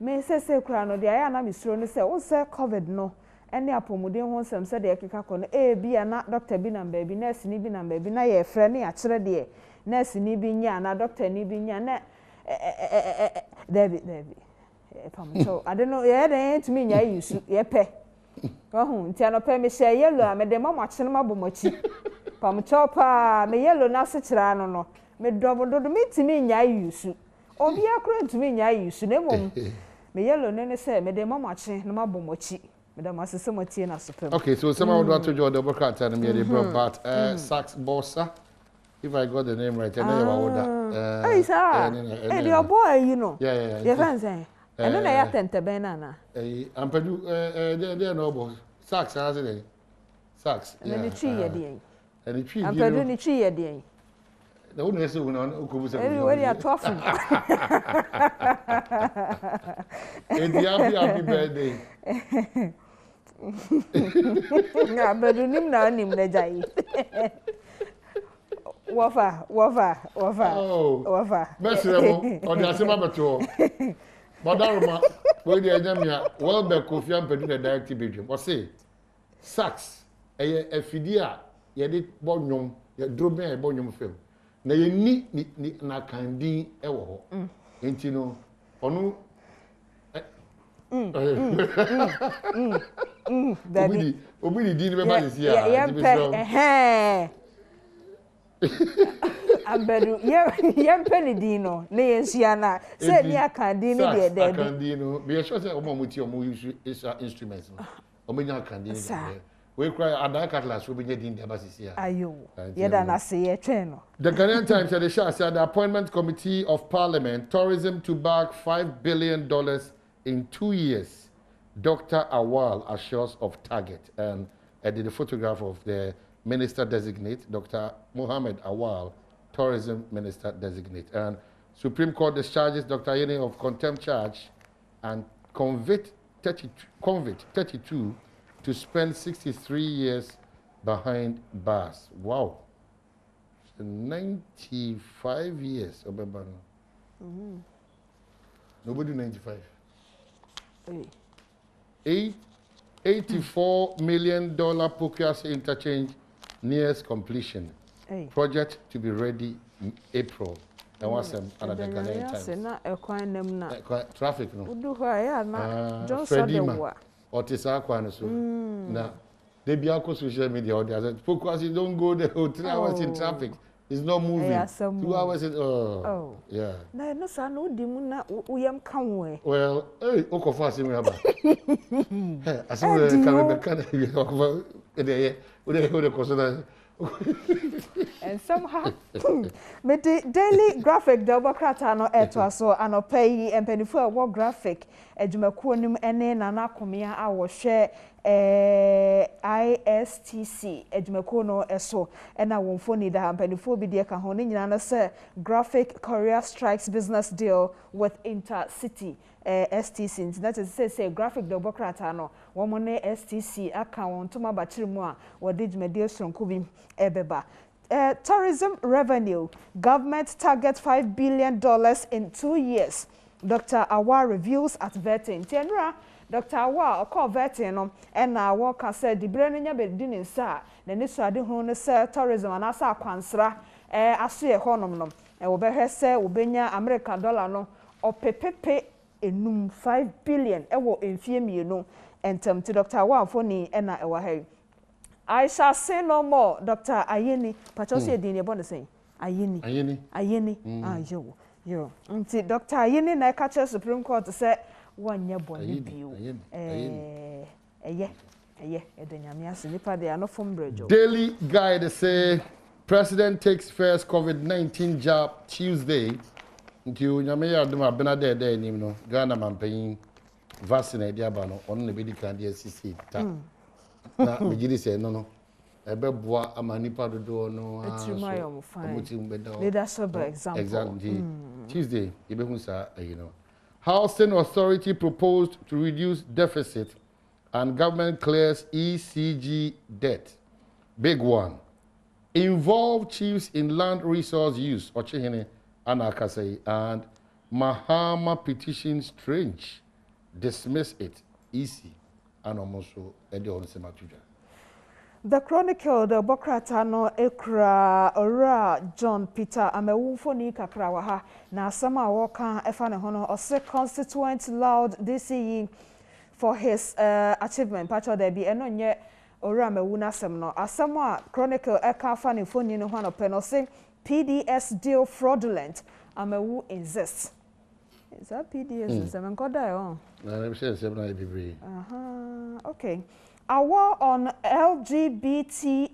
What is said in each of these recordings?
me say kura no de aya na misro no say wo say covid no ene apomuden ho nsem say de keka ko no bia na doctor bi na baby nurse ni bi na baby na ye frɛ ne ya kyerɛ de nurse ni bi nya na doctor ni bi nya na David so I don't know ye dey to me nya yusu ye pe ohu nti anope me share yellow a me de mama kyene mabomachi pam chopa me yellow na se kyerɛ no no me dodo me timi nya yusu obi akura ntimi nya yusu na mom me yellow ne say me de mama kyene na mabomachi me da masese matie na sopem. Okay, so someone would to join the broadcast and me the but Sax Bossa, if I got the name right, I know you are hey sir, hey your boy, you know. Yeah. You can say I don't know ya tente benana. I'm pedu there no boss. Sax has it. Sax. And the tree ye dey. And the tree. I'm pedu the tree ye dey. The one is on Okubusa. Everybody are tough. And happy birthday. Na bedu nim na nim na jai. Wafa. Mesremo, on the asema beto. Madaruma, we dey nyamia, well be Kofi Ampedu the directive bedroom. What say? Sax, a fidia, ye dey bonyom, ye drobe e bonyom film. Na ye ni na kandi e wo ho. Enti no, onu Obi di ni be ba dey see ya. Abedu yempe ni dino na yensia na say ni akandi ni de de akandi no be sure say omo muti omo use instruments no omo nya akandi ni we cry adan cutlass we be din de basisi ya ayo ye da na say ye twen no. The Ghanaian Times said the appointment committee of parliament tourism to back $5 billion in 2 years. Dr. Awal assures of target, and I did a photograph of the Minister Designate, Dr. Mohammed Awal, Tourism Minister Designate. And Supreme Court discharges Dr. Ayeni of contempt charge and convict 32 to spend 63 years behind bars. Wow. 95 years. Nobody 95. $84 million Pukias interchange nears completion. Project to be ready in April. That was another Ghanaian Times. Traffic no. Fredima. Otisa Kwan so. Na they be on social media or they focus you don't go there 3 hours in traffic. It's not moving. 2 hours yeah. Na no sa no di mu na uyam kan we. Well, okofa asim we aba. Asim we kan be kan okofa we koso. And somehow me the daily graphic Democrat no eto so anopai empenifo wo graphic adwumakuo nim ene nana komia a wo hwe ISTC adwumakuo no eso ena wonfo ni da empenifo bi de ka ho ne nyina na say graphic Korea strikes business deal with Intercity STC. That is say graphic Democrat no wo ne STC aka won to mabachiri mu a wo de dwumadie sonko bi ebeba. Tourism revenue, government targets $5 billion in 2 years. Dr. Awar reveals at Vetin. Tenra, Dr. Awar, call Vetin, and our can say the brain bedin sa, the Nisradi Hone say tourism and asa kwansra, see a honum, and Obehe say Ubenya American dollar no, or pepe enum $5 billion, in Fiemi, no, and to Dr. Awar for ni and I I shall say no more, Dr. Ayeni. Pachosi Dini about the same. Ayeni. Yo. Until Dr. Ayeni na catch Supreme Court to say 1 year boni biu. Daily Guide say President takes first COVID-19 jab Tuesday. Until Nyame Adom Benade there nim no Ghana man paying vaccine diaba no on the medical DCC ta. Na megiri say no ebeboa amanipa dodo no leadership example exactly Tuesday ibehu sa Housing Authority proposed to reduce deficit and government clears ECG debt. Big one. Involve chiefs in land resource use Ochehene Anakasei and Mahama petition strange dismiss it easy and almost edi on sematuja. The Chronicle, the Bokratano Ekra Ora John Peter Amewufoni Kakrawaha na sama waka efane hono ose constituent loud this year for his achievement. Pacho there be eno nye Ora Mewuna semno. Asama Chronicle eka fani foni no hano peno say PDS deal fraudulent. Amewu insist. Is that PDS? Seven koda yo. Okay. A war on LGBTIQ.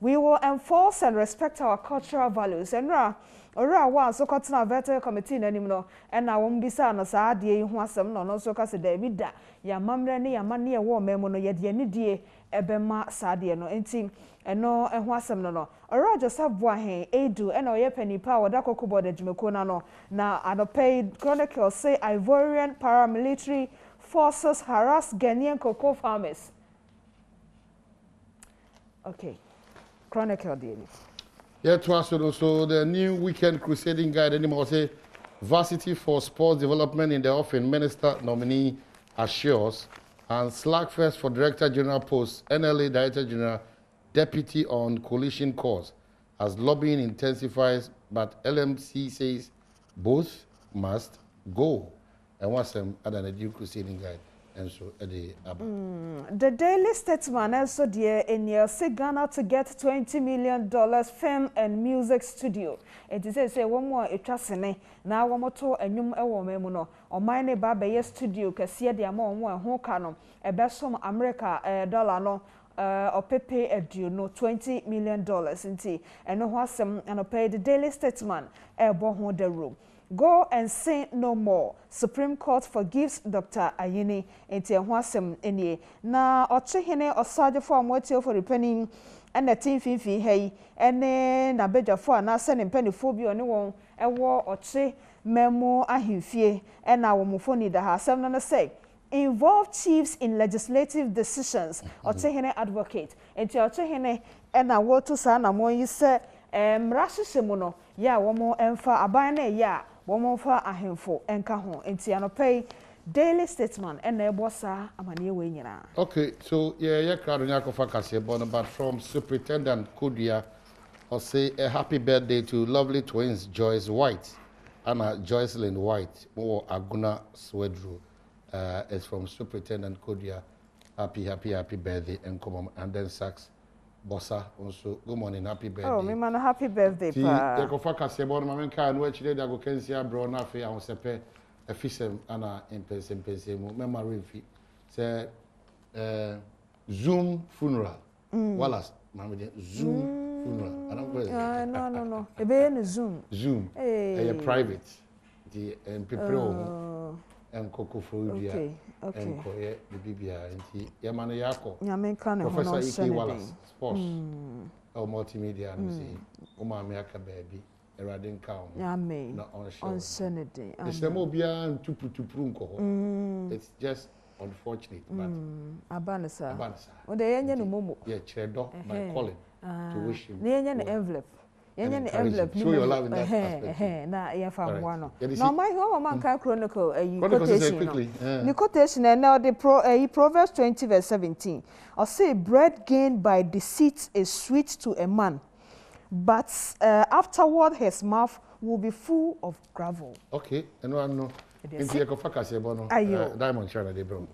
We will enforce and respect our cultural values. And ora wa so kotna veterinary committee nanim no and na won bisa no saa de hu asem no so ka se David da ya mamre ne ya mane e wo memo no ye de ni die ebema saa de no enti eno hu asem no ora Joseph Boahen edu and oye panipa woda kokobo de jimeko na no na Adom Chronicle say Ivorian paramilitary forces harass Ghanaian cocoa farmers. Okay. Chronicle daily. Yeah, to us also the new weekend crusading guide anymore say varsity for sports development in the offing minister nominee assures and Slackfest for Director General post NLA Director General deputy on coalition cause as lobbying intensifies, but LMC says both must go. And what's some other new crusading guide and so the Daily Statesman also dear in your Ghana to get $20 million film and music studio. It is say one more a trasene now one more to a new memono or mine baba studio casia the amount one who canon a best from America dollar no or pepe a due no $20 million in tea and no was some and pay the Daily Statesman a boho the room. Go and say no more. Supreme Court forgives Dr. Ayini enti ehwasem enie. Na ochehene osaje for amwetio for repenning and the team fifi hey ene na bedjafo na se ne mpanifo bi one won ewo oche memo ahimfie ena wo mufoni da ha asem no say involve chiefs in legislative decisions. Ochehene advocate enti ochehene ena wo to sa na mo yi se mrahyehyemu no ya wo mo emfa aban na ya womonfa ahemfo enka ho enti anopay Daily Statesman and ebosa amane we nyina. Okay, so yeah crowd nyakofa kase bon but from Superintendent Kodia or say a happy birthday to lovely twins Joyce White and Joycelyn White or Aguna Swedru is from Superintendent Kodia. Happy birthday and come on and then Sax Bossa also good morning, happy birthday. Oh, me man, happy birthday, pa. The kofa kase bon ma menka no achire da go kensia bro na fe ahun sepe efisem ana empese mu memory fi say Zoom funeral. Wallace mamede Zoom funeral. I don't no. E be no Zoom. A private. The people and Coco Frudia and Koye, the Bibia, and Yamana Yako, Professor E.K. Wallace, sports, or multimedia, and say, Oma America baby, a radin cow, Yame, on Sunday. The Samobia and Tuprunko. It's just unfortunate, but Abanasa. When the Indian Momo, Chedo by calling to wish him the envelope. Yenye envelope show your love in that aspect. Na ya fam one. No my home man can chronicle quickly. The quotation and now the Proverbs 20 verse 17. Or say bread gained by deceit is sweet to a man, but afterward his mouth will be full of gravel. Okay, and one no. Into your focus bono. Diamond China de bro.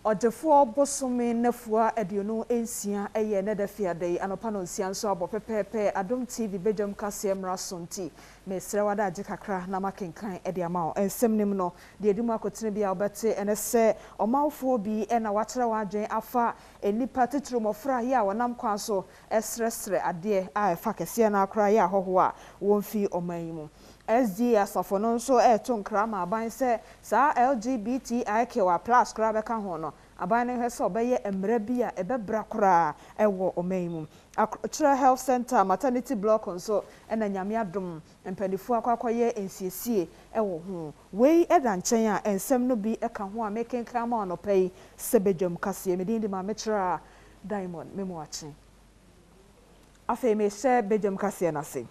Odefo bosome nafua eduno ensia eye ne da fiade anopa no nsia nso abo pepepe Adom TV Badwam kase mra sonti me srewada age kakra na makenkan ede ama o ensem nim no de edum akotene bia obete ene se omawfo bi ena wachre wadwen afa enipa titiro mofra ye a wonam kwan so esresre ade a efa kese na akra ye ahoho a wonfi omanyimu SD asafono nso eto nkra ma aban se sa LGBTIQ plus kra beka ho no aban ne hwese obeye emra bia ebebra kra ewo omanyimu Akra Health Center maternity block nso ena nyame adom mpanifu akwakoye ensiesie ewo ho wei eda nchen a ensem no bi eka ho a mekenka ma no pay se Badwam kase medin di ma mechra Diamond memo achi afa me se Badwam kase na se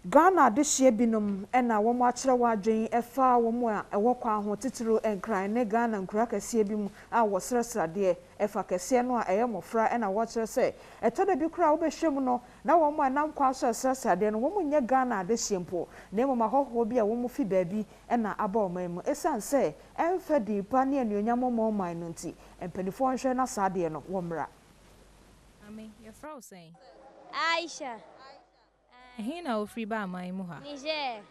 Ghana adehye binom na wɔn akyerɛ wadwen ɛfa wɔn a ɛwɔ kwa ho titiro nkran ne Ghana nkura kɛseɛ bi mu a wɔsrɛsradeɛ ɛfa kɛseɛ no a ɛyɛ mmɔfra na wɔkyerɛ sɛ ɛtɔ da bi kora wobɛhwɛ mu no na wɔn a nam kwa so ɛsrɛsradeɛ no wɔn nyɛ Ghana adehye mpo na mmom ahɔhoɔ bi a wɔn fi baabi na aba wɔn mu ɛsan sɛ ɛmfɛ di pa ne anuonyam ɔman no nti mpanimfoɔ nhwɛ na saa adeɛ no wɔmmra. Ami, your frau saying Aisha. He na ofri ba aman mu ha. Niger.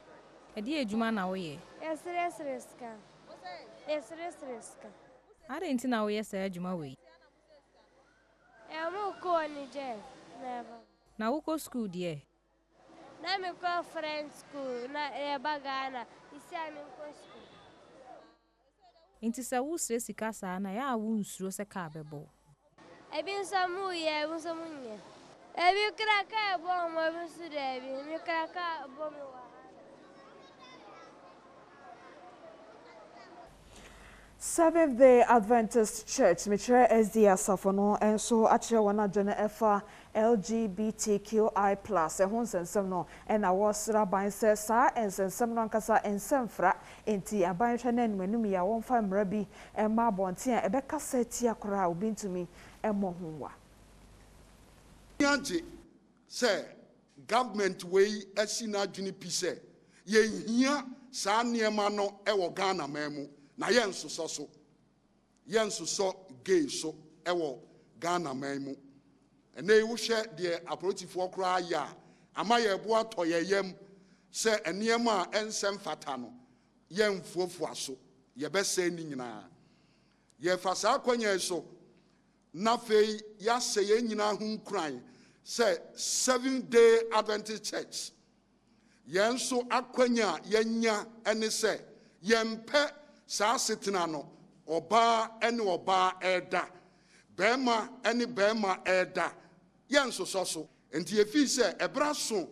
Edi ejuma na wo ye. Esreska. Ade nti na wo ye sa ejuma we. Mo ko Niger. Never. Na wo ko school die. Na me ko friend school na e bagana. Isi a me ko school. Inti sa wo sre sika sa na ya wo nsuro se ka bebo. Ebi nsamu ye, nsamu nye. Ebi kraka bom mo bi su debi. Mi kraka bom wa. Seventh-day Adventist Church, Mitre SD Asafono, and so actually wana jona efa LGBTQI+. Ehun sensem no, and I was raban se sa and sensem no nkasa ensemfra enti aban hwene nmanum ya wonfa mrabi e ma bontia ebe kasa tia kora obi ntumi emo howa. Nyanji say government way asina adwini pi say ye hia saa niema no e wo Ghana mamu na yenso so gay so e wo Ghana mamu ene wo hwe de aprotifo kora ya ama ye bo ato ye yam say eniema ensem fata no yemfuofu aso ye bese ni nyina ye fa saa kwanya so na fei ya se ye nyina hu nkran say 7-day Adventist Church yenso akwanya yenya ene say yempe saa setena no oba ene oba eda bema ene bema eda yenso so enti efi say ebraso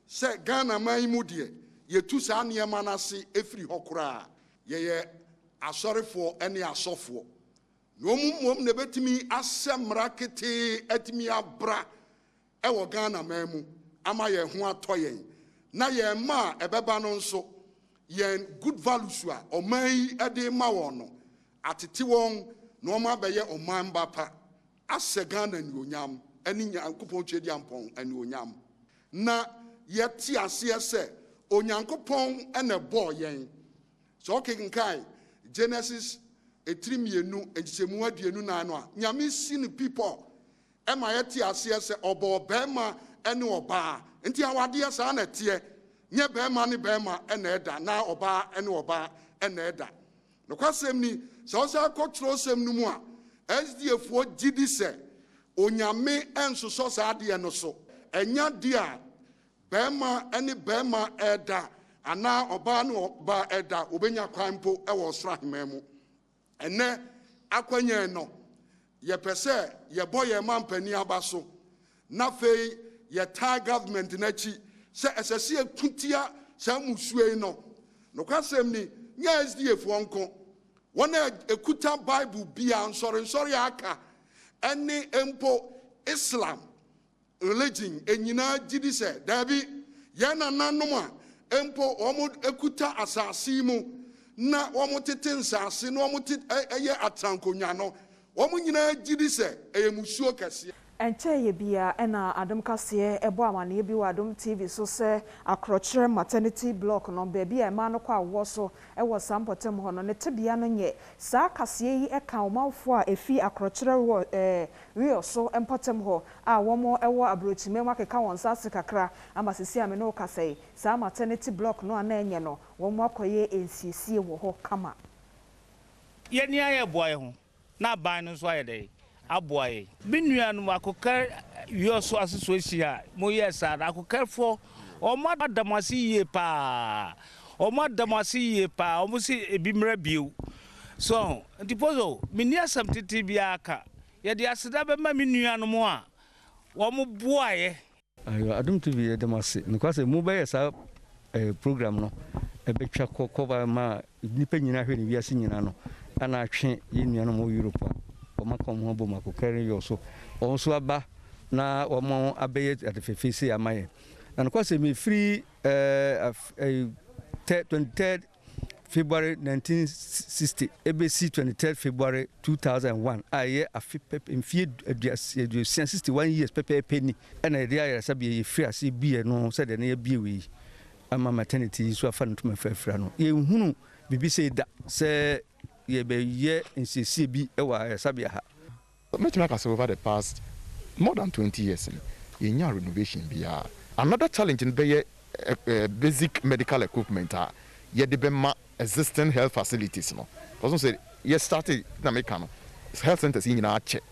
say Ghana man mu de yetu saa niema na se efri hokora ye asorefo ene asofo no mum ne betimi asemra kete atimi abra ewo Ghana mamu ama ye ho atoyen na ye ma ebeba no nso ye good values a oman ede ma won no atete won no ma beye oman bapa ase Ghana ni onyam ani nyankopon twedi ampon ani onyam na ye ti ase se onyankopon ene bo yen so kenkai Genesis etrimienu entisemu aduenu na no a nyame sin people ema yeti ase se obo bema ene oba enti awade asa na tie nye bema ne bema ene eda na oba ene oba ene eda no kwasem ni so so akotro sem no mu a SDF wo gidi se onyame enso so sa ade no so enya dia bema ene bema eda ana oba ne oba eda obenya kwampo e wo sra hememu ene akwanya no ye pese ye boye mampani abaso na fei ye ta government na chi se esese ekutia sa musue no kwasem ni nya SDF wonko wona ekuta Bible bia nsori aka ene empo Islam religion enyina gidi se dabi ye na nanom a empo omo ekuta asase mu na omo tete nsase na omo eye atrankonya no omo nyina gidi se eyemusuo kase enche ye bia ena Adom kase ebo amane bi wa Adom TV so se akrochere maternity block no baby e ma no kwa wo so e wo sampotem ho no ne tebia no nye saa kase yi e ka omanfo a efi akrochere wo rio so empotem ho a wo mo e wo abrochime ma keka won sase kakra amasisi ame no kase saa maternity block no ana enye no wo mo akoye ensiesie wo ho kama ye ni aye boy ho na ban no so aye dey aboy binuanu akokar yoso aseso hia mo yesa akokafo o ma damasi ye pa o mo si ebimra biu so ntipozo mini asam titi biaka ye de aseda be ma minuanu mo a wo mo boaye ayo Adom TV damasi because mo be yesa program no e be twa cover ma nipa nyina hwe ni wiase nyina no ana atwe ye nuanu mo Europe omakom ho bomako carry yoso onso aba na omo abeye atefefisi amaye And because me free 23rd February 1960, ABC 23rd February 2001. I year a in fear 61 years Pepe Penny, and I dear Sabi free as be no said an we. I'm a maternity, so I found to my friend. You Bibi said that, say, ye be ye in CCB, Sabia. But make over the past more than 20 years, in your renovation, be another challenge in the basic medical equipment. Yet the existing health facilities, no. Also say, yes, started na make health centers in our check.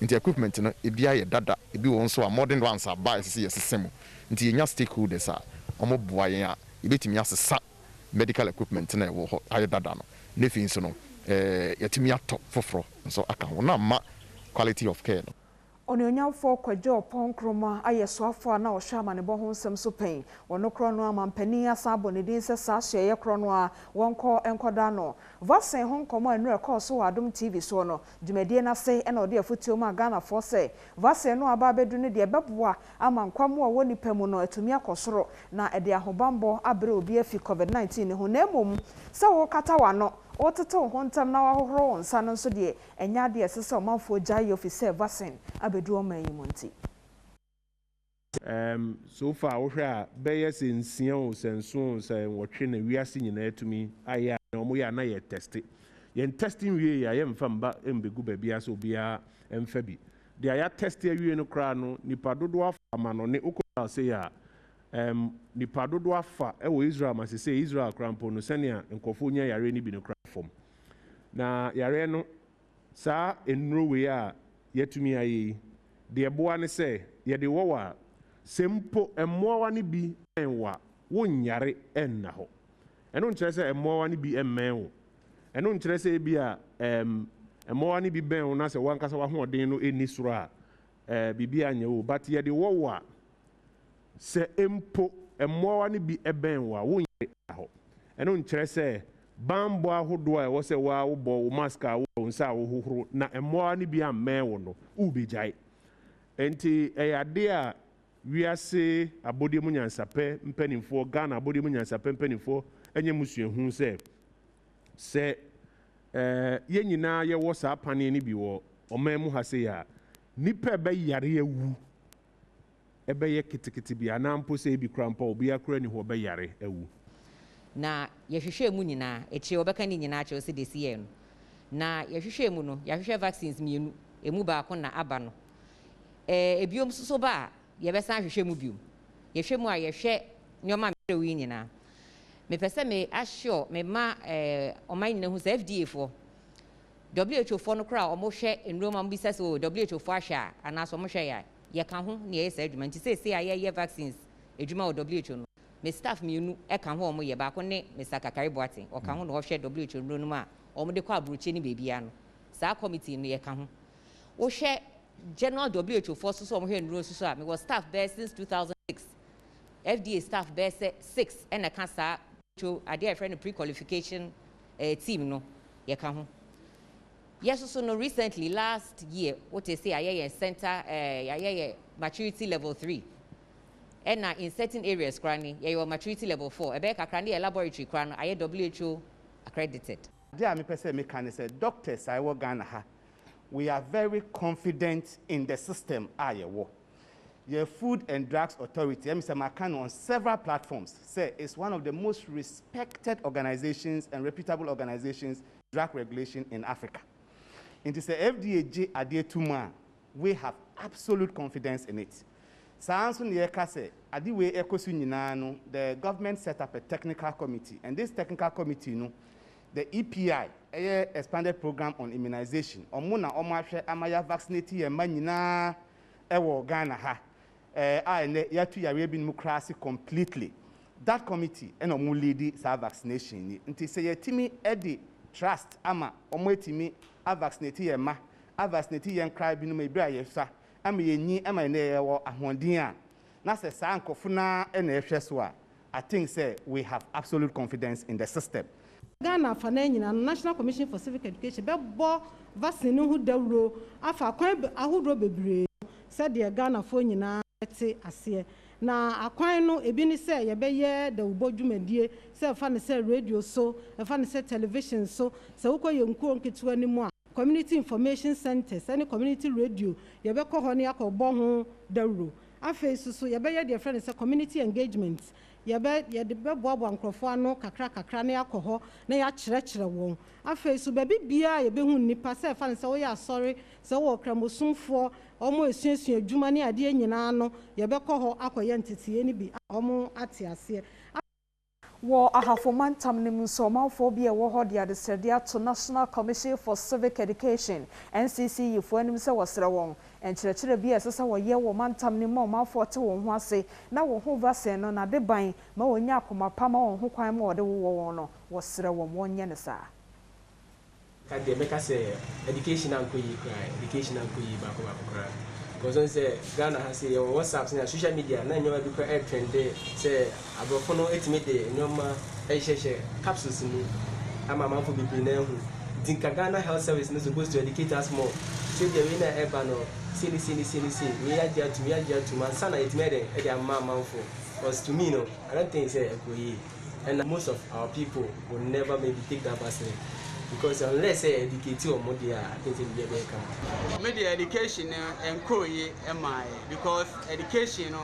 Into equipment, no, it be a dada, it be also a modern ones are by system. Into your stakeholders are almost boya, you bet me as a medical equipment, and I will hire dada. Nothing so no, yet me a top for so I can not quality of care. Onyonya for kwajo pon kroma ayesoafo na ohwama ne bo ho nsem so pen wono krono amampani asabo ne din se sa hye ye krono a wonko enkoda no vasen ho nkomo anu rekoso wa Adom TV so no dwumadie na se na ode afutuo ma Ghana for se vasen no aba bedu ne de beboa amankwamo a woni pemu no atumi akosoro na ede ahobambo abre obi afi COVID-19 ne ho na emom se wo kata wa no ototo hontam na wahohoro nsa no so de enya de esese omanfo jai officer vaccine abedu o man yimonti so far wo hwe a beye sensia o senso se wotwe na wiase nyina atumi aya na omo ya na ye test yen testing wie ya ye mfa mba embegu babia so bia emfa bi de aya test awie no kra no nipa dodo afa no ne ukota se ya nipa dodo afa ewo Israel ma se Israel krampo no senia nkofo nya yare ni bi no kramfom na yare no sa enro we a yetumi ayi de boa ne se ye de wowa sempo emmoa ne bi enwa wonyare enna ho eno nkyere se emmoa ne bi emmen wo eno nkyere se bi a emmoa ne bi ben wo na se wankasa wa hoden no eni soro a bibi anya wo but ye de wowa se empo emmoa ne bi eben wa wonyare ho eno nkyere se bambo ahodo a wo se wa wo bo wo mask a wo nsa wo hohoro na emmoa ne bi ammen wo no ubejai enti eyade a wiase abodi mu nyansape mpanimfo Ghana abodi mu nyansape mpanimfo enye musuehu se ye nyina ye wo sa pane ni bi wo oman mu ha se ya nipa be yare ewu ebe ye kitikiti bi anampo se bi krampo obi akura ni ho be yare ewu na ye hwehwe mu nyina echi obeka ni nyina acho se desi ye no na ye hwehwe mu no ye hwehwe vaccines mienu emu ba ko na aba no ebiom so ba ye be san hwehwe mu biom ye hwehwe mu a ye hwe nyoma mere wi nyina me pese me assure me ma oman nyina hu se FDA fo WHO fo no kra o mo hwe enroma mo bisa so WHO fo ahwa ana so mo hwe ya ye ka ho ne ye sa adwuma nti se ye vaccines adwuma o WHO no me staff mienu e ka ho o mo ye ba ko ne me sakakare boatin o ka ho no hwe WHO no ma o mo de kwa abruche ni bebia no sa committee no ye ka ho wo hwe General WHO force so here in Rose so me was staff there since 2006 FDA staff there 6 and I can say to a friend pre-qualification team no ye ka ho yes so no recently last year what they say I center maturity level 3 and in certain areas crani your maturity level 4 e be kakra na laboratory crani WHO accredited there me person me can say doctors I work Ghana ha we are very confident in the system Your Food and Drugs Authority, Mr. Makan, on several platforms, say it's one of the most respected organizations and reputable organizations drug regulation in Africa. It is the FDA Adetuma. We have absolute confidence in it. The government set up a technical committee, and this technical committee, the EPI, expanded program on immunization. Omuna omashe amaya vaccinate ye manina ewo Ghana ha. Yatu ya rebin mukrasi completely. That committee and omu lead sa vaccination. Nti se ye timi edi trust ama omu timi a vaccinate ye ma a vaccinate ye nkra binu me bra ye sa ama ye nyi ama ne ye wo ahonden a na se sa nkofuna na ehwe so a I think say we have absolute confidence in the system. Ghana for National Commission for Civic Education be bo vaccine hu dawro afa kwan ahudro bebre said the Ghana for nyina te aseɛ na akwan no ebi ni sɛ yɛbɛyɛ da ubɔ dwumadie sɛ fa ne sɛ radio so fa ne sɛ television so sɛ wokɔ yɛ nkuo nketewa ni mu a community information centers any community radio yɛbɛkɔ hɔ ne akɔbɔ ho dawuro afei so yɛbɛyɛ deɛ frɛ ne sɛ community engagement yɛde bɛboaboa nkurɔfoɔ ano kakra ne akɔ hɔ na yɛakyerɛkyerɛ wɔn afei so baabi biara yɛbɛhu nnipa sɛ fa ne sɛ woyɛ asɔre sɛ wowɔ kramosomfoɔ ɔmo esuasua adwuma ne adeɛ nyinaa no yɛbɛkɔ hɔ akɔyɛ nteteɛ no bi ɔmo ate aseɛ War Ahafomantam Nimuso Malfo be a war the Adesredia to National Commission for Civic Education, NCC, for Nimsa was wrong, and Churchill be as a year womantam Nimo Malfo to one say, now who was saying on a debine, Mo Yakuma Pama on who crime or the war was wrong 1 yenasa. At the Mecca say, education and cry, education and cry. Because on say Ghana has say on WhatsApp and social media, na nyo be air trend there say abrofo no etime de nyoma ehyehyɛ capsules ni ama manfo bebre na hu dinka Ghana Health Service no supposed to educate us more. Say the way na eba no see we agya to man sana etime de e dey ama manfo. Because to me no I don't think say ekoyi and most of our people will never maybe take that vaccine. Because unless I educate you or media, I think it will be a come. Media education and Koye MI because education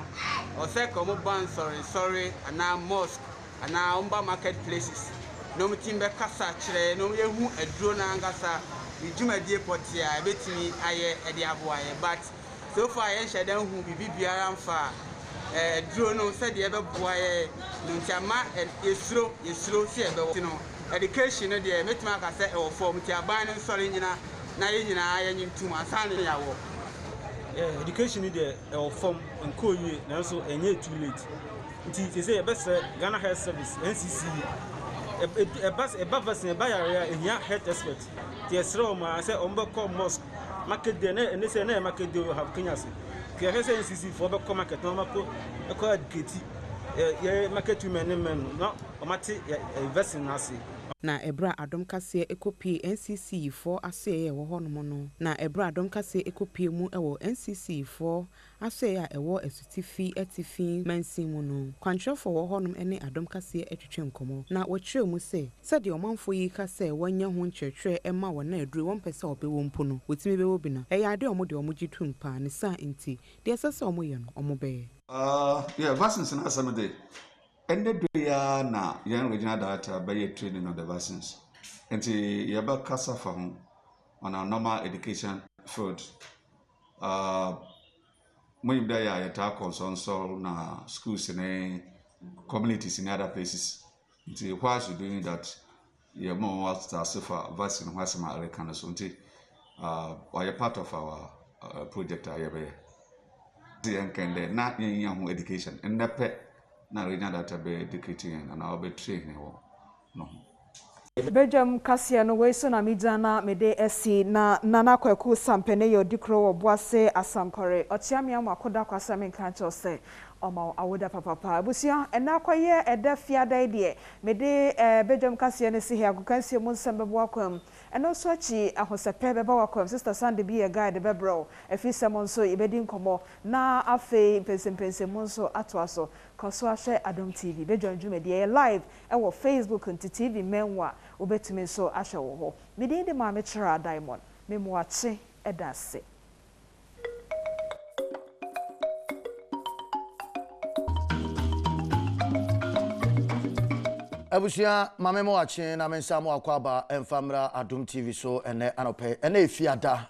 or second ban sorry and now mosque and now umba marketplaces. No meeting be kasa chere no ye hu adro na ngasa the dwumadie potia betimi aye ede aboaye but so far yen shedan hu bibi biara mfa adro no said ye be boaye no ntiama yesuro si ebe wo no education no dey metima ka say e form ti aban no sorry nyina na ye nyina ye nyintum asane ya wo education dey e form nko yi na so enye too late nti say e best Ghana Health Service NCC e ba vaccine ba ya ehia health expert ti esre ma say o mbe call mosque market dey na say na market dey have Kenya say ti say NCC for be call market no ma ko e ko educate ye market women men no o mate vaccine na say na ebra Adom kase ekopie NCC for ase wo hono no na ebra Adom kase ekopie mu ewo NCC for ase a ewo esutifi etifi mansin mu no kwantrofo wo hono ene Adom kase etwetwe nkomo na wo kire mu se de omanfo yi kase wanya ho nkyertwe ema wo na aduru won pese obewo mpo no wotimi bewo bi na eya ade omo de omo gitu mpa ne sa enti de esese omo ye no omo be yeah vaccines na asem de and the ya na young regional director by training on the vaccines. And the Yaba Casa from on our normal education field. When they are attack on so na schools in communities in other places. Until whilst you're doing that, you're more for vaccine was my American so are part of our project. The can not young education and the pet. Na regional data be educating and I'll be training no. Badwam kasia no we so na midana mede esi na nana kwaku sampene yo dikro wo boase asankore ochiamia makoda kwasa menka cho se oma awoda papa busia ena kwaye eda fiada de mede Badwam kasia ne si he agokansie mu nsembebo akwam eno so achi ahosepe beba wakwam sister Sande bi e guide bebro efise mo nso ibedi nkomo na afi pensempense mo nso atoaso koso ahwe Adom TV Badwam dwumade live ewo Facebook nti TV menwa obetumi so ahwe wo ho mede de ma me kira Diamond memuache edase Abusia mamemo ache na mensamu akwaba emfamra Adom TV so ene anope ene efiada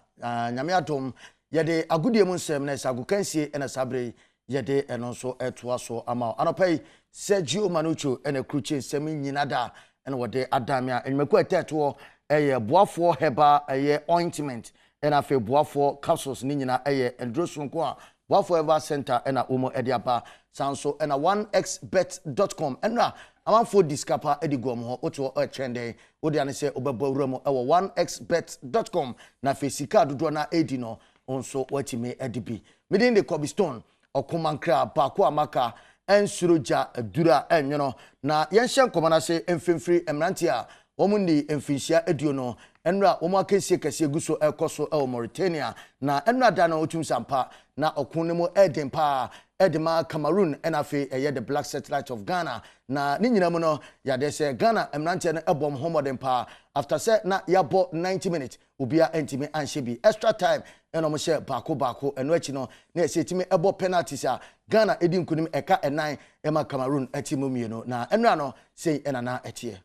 nyame adom yede agudie mu nsem na sagukansie ene sabre yede eno so etoa so ama anope Sergio Manucho ene kruche nsem nyinada ene wode adamia enmeku eteto eye boafo heba eye ointment ene afi boafo capsules ni nyina eye endrosunko a boafo ever center ene omo ediaba sanso ene 1xbet.com ene amanfo discapa edigom ho oto trending odi ane se obebo wuramo ewo 1xbet.com na fesika dodo na edi no onso watime edibi midin de Cobblestone okomankra baako amaka ensuroja dura enyono na yenhye nkomana se emfemfiri emranti a omundi emfinhia edio no enra omo akensie kese guso ekoso ewo Mauritania na enra da na otum sampa na okunemu edempa edema Cameroon enafe the Black Satellite of Ghana na ni nyina mu no ya de se Ghana emrante no ebom homodem pa after say na yabo 90 minutes ubia entimi anhye bi extra time eno mo hye bako eno achi no na esetimi ebo penalties a Ghana edi nkunim eka enan ema Cameroon achi mu mienu na enra no sei enana etie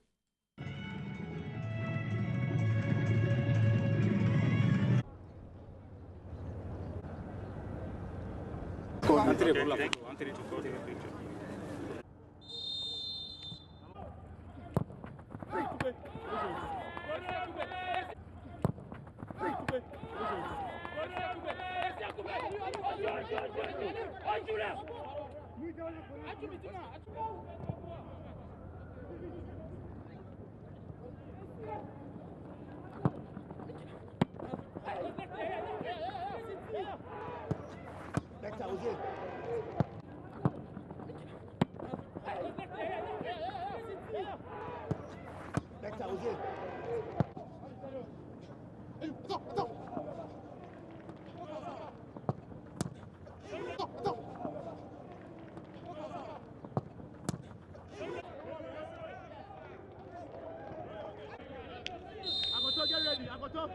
Entrez pour la photo, entrez tout pour la picture. Get ready, I got up.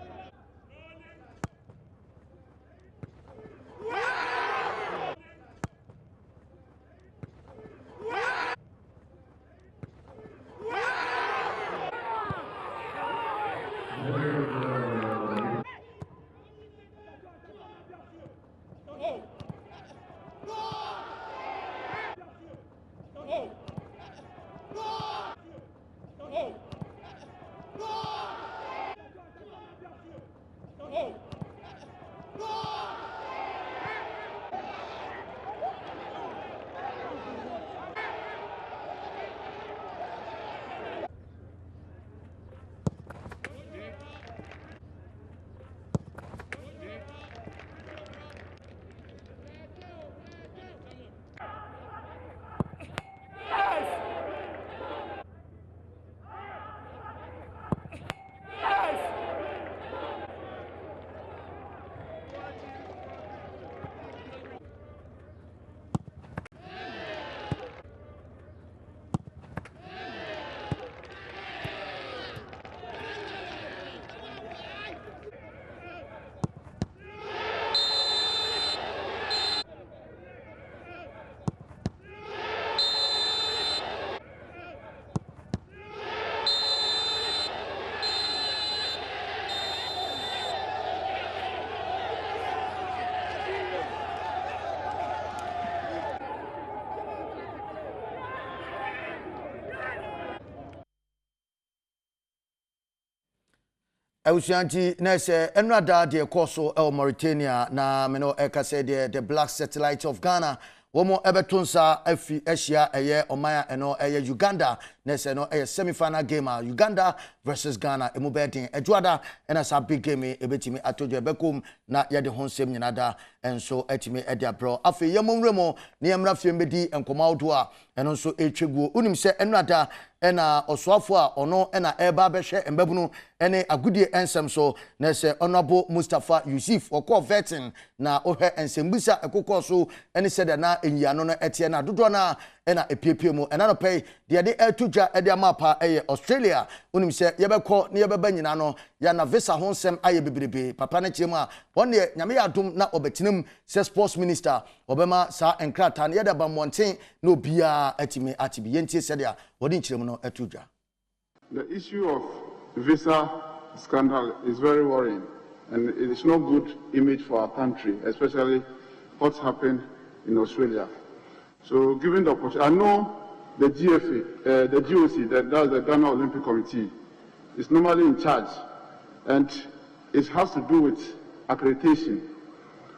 Awusianti na se enrada de koso Mauritania na meno ekase de the Black Satellite of Ghana womo ebetonsa afi Asia eye omaya eno eye Uganda na se no eye semi-final game Uganda versus Ghana emu bedin ejuada ena sa big game ebetimi atojo ebekom na yede honsem nyinada enso etimi ede abro afi yemomremo ne yemra fie mbedi enkomawdo a eno nso etweguo unim se enrada ena osoafo a ono ena eba behwe embabunu ene agudie ensem so na se honorable Mustafa Yusuf okọ vetting na ohwe ensembisa ekokọ so ene se de na enyano no etie na dodo na ena epiepie mu ena no pay de de etudwa ede amapa eye Australia unim se yebekọ ne yebeba nyina no ya na visa honsem aye bebrebe papa na chiemu a wonde nyame ya dum na obetinam se sports minister obema sa enkrata na yede ba monten na obia atimi atibi yentie se de a wodi nchiremu no etudwa. The issue of visa scandal is very worrying, and it is not good image for our country, especially what's happened in Australia. So given the opportunity, I know the GFA, the GOC, that's the Ghana Olympic Committee, is normally in charge, and it has to do with accreditation.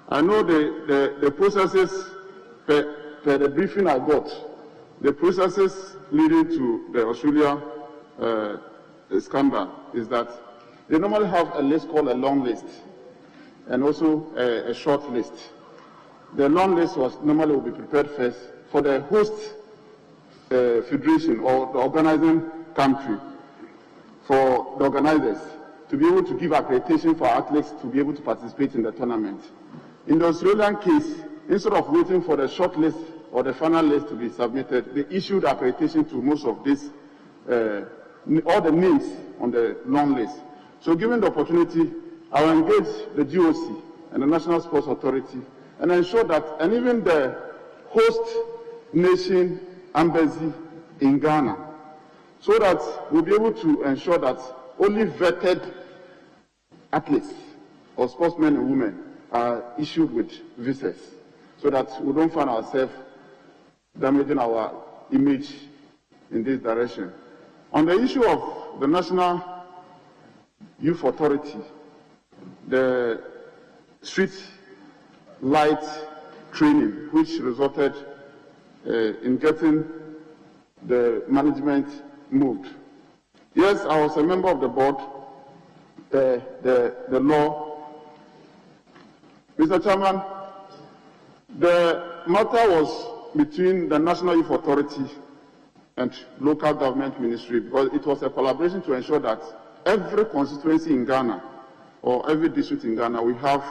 I know the processes, per the briefing I got, the processes leading to the Australia scandal is that they normally have a list called a long list and also a short list. The long list was normally will be prepared first for the host federation or the organizing country, for the organizers to be able to give accreditation for athletes to be able to participate in the tournament. In the Australian case, instead of waiting for the short list or the final list to be submitted, they issued accreditation to most of these, all the names on the long list. So given the opportunity, I will engage the GOC and the National Sports Authority and ensure that, and even the host nation embassy in Ghana, so that we'll be able to ensure that only vetted athletes or sportsmen and women are issued with visas, so that we don't find ourselves damaging our image in this direction. On the issue of the National Youth Authority, the street light training, which resulted in getting the management moved. Yes, I was a member of the board, the law. Mr. Chairman, the matter was between the National Youth Authority and local government ministry, because it was a collaboration to ensure that every constituency in Ghana or every district in Ghana, we have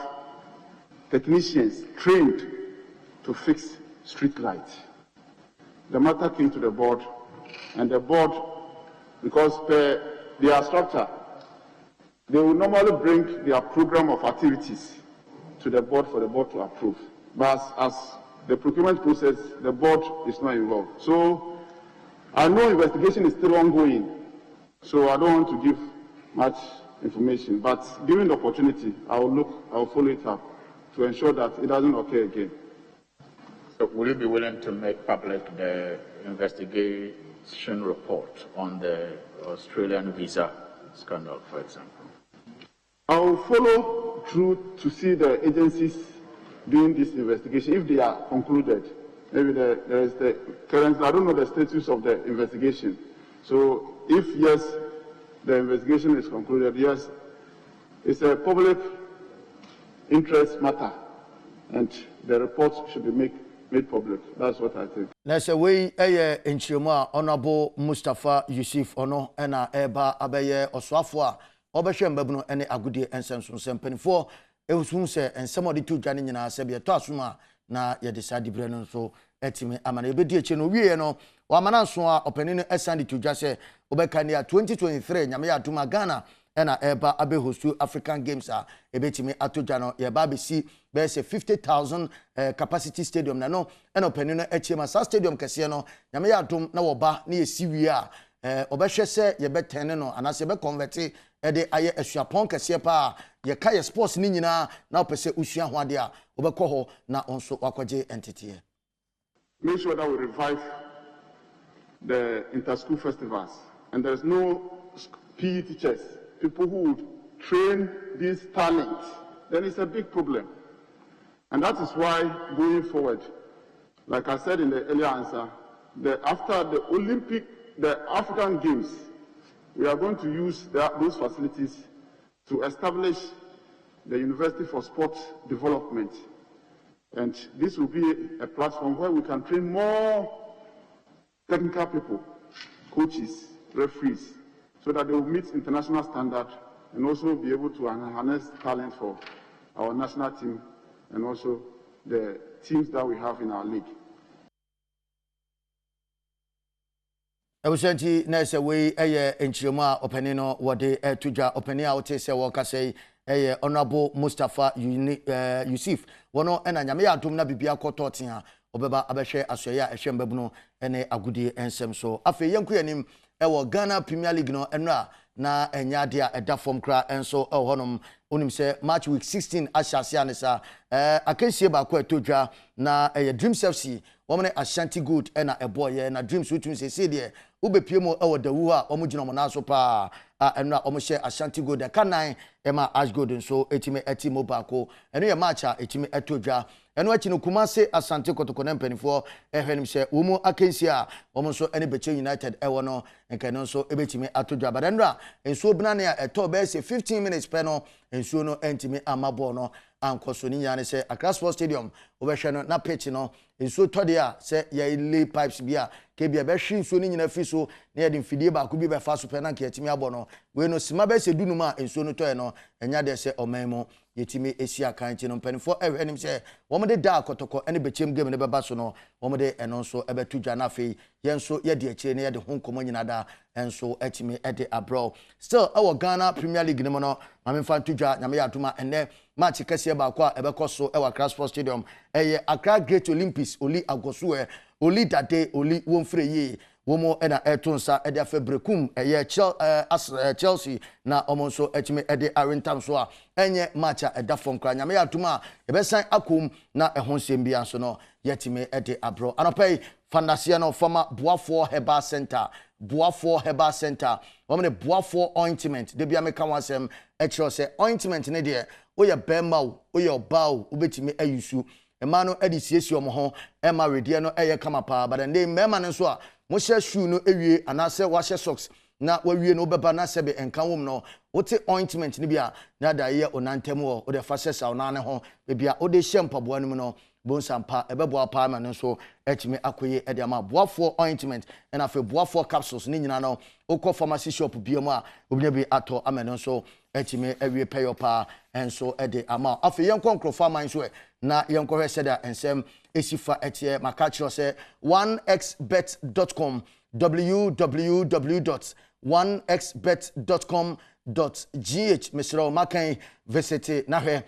technicians trained to fix street lights. The matter came to the board, and the board, because per their structure, they will normally bring their program of activities to the board for the board to approve. But as the procurement process, the board is not involved. So I know investigation is still ongoing, so I don't want to give much information. But given the opportunity, I will follow it up to ensure that it doesn't occur again. So will you be willing to make public the investigation report on the Australian visa scandal, for example? I will follow through to see the agencies doing this investigation. If they are concluded, maybe there is the current, I don't know the status of the investigation. So if yes, the investigation is concluded, yes, it's a public interest matter, and the report should be made public. That's what I think. Let's away a Enchima, Honorable Mustafa Yusuf Ono, and Eba Abaye Oswafwa, Obashem Babuno, and Agudi and Samson Sempenfor. It was soon said, and some of the two Janina Sabia Tosuma, na ya decide Brennan so etime amana ebedi eche no wie no wa mana so a opening esande to jase obekania 2023 nyame ya tuma Ghana na eba abe hostu African Games a ebetime atoja no ye ba be si be say 50,000 capacity stadium na no na opening eche ma sa stadium kese no nyame ya dum na wo ba na ye si wie a obehwe se ye betene no anase be convert e de aye asuapon kese pa ye ka ye sports ni nyina na opese usua ho ade a obekọ ho na onso wakwaje entity. Make sure that we revive the inter-school festivals, and there's no PE teachers, people who would train these talents. Then it's a big problem, and that is why going forward, like I said in the earlier answer, after the African Games, we are going to use those facilities to establish the University for Sports Development. And this will be a platform where we can train more technical people, coaches, referees, so that they will meet international standards and also be able to harness talent for our national team and also the teams that we have in our league. Ebusanti na se we eye enchirema openino wode tuja openia wote se wo kasei eye Honorable Mustafa Yusuf wono ena nyame ya adom na bibia kototia obeba abehwe asoya ehwe mbabuno ene agudie ensem so afi yenku yanim ewo Ghana Premier League no enra na enyade a eda form kra enso honom onim se match week 16 ashase anesa akansie ba ko etodwa na Dreams FC womne Ashanti Good ena eboye na Dreams utum se de ubepie mo ewo dawu a omugina mo na so pa enra omhye Ashanti Good de kanan ema Ash Good so etime etimo bako eno ye match a etime etodwa eno achi no Kumase Asante Kotoko na mpanifo ehwenim se wo mu akansi a wo so ene Beche United ewo no enka no so ebetime atodwa badenra enso binane a eto be se 15 minutes pe no enso no entime amabo no ankoso ni nyane se Accra Sports Stadium obehwe no na pitch no nsuo tɔ de a sɛ yɛ lay pipes bi a ke bia bɛhwe nsuo no nyina fi so na yɛde mfidie baako bi bɛfa so pɛ na nka yɛtumi abɔ no wei no sima bɛsɛ dunum a nsuo no tɔɛ no ɛnya deɛ sɛ ɔman mu yɛtumi esi akan nti no mpanimfoɔ ɛhwɛ anim sɛ wɔn de da akɔtɔkɔ ɛne bɛkyɛm game ne bɛba so no wɔn de ɛno nso ɛbɛto dwa na afei yɛn nso yɛde akyire ne yɛde ho nkɔmɔ nyina da ɛnso ɛtumi ɛde abrɔ still ɛwɔ Ghana Premier League ne mu no maame fa nto dwa nyame yɛ adoma ɛnɛ match kɛseɛ baako a ɛbɛkɔ so ɛwɔ Accra Sports Stadium ɛyɛ Accra Great Olympics Oli Agosuwe Oli Dade Oli Womfre Ye womo ena etonsa ede afa brekum Chelsea na omo nso etime ede arentam so a enye match a eda fom kra nyame atuma ebesan akom na ehon sembia so no yetime ede abro anopai fandasia no former Boafo Herbal Center womo ne Boafo ointment de bia meka wansem ekiro se ointment ne de oye bema wo oye oba wo obetime ayusu emano edi siesie omo ho ema redie no eye kama pa but then mema ne so a mo hye shoe no ewie anase wa hye socks na wawie no beba na sebe enka wom no wote ointment ni bia na da ye onantem wo de fa hye saw na ne ho bia wo de hye mpaboa no mu no bonsampa ebeboa pa ma no so etimi akoye e de ama Boafo ointment and afa Boafo capsules ni nyina no okọ pharmacy shop biamu a obinya bi ato ama no so etimi awie payo pa enso e de ama afa yenko nkrofo man so na yenko hwe seda ensem esifa etie makachiro se 1xbet.com www.1xbet.com.gh Mr. Makan visit na hwe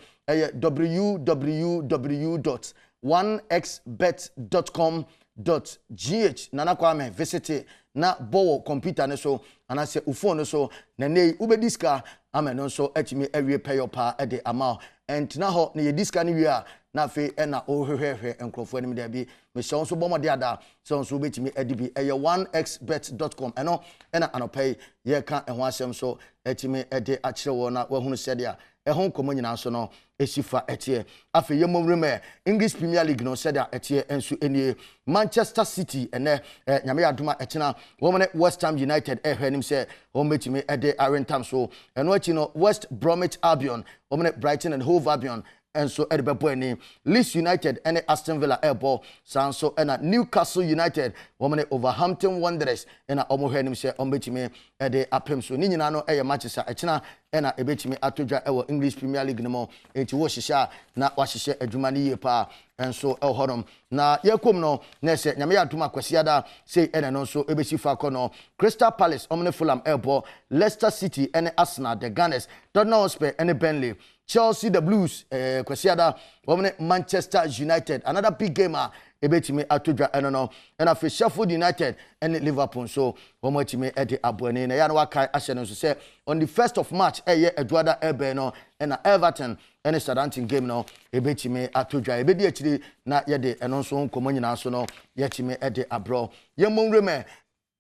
www.1xbet.com.gh nana kwame visit na bowo computer ne so anase phone so na nei ubediska ameno so etimi awie payo pa de ama entina ho na ye diska ne wie a na fe na ohwehwehwe enkrofo anim da bi me so so bomode ada so so betimi adibi eye 1xbet.com eno na anopai ye ka eho asem so etimi ede akire wo na wahunu sede a ehon komo nyina so no esifa etie afa yemomreme English Premier League no sede a etie ensu enie Manchester City ene nyame adoma ekina wo ne West Ham United ehwanim se wo betimi ede arentam so eno achi no West Bromwich Albion wo ne Brighton and Hove Albion enso edebebo ani Leeds United ene Aston Villa airball sanso ena Newcastle United wo ne Wolverhampton Wanderers ena omo hwanim se ombetimi ede apem so ni nyina no eye matches a ekina ena ebetimi atodwa ewo English Premier League no mo enti wo hihya na wahihye adwuma ne yepa enso ehonom na yekom no na se nyame yadoma kwasiada sei ena no so ebesi fa kono Crystal Palace omne Fulham airball Leicester City ene Arsenal the Gunners Tottenham Hotspur ene Burnley Chelsea the Blues kwasiada omne Manchester United another big game ebetimi atodwa eno no ena fe Sheffield United ene Liverpool so womachimi ede abone na ya no wakai ahye no so se on the 1st of March eye Eduarda Ebe no ena Everton ene Southampton game no ebetimi atodwa ebedi akiri na yede eno so nkomo nyina so no yetimi ede abro yemonreme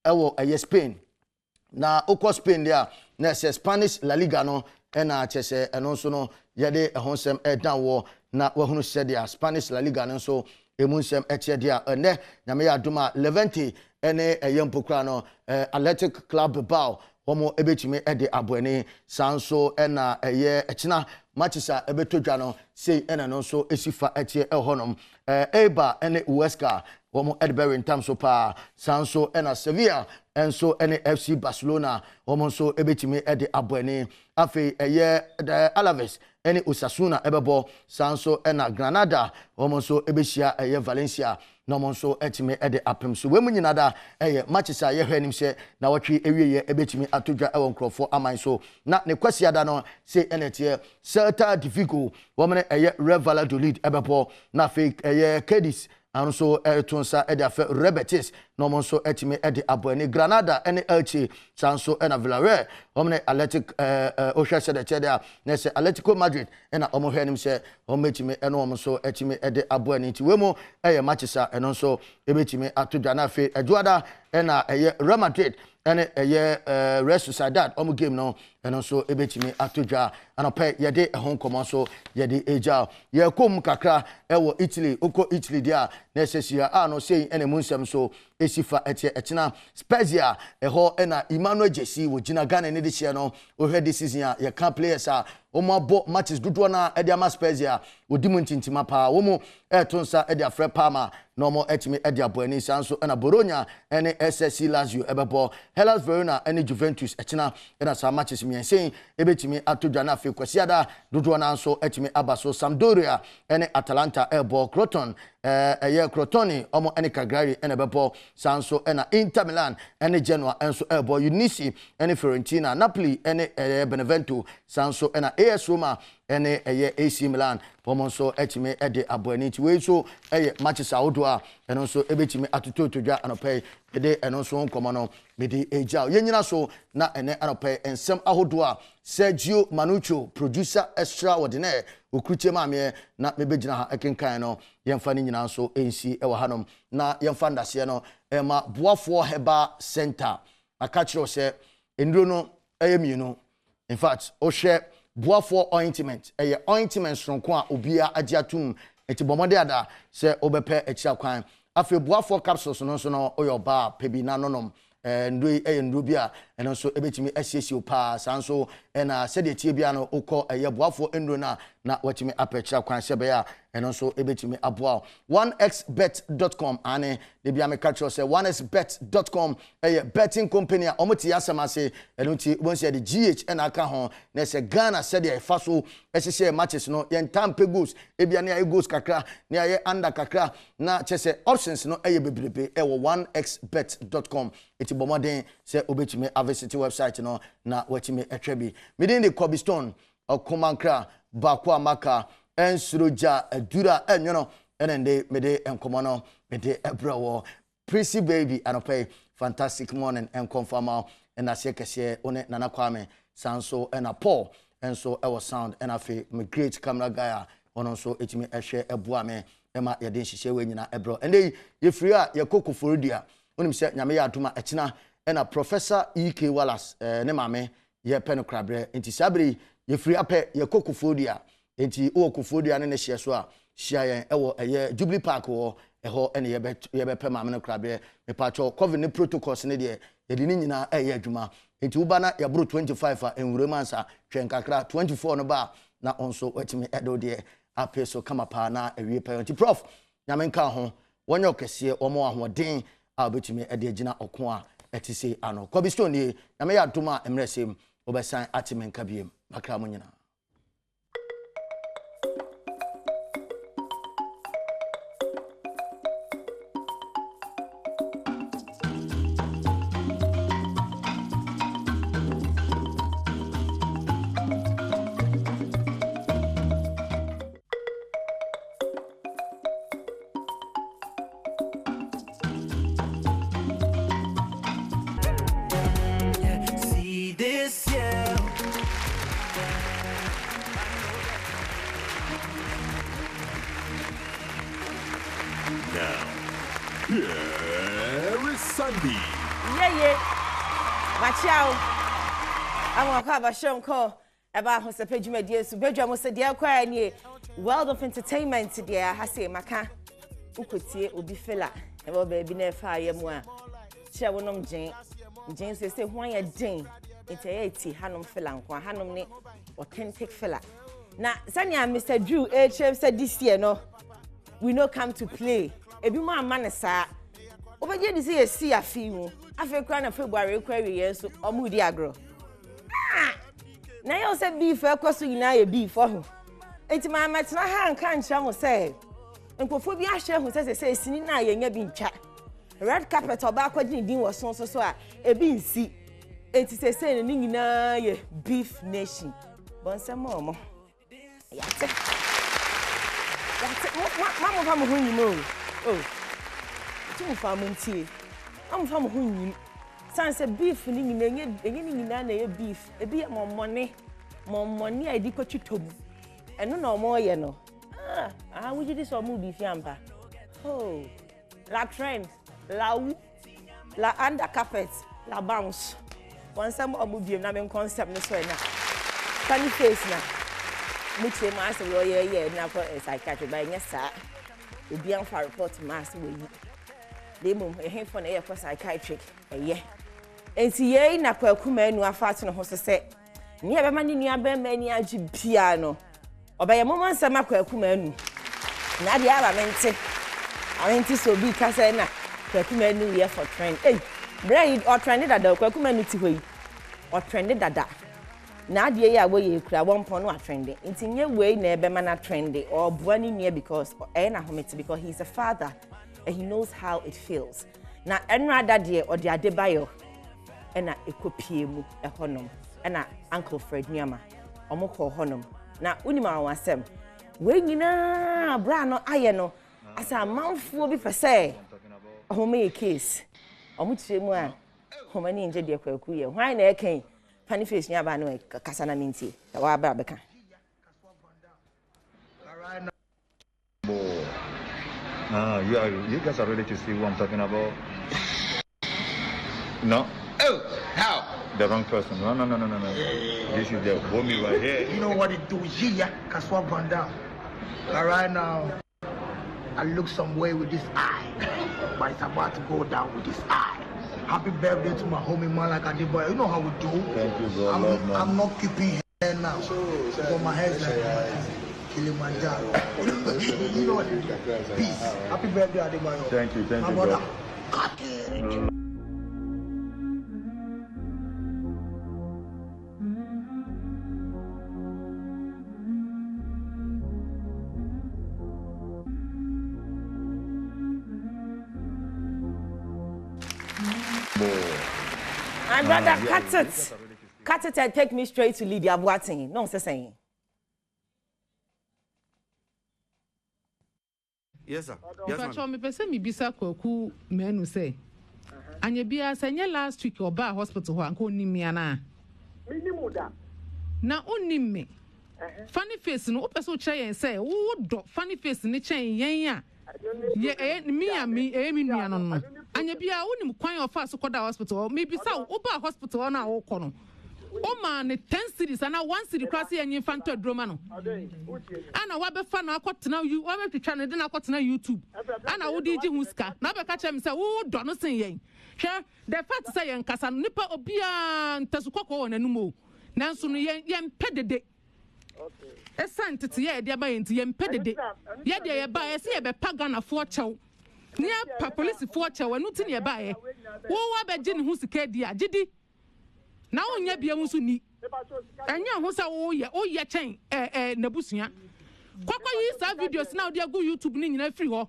ewo eye Spain na okọ Spain dia na se Spanish La Liga no ena achese eno so no yede ehonsem edan wo na wahunu sedia Spanish La Liga no so emunsem echedia ene nyame ya adoma Levante ene eyempokra no Athletic Club Bilbao womo ebetimi ede aboani sanso ena eye echina matches ebetodwa no sei ena no so esifa eche ehonom Eibar ene Huesca womo Edinburgh in terms of sanso ena Sevilla enso ene FC Barcelona womo so ebetimi ede aboani afi eye the Alaves ene Osasuna ebebo sanso ena Granada womo so ebehia eye Valencia no mo so etimi ede apem so we munyina da eye matches a ye hwanim se na wotwe ewieye ebetimi atodwa ewo nkrofo aman so na ne kwasiada no se enetie Celta de Vigo womo eye Real Valladolid ebebo na fake eye Cadiz anso etonsa ede afa Rebetis no mo so etimi ede aboani Granada ene Elche sanso ena Villarreal womo Athletic Oshase de Cheda na se Atletico Madrid ena omo hwanim se omo etimi eno omo so etimi ede aboani ti wemo eye matches eno so ebetimi atodwa na fe Eduarda ena eye Real Madrid ene eye Real Sociedad omo game no eno so ebetimi atodwa anope yede ehon komo so yede eja ye kom kakra ewo Italy oko Italy dia na esesia ano sei ene munsem so esifa etie echina Spezia eho ena Emmanuel Jesse wo gina Ghana ne de hye no ohwe this season a ye can players a omo abo matches dodo na e de ama Spezia odimu ntintima pa wo mu etonsa e de afre Parma na omo etimi e de aboani sanso ena Bologna ene SSC Lazio ebebo Hellas Verona ene Juventus echina ena sa matches miensen ebetimi atodwa na afi kwasiada dodo na nso etimi abaso Sampdoria ene Atalanta ebo Croton eye Crotone omo ene Cagliari ene bebo sanso ena Inter Milan ene Genoa enso ebo Udinese ene Fiorentina Napoli ene Benevento sanso ena AS Roma ene eye AC Milan pomonso etime ede aboani ti we so eye matches awodoa eno so ebetime atototodwa anopai ede eno so nkomo no mede eja yenyina so na ene anopai ensem ahodoa Sergio Manucho producer extraordinaire okruche maame na mebegina ha ekenkan no yemfa ni nyina so ensi ewa hanom na yemfa ndase no ema boafo heba center akachiro se enduro no eyemienu in fact o hwe boafo ointment ointment sonko a obia agiatum eti bomode ada se obepe echa kwan afi boafo capsules no so no oyoba pebi na nonom nduro bia eno so ebetimi asiesi pa sanso ena sede tie bia no ukọ boafo enduro na watimi apecha kwan sebe ya eno so ebetimi aboa 1xbet.com ane de bia me catch say 1xbet.com betting company a omoti asamase eno ti wonse de GH ena aka ho na se Ghana sede e faso esese matches no yen tampe goals ebia na goals kakra na ye under kakra na chese options no bebrebe 1xbet.com iti bomoden se obetimi visit website no na watimi etwebi midin de Cobblestone okomankra bakwa maka ensuroja dura enyono enende mede enkomo no mede ebrawo Prissy baby anope fantastic morning and confirm and as yekese one nana kwame sanso ena Paul enso ewo sound and afi me great camera guy ono so etimi ehwe eboa me ema yede nhihye we nyina ebro ende ye free a ye kokoforudia onim se nyame ya adoma echina ena Professor EK Wallace ne mame ye penokrabre enti sabri ye free ape ye kokoforudia enti o kokoforudia ne hye so a hia yen ewo eye Jubilee Park wo eho ene ye be pe mame no krabre me pacho covid ne protocols ne de yedi ni nyina eye adwuma enti uba na ya bro 25 a enwuremansa twenkakra 24 no ba na onso watimi edo de ape so kama pa na ewie pa enti prof nyamenka ho wonye okese omo ahoden a obetimi ede agina okon a etise ano Cobblestone nyame ya doma emresem obesan atimenka biem makra mo nyina. Shonko eba ho se pejumedie su Badwam se de akwa nie world of entertainment de hase maka ukotie obi fela eba ba bi na fa ayemu a chia wonom gen se hwan ya den enti hanom fela nko hanom ne authentic fela na sanya Mr. Drew HM said this year no we no come to play ebi mo amane sa obeje di se yesi afi mu afekra na February kwa wiye so omudi agro na yo se beef ekoso yina ye beef ho enti ma metna ha nka ncha mo se nkofo bi ahye hu se sini na ye nya bi ntwa red carpet oba akwadini din wo so a ebi nsi enti se ni nyina ye beef nation bonsemo mo yate mama fa mo hu nyimo tu fa mo ntie am fa mo hu nyimo sanse beef ni nyina enye ni nyina na ye beef ebi momone edi kwatwutom eno na omo ye no wuji dis omo beef yamba la trend la under carpet la bounce once am omo biem na men concept no so na funny face na muche ma ase lo ye na ko psychiatrist ba nya sa obi amfa report mass we yi demo ehemfo na yɛ psychiatric ɛyɛ enti yɛi na kwaku manu afa to no ho so sɛ ne yɛbɛma ne nua bɛma ni agye bia no ɔbɛyɛ momma nsɛm akwaku manu na de aba mente so bi ka sɛ na kwaku manu yɛ for trend brain or trend dada kwaku manu ti hɔ yi or trend dada na de yɛ awo yɛ kura one pon no trend nti nye wei na ɛbɛma na trend or boa ne nua because na homete because he's a father and he knows how it feels na enrada de or de adebayo na ekopie mu ɛhɔnom na Uncle Fred Nyama ɔmo kɔ hɔnom na unima awasem we nyina bra no ayɛ no asa manfo bi pɛsɛ ɔmo me case ɔmo tire mu a ɔmo ne nje de kwaku yɛ hwan na ɛkan pani face nya ba no kasa na mintie da wa ba bɛka you guys are ready to see what I'm talking about? No? Oh, how? The wrong person. No. This is the woman right here. You know what it do here? Kaswa Banda. All right now, I look some way with this eye, but it's about to go down with this eye. Happy birthday to my homie man like I did, boy. You know how we do. Thank you, bro. I'm not keeping hair now. But my hair's like Kilimanjaro. You know what it do. Peace. Happy birthday, Adebayo. Thank you, my bro. I'd rather cut it and take me straight to Lydia Boating. No, I'm saying. Yes, sir. Yes, ma'am. Me pese mi bisa kwaku menu say. Anya bia senya last week oba hospital ho anko nimi ana. Minimum da. Na onim me. Funny face no opese o kire yen say wo do funny face ni chen yen a. Ye mi nua no. Anya bia wonim kwan ofa so koda hospital. Me bisa oba hospital na wo kɔ no. O man 10 cities and 1 city cross here in Fanto Dromano. Ana wabe fan akotena you wabe twitwa ne de na akotena YouTube. Ana wo DJ Huska. Na be ka chem say wo do no sen yen. Hwe the fact say yen kasa nipa obia ntasukoko wɔ nanum o. Nanso no yen pedede. Okay. Esan tete ye de ba yen ti yen pedede. Ye de ye ba ye se ye be pagana fo chew. Nia pa police fo chew anu ti ne ye ba ye. Wo wabe gye ne hu sika dia gidi. Na onya bia mu so ni anya ho sa wo ye chen nabusua kwakwa yi sa videos na odi agu YouTube ni nyina free ho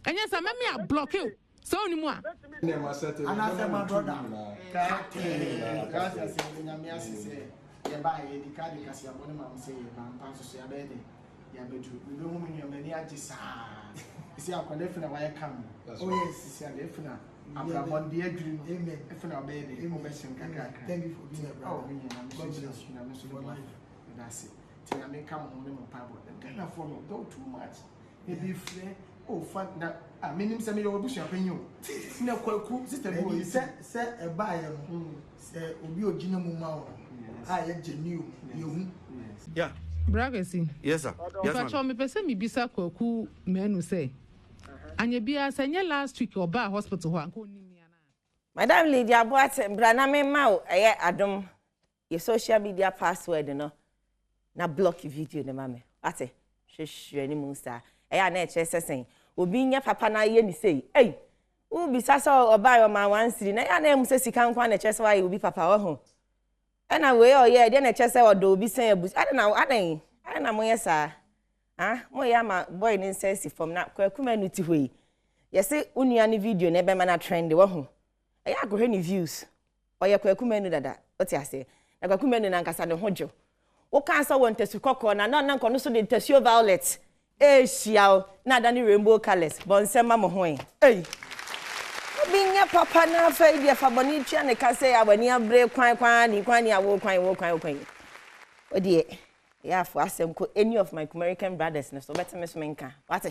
anya sa meme a block you so oni mu a ana say my brother ka say nyame asese ye ba ye di ka kasi abone ma mo say ye ba mpa so ya be de ya bedu we be hu me nyame ni agi sa isi akwade fina wa ye kam o yes isi ade fina Abraham the dream. Amen. If you obey the thank you for being a brother. God bless you. I'm so life. That's it. Till I make come on them Bible. Then I follow. Don't too much. Maybe free. Oh, fun. Now, I mean, him say me you bush opinion. Na kwaku sister boy. Say a buyer. Say obi ojina mu ma o. Ah, ye genuine. You. Yeah. Bragasi. Yes, sir. Yes, ma'am. If I me pese mi bisa kwaku menu say. Anya bia senya last week oba hospital ho anko nimi ana. Madam Lydia Boating brana me ma o Adom your social media password no na block video ne ma me. Ate hwehwe ni mu sa na e che sesen obi nya papa na ye ni sei wo bisa so oba yo ma wan siri na na em se sika nkwa na che se wa ye obi papa wo ho na we o ye de na che se odo obi sen abu na mo ye sa mo ya ma boy ni sense from na kwaku manu ti hoyi yesi unua ni video na be ma na trend wo ho ya agohwe ni views oye kwaku manu dada oti ase na kwaku manu na nkasa ne hojo wo kan so won tesu kokko na nko no so de tesu violet hia na da ni rainbow colors bon sema mo ho obinya papa na fa ide fa boni tua ne ka se ya bani abre kwan ni awo kwan odi yeah, for asem ko any of my American brothers na so better miss menka. What?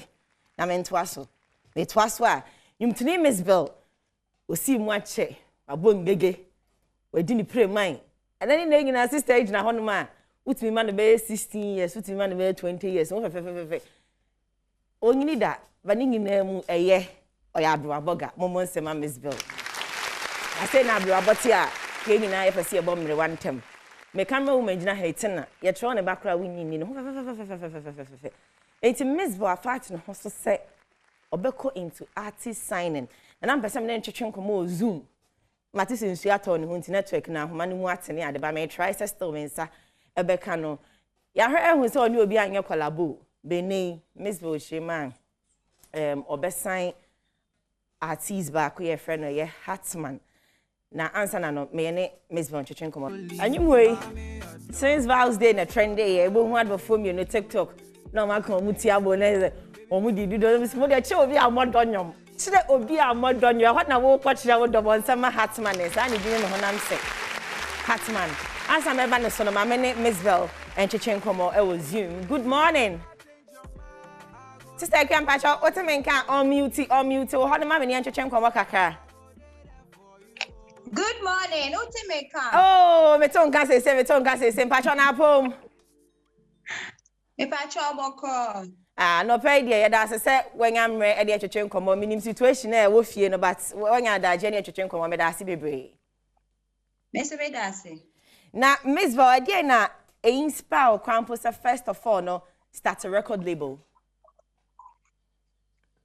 Na me ntwaso. Me twaso a nyumtini Miss Bill. Osi mu ache, abo ngege. Wadi ni pray mine. And then na nyina sister age na hono ma. Utimi ma no be 16 years, utimi ma no be 20 years. Wo fe. onyini da bani nyina mu eye oya abroaboga momo nsema Miss Bill I say na abroaboti a ke nyina ye pese e bom mere wantem me camera woman gina hetina ye tro ne bakra winyini no enti Miss Bill afat no so say obeko into artist signing and am pese me na ntwetwe nkomo Zoom mate se nsu ato ne ho nti network na ahoma ne mu atene ade ba me try still mensa ebeka no ya hwe ehun se oni obi anye collabo bene Miss Bill Sheman obesan artist ba ko ye friend no ye Hartman na answer na no me ne Miss Bill ntwetwe nkomo anyimwe since Val's Day na trend day e bo hu adbo fom you no TikTok na ma kan mu ti abo na omu didi do mo de che obi amodonyom chire obi amodonyo what na wo kwachira wo dobo nsama Hartman is ani bi no honam se Hartman asa me ba ne so no ma me ne Miss Bill ntwetwe nkomo e wo Zoom. Good morning Sister Kampacho otemenka on mute wo hono ma me ne ntwetwe nkomo kakra. Good morning otemenka oh me ton ka se mpacho na pom me pacho boko no pay dia ya da se wanyamre e de twetwe nkomo minim situation e wo fie no but wanya da je ne twetwe nkomo me da se bebre me se be da se na Miss Bill dia na e inspire kwampo se first of all no start a record label.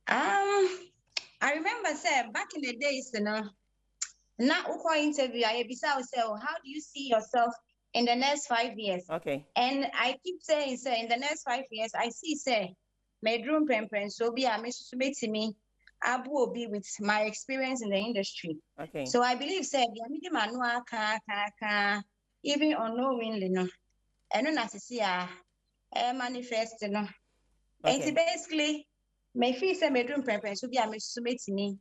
I remember say back in the days na uko interview I bisa say how do you see yourself in the next 5 years? Okay. And I keep saying say in the next 5 years I see say bedroom prempen so be a me abu obi with my experience in the industry. Okay. So I believe say the manual ka even unknowingly no eno na sisi manifest no. Okay. And basically my feel say bedroom prempen so be a me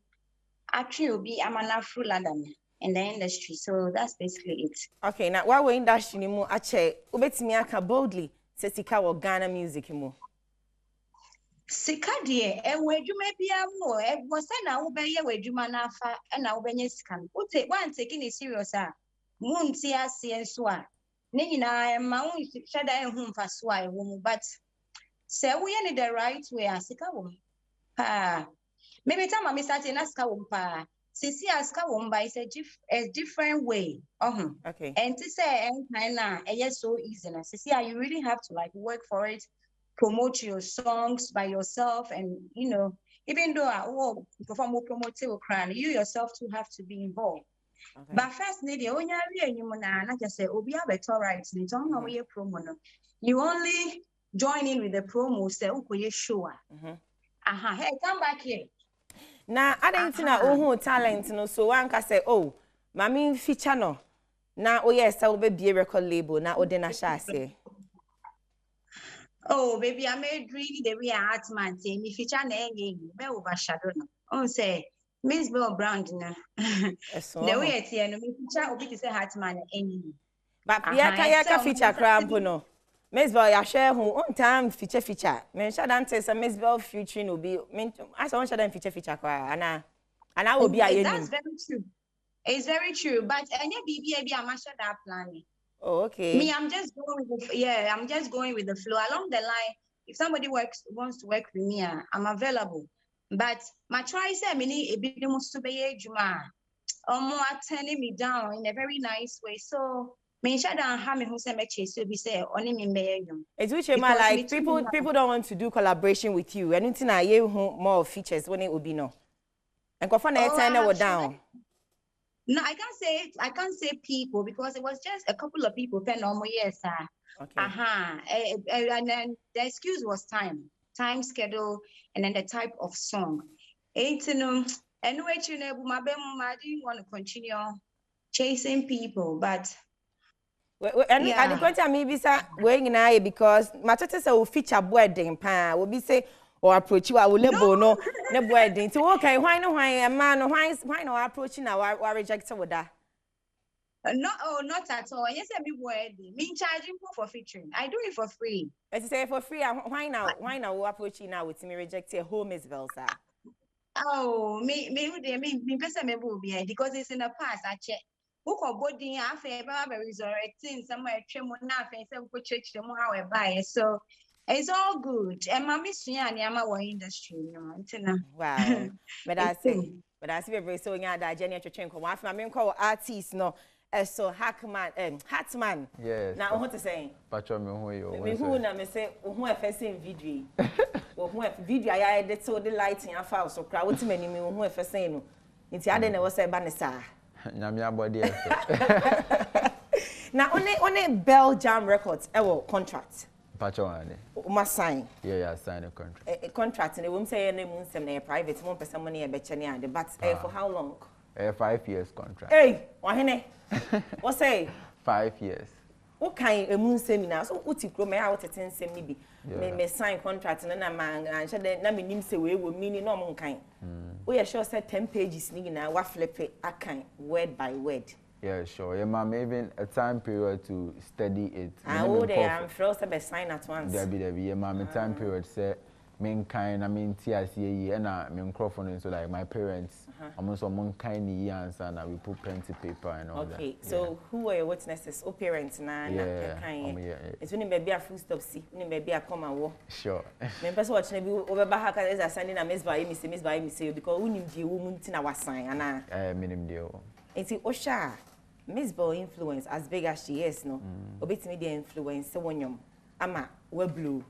actually obi amanafru London in the industry. So that's basically it. Okay, now why we industry ni mu ache ubetimi aka boldly say sika wo Ghana music mu. Sika de enwadwuma bia mu wo say na wo beye wadwuma na afa na wo benye sika. One taking it serious munti ase enso a ne nyina ma wo hweda ehun mfaso a ewo mu but say wo ye ne the right way asika wo. Maybe time I started na sika wo pa. Sisi aska womba is a different way. Okay. And to say it's so easy. Sisi, you really have to like work for it, promote your songs by yourself, and you know, even though I will perform more promotive crown, you yourself too have to be involved. Okay. But first, need you only not just say, "Oh, be a better right." You only join in with the promo. Say, "Oh, you sure?" Hey, come back here. Na adenti na ohu talent no so wan ka say oh mami feature no na o yes we be be record label na ode na sha say oh baby I made really the way Hartman say me feature na enye be overshadow no on say Miss Bill brand na the way it here no me feature obi say Hartman enye but ya ka feature cramp no Miss Bill ya share who on time feature me sha dan say Miss Bill featuring obi me as on sha dan feature kwa ana obi ayenim. That's very true. It's very true, but any BBA I'm sure that planning. Oh, okay. Me, I'm just going with I'm just going with the flow along the line. If somebody wants to work with me, I'm available. But my try say mini a bit must be juma. More turning me down in a very nice way. So me shada ha me who say me chase so be say only me be you. It's which like people don't want to do collaboration with you. Anything I hear more features when it will be no. And go for na turn down. No, I can't say people because it was just a couple of people pen on yes, sir. Okay. And then the excuse was time schedule, and then the type of song. Anyway, I didn't want to continue chasing people, but and the question maybe say weighing na because matete say we feature wedding pa we be say or approach you I will label no wedding so okay why man why no approaching now I reject with that no not at all yes me wedding me charging for featuring I do it for free as you say for free why now we approaching now with me reject a home is well sir oh me person me will be because it's in the past I check who body after resurrecting somewhere tremo na say church them how I buy so It's all good. And mommy suya ni ama wa industry no. Wow. But I say very so nya da Jenny twetwen ko. Afa me nko artist no. So Hatman. Yes. Now what to say? Patcho me hu yo. Me hu na me say hu e first video. Hu e video I edit so the lighting afa so kra what mani me hu e first no. Nti ade na wo say ba ne sa. Nyame abode e so. Now only Belgium Records contract. Patcho ane. Uma sign. Yeah, sign a contract. A contract and they won't say any moon some private one person money a betchany but for how long? 5 years contract. Hey, wahene. What say? 5 years. What kind a moon seminar? So what you me out at 10 semi be. Me sign contract and na man and said that na me nim say we will mean no mon kind. We are sure said 10 pages nigga na wa flip it a kind word by word. Yeah, sure. Yeah, ma'am, even a time period to study it. Oh, they am first be sign at once. There be. Yeah, ma'am, a time period say main kind. I mean, TICA and I mean microphone. So like my parents, I'm also mon kind answer and we put pen to paper and all that. Okay, so who are your witnesses? O parents na kind. It's when baby a full stop see. When baby a come and walk. Sure. Me person watch na be over back as a sending a miss by me say because we need the woman tina was sign ana. Minim deal. It's Osha. Miss Bell influence as big as she is, no. Obetimi the influence so when ama we blue.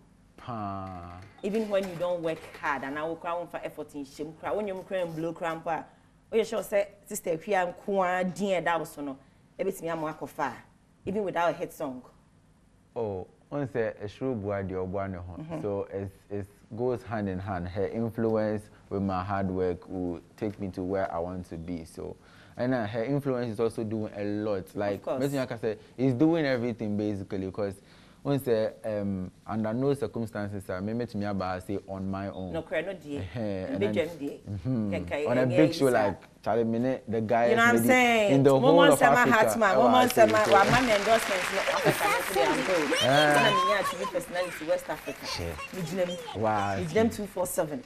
Even when you don't work hard and I will crown for effort in shame cry when you cry blue crampa. We sure say sister here am kwa dear that was no. Ebetimi am work of even without a hit song. Oh, once a shrew boy the obuane ho. So it goes hand in hand. Her influence with my hard work will take me to where I want to be. So and her influence is also doing a lot. Like Mr. Yaka said, he's doing everything basically because once under no circumstances I met me about say on my own. No cry no dear. On a big show like Charlie Minute, the guy you know what I'm saying? In the whole of Africa. Hatman, woman say my man endorsements no personality West Africa. Wow. It's them 247.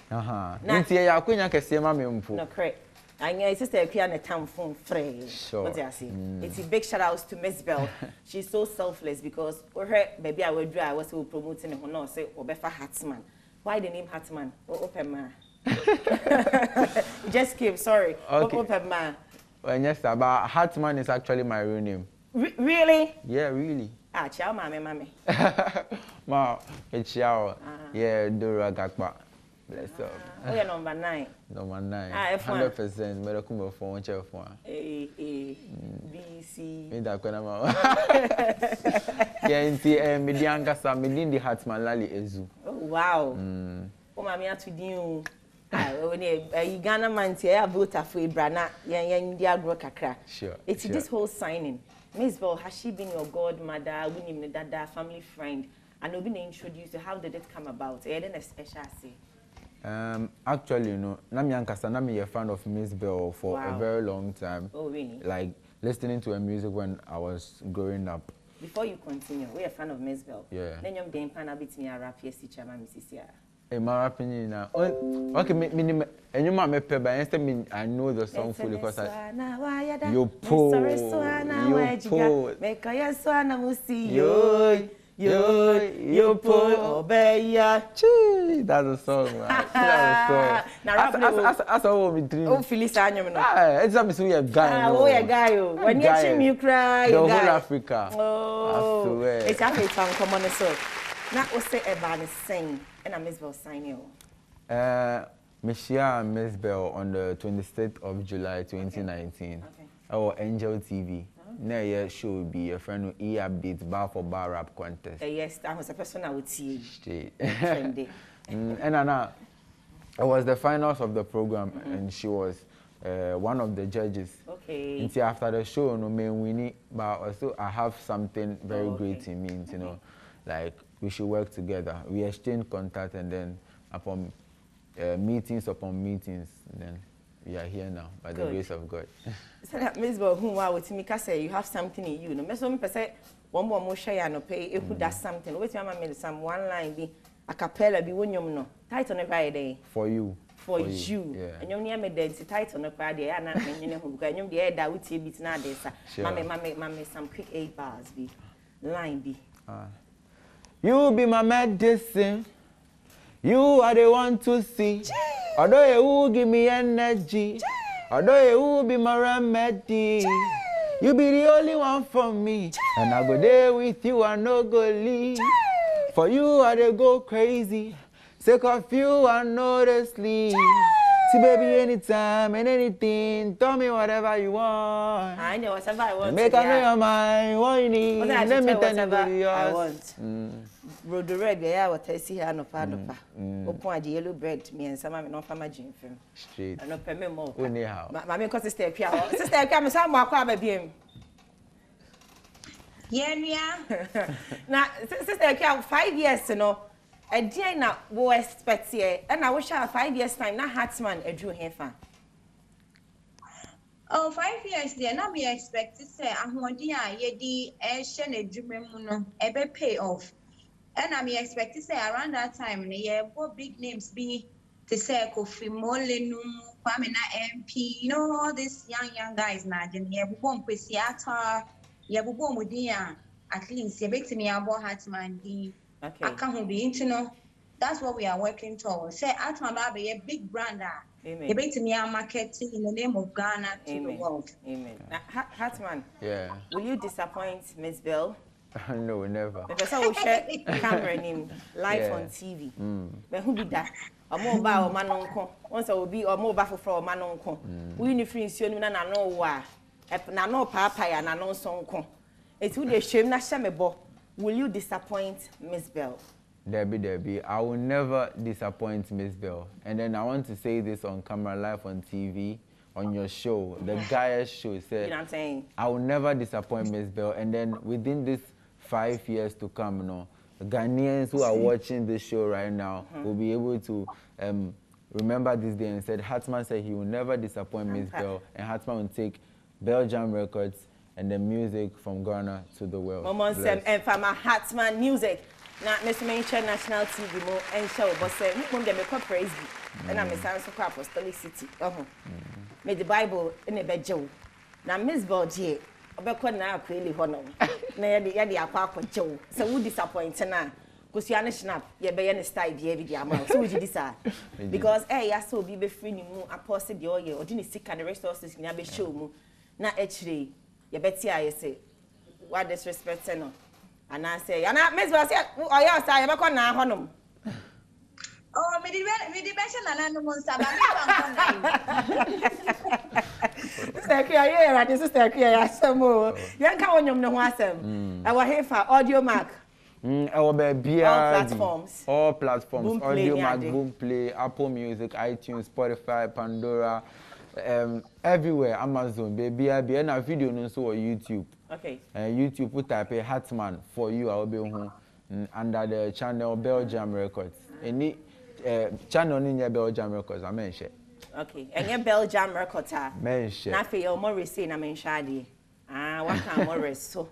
Nti ya kwenya kese ma me mpo. No cry. And your sister appear on a town phone free. Sure. What do I say? It's a big shout out to Miss Bell. She's so selfless because her baby I will do I was promoting her no say Obefa Hatman. Why the name Hatman? Open man. Just came, sorry. Okay. Open man. Well, yes, but Hatman is actually my real name. Really? Yeah, really. Ah, ciao, mami. Ma, it's ciao. Yeah, Dora Gakba. Bless up. Oh, yeah, number 9. Number 9. 100%. But I come for one chair for. A, B, C. Me da kwena ma. Yeah, inti medianga sa medindi Hatman lali ezu. Oh, wow. Oh, mami atudin. You Ghana man say I vote for Ibrana. Yeah, India grow kakra. Sure. It's this whole signing. Miss Bell, has she been your godmother, winning dada, family friend? And we've been introduced. How did it come about? Then a special say. Actually, you know, Nami Ankasa, Nami a fan of Miss Bell for a very long time. Oh, really? Like listening to her music when I was growing up. Before you continue, we're a fan of Miss Bell. Yeah. Then you're being fan of me a rap yes, chairman, Mrs. Sierra. My opinion now. Okay, and you might me pay, but instead I know the song fully because you po, make a swana musi yo po obeya. That's a song, man. That's a song. That's all we dream. Oh, Phyllis Anyam. It's a mystery guy. Oh, a guy. When you see me cry, the whole Africa. Oh, it's a great song. Come on, so. Now, what's it about the sing? And I Miss Bell sign you. Michelle and Miss Bell on the 26th of July 2019. Okay. Our Angel TV. Next year show will be a friend who updates bar for bar rap contest. Yes, that was a person I would see. Trendy. And Anna, it was the finals of the program, and she was one of the judges. Okay. Until after the show, no man winning, but also I have something very great in me, you know, like. We should work together. We exchange contact, and then upon meetings upon meetings, then we are here now by the grace of God. So that Miss Bell, who are with me, say you have something in you. No, me so me say one more share no pay. If you does something, wait till I some one line be a cappella be one no title on Friday. For you. For you. Yeah. And you near me dance title on Friday. I not me you know because you the air that we see bit now there. Mama some quick 8 bars be line be. You be my medicine. You are the one to see. Although you will give me energy. Although you will be my remedy. You be the only one for me. And I go there with you, I no go leave. For you, I dey go crazy. Sick of you, I know they sleep. See, baby, anytime and anything, tell me whatever you want. I know whatever I want. Make I know your mind, what you need. Let me tell you what I want. Road red, yeah, what I see here, no pa. Open the yellow bread, me and some no farmer gym film. Straight. I no pay me more. Anyhow. Mammy, cause sister, come some more crab beam. Yeah. Now, sister, 5 years, you know. A day now, we expect here, and I wish I 5 years time. Now, Hartman, a Drew Heifer. Oh, 5 years there. Now we expect to say, I'm one year, ye Asian a dream, ebe pay off. And I expect to say around that time, what big names be to say Kofi Molenu, Kwamina MP, you know, all these young guys now, and ye won't be theater, ye won't with at least ye bet me about Hartman. I can't be into that's what we are working towards. Say Hartman be a big brand. Ye bet me marketing in the name of Ghana to the world. Amen. Hartman, yeah. Will you disappoint Miss Bell? No, never. The person will share camera name live on TV. But who be that? A mobile man on once I will be a mobile for a man on we need free soon and I know why. Na no papa and I know song. It's who they shame na shamebo. Will you disappoint Miss Bell? Debbie, I will never disappoint Miss Bell. And then I want to say this on camera, live on TV, on your show, the Gaia show. Said, you know what I'm saying? I will never disappoint Miss Bell. And then within this 5 years to come, you know, Ghanaians who are watching this show right now will be able to remember this day and said, Hartman said he will never disappoint Miss Bell, and Hartman will take Belgium records and the music from Ghana to the world. And from my Hartman music. Now, Mr. Mainstream National TV mo and show, but say, we them a praise and I'm a sound for Apostolic City. Made the Bible in a bed, Joe. Now, Miss Bell, Obeko na akweli hono na ye de akwa Joe. So who disappoint na because you snap ye be ye style be the amount. So would you decide? Because ya so be free ni mu apostle the oye odi ni sika the resources ni be show mu na actually ye beti aye say what disrespect no. And I say ana Miss Bell say oya say ye be ko na honom. Oh, me di mention na no mo saba me Sister Kia, yeah, this is Sister Kia. Some you can't wonyom no ho asem. I was here for Audio Mac. All platforms. All platforms. Boom Audio Play, Mac, Boom Play, Apple Music, iTunes, Spotify, Pandora, everywhere. Amazon, baby, and a video no so on YouTube. Okay. YouTube put type a Hartman for you. I will be home under the channel Belgium Records. Any channel in your Belgium Records, I mentioned. Okay, and your Belgium record mention. Na fe your more say na mention what can more so.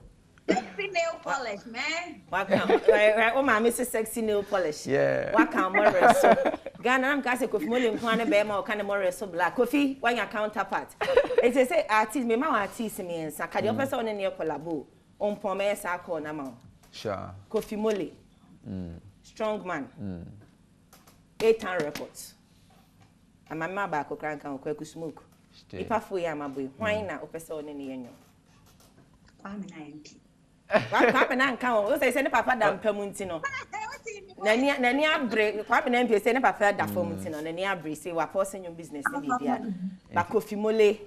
Sexy nail polish, man. What can right oh my Mrs. Sexy nail polish. Yeah. What can more so. Ghana am ka say Kofi Mole nkwan be ma o kan more so black. Kofi when your counterpart. It say artist me ma artist me ensa ka the person on ne collabo. On pome sa call na ma. Sure. Kofi Mole. Strong man. 8 records. And my mama back can quick smoke. If I feel I'm a boy, why not? Opesa on any enyo. I'm 90. What and count? What I send papa down Permuntino. Nania break, what an MP send papa da Permuntino, and Nania break say, what person your business in India. But Kofi Mole,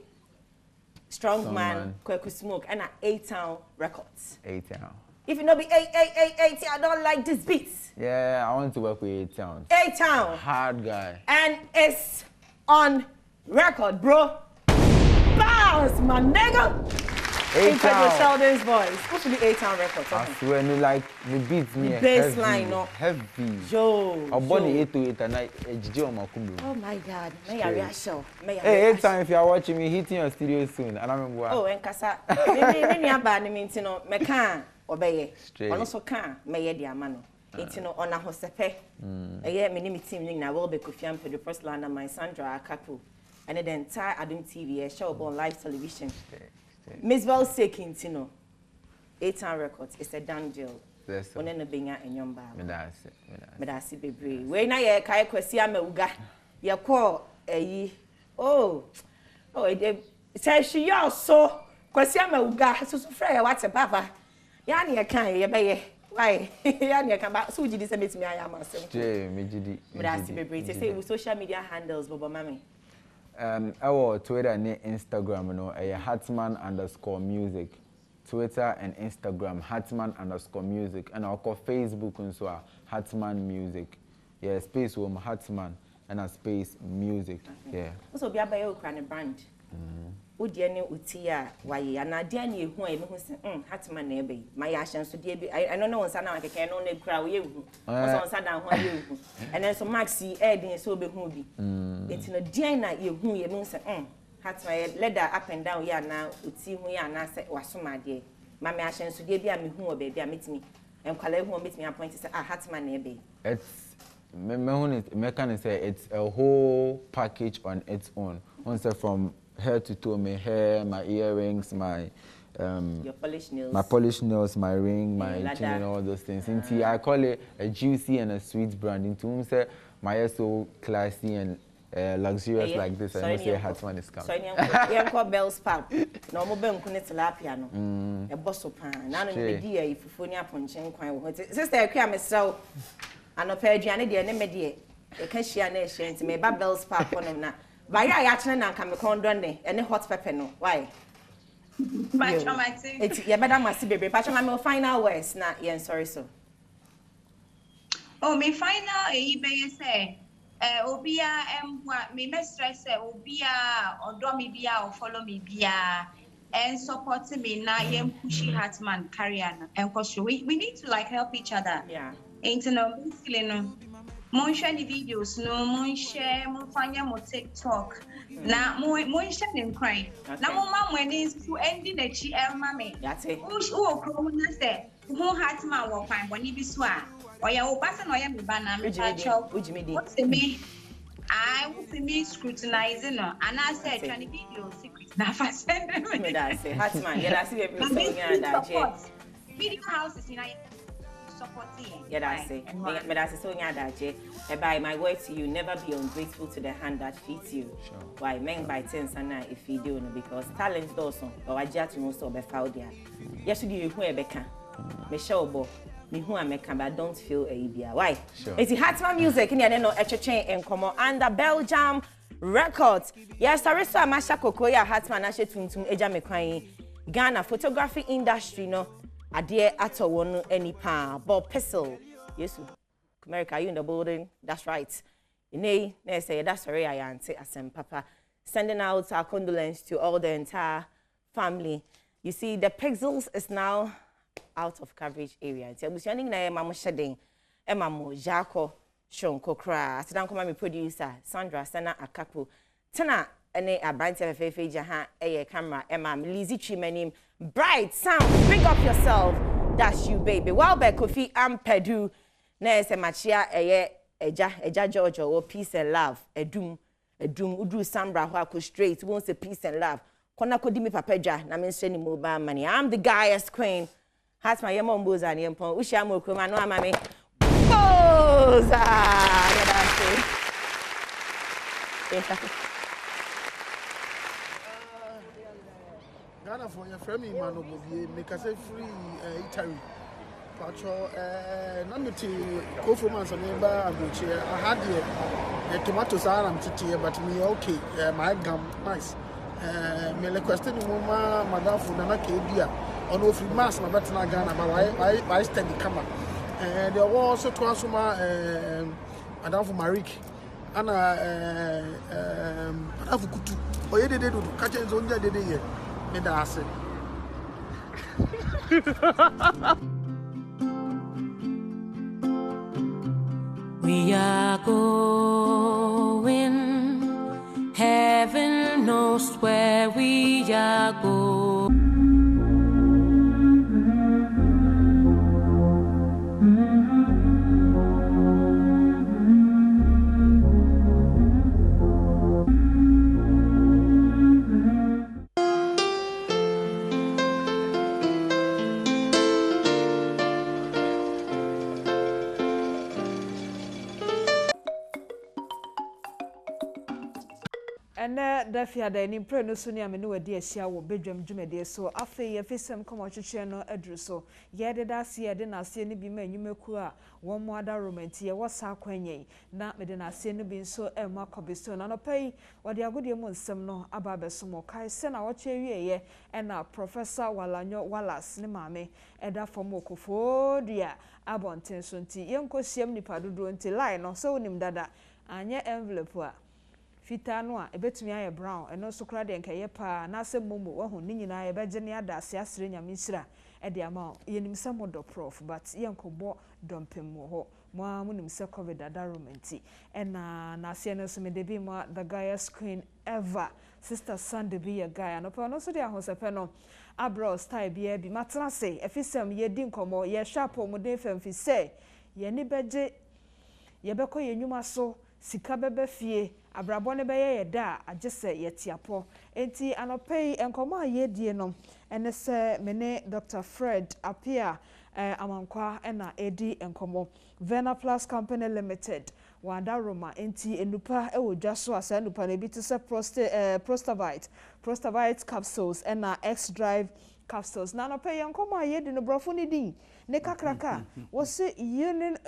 strong man, quick smoke, and 8-town records. 8-town. If you know be 8, I don't like this beats. Yeah, I want to work with 8-town. 8-town. Hard guy. And it's on record, bro. Bounce, my nigga. 8-town. Sheldon's voice. Hopefully 8-town records. I swear, no, like the beats me. Baseline, no. Heavy. Yo. I'm born 8-8 and I on my kumbu. Oh my God. May I reassure? Hey, 8-town, if you are watching me, hitting your studio soon. And I remember. Oh, and Kasa. Maybe I'm bad. I mean, you know, me can obey. Also can. May the amano. It's no on a hosepe. Yeah, my name is Tim. I will be Kofiam for the first land and my Sandra Akaku. And the entire Adom TV show on live television. Miss Bell saying, you know, 8-town records. It's a done deal. one no benya enyom ba medase bebre we na ye kai kwasi amawuga ye ko eyi oh say she yo so kwasi amawuga susu frɛ what papa ya ne ye kan ye beye why ya ne kan ba so gidi se metimi aya masem je me gidi medase bebre say we social media handles bobo mami our Twitter and Instagram no @Hartman_music. Twitter and Instagram @Hartman_music and our Facebook and so Hartman Music. Yeah, space woman Hartman and a space music. Yeah. So be abaye okra ne brand. Odi ene utia waye ana de ane ehu a me hu se Hartman na ebe my ahyan so de bi I no know onsa na keke no na kura we ehu. Onsa onsa dan ho ye ehu. And then so maxi edin so be hu bi. Enti no de na ehu ye me se Hartman leather up and down ya na uti hu ya na se wasoma de. Ma me ahyan so de bi a me hu o be bi a metimi enkwala hu o metimi appoint se Hartman na ebe. It's me say it's a whole package on its own. Once from head to toe, my hair, my earrings, my your polished nails, my ring, my chain, and all those things. I call it a juicy and a sweet brand. Into say my hair so classy and luxurious like this. I know say Hartman is coming. So you call bells pap. No mo be nkune tilapia no. E bosso pan. Na no me di e fufunia ponchen kwan wo. Sister e kwa mesel anopa aduane de ne me de e ka hia na e hia nti me ba bells pap no na. Ba ya chene na nka me kondon ne ene hot pepper no. Why? It's ya better must be but my final words na yen sorry so. Oh, me final e be say obia me stress obia odo me bia or follow me bia and support me na yen pushing Hartman career and cause we need to like help each other. Yeah. Ain't no feeling mon share the videos no mon share mon fanya mo TikTok na mon share them cry na mon ma mo ni to ending the chi mama that's it who kro na say who Hartman wo kwan boni bi so a oya wo pasa na oya me ba na me chacho what's me I want me scrutinizing no and I said trying the video secret na fa send me that's it Hartman yeah that's it so nya da video houses in supporting. Yeah, that's it. But that's so nyadaje. By my word to you, never be ungrateful to the hand that feeds you. Sure. Why men by 10 sana if you do because talent does so. Or I just know so be found there. Yes, you who e beka. Me show bo. Me who am meka but don't feel a bia. Why? Sure. It's Hartman music in no echechen en komo under Belgium Records. Yes, Sarisa Masha Kokoya Hartman ashe tuntum eja mekwan Ghana photography industry no Adie ato wonu any pa Bob Pistol. Yes, America, you in the building? That's right. Inay, say that's sorry I answer asem papa. Sending out our condolence to all the entire family. You see, the Pixels is now out of coverage area. So I'm na mama shedding Emamo Jaco Shon Kokra. Sidan come my producer Sandra Sana Akapu. Tana ene abranti afefe jaha eye camera Emma Lizzy Chimenim. Bright sound, bring up yourself. That's you, baby. Well, be Kofi Ampedu. Na se machia eja Georgia or peace and love. Edum udu sambra ho ako straight. Won't say peace and love. Kona ko di me papeja na me sheni mobile money. I'm the guyest queen. Has my yemon boza ni empon. Ushi amo kroma no amame. Boza. Yeah, that's it. Ghana for your friend man obi make us free Italy. Pacho namiti go for man some ba abuchi I had the tomatoes are am titi but me okay my gum nice me request ni mama madam for na ke bia ono free mass na better Ghana but why stand the camera and there was also transformer madam for Marik ana madam for kutu oye de do catch enzo nja de ye me da ase We are going, heaven knows where we are going. ene da fiada ni pre no so ni amene wadi ahia wo bedwam dwumede so afi ye fisem komo twetwe no aduru so ye de da se ye de na se ni bi ma anwumaku a wo mo ada romanti ye wo sa kwanye na me de na se ni bi so e ma kobisto na no pai wadi agodie mu nsem no aba besomo kai se na wo che wieye e na Professor Walanyo Wallace ni maame e da fom okofo dia abonten so nti ye nkosiem nipa dodo nti line no so nim dada anye envelope a fita no a ebetumi aye brown eno so kra de nkaye pa na se momo wahu ni nyina ye beje ne adase asere nyame nsira e de ama yenim se modo prof but ye nkobo dompem ho mo amunim se covid adaromenti ena na se no so me de bi ma the guyest queen ever sister Sunday be a guy no pa no so de ahosepe no abro style bi bi matena se efisem ye di nkomo ye sharp mo de fem fi se ye ni beje ye beko ye nyuma so sika bebe fie abrabo ne beye ye da agese ye tiapo enti anopei enkomo aye die no ene se mene Dr. Fred apia amankwa ena edi enkomo Vena Plus Company Limited wanda Roma enti enupa ewodwa so asa enupa na bi te se prostavite capsules ena X Drive capsules na anopei enkomo aye di no brofo ni din ne kakraka wo se yenin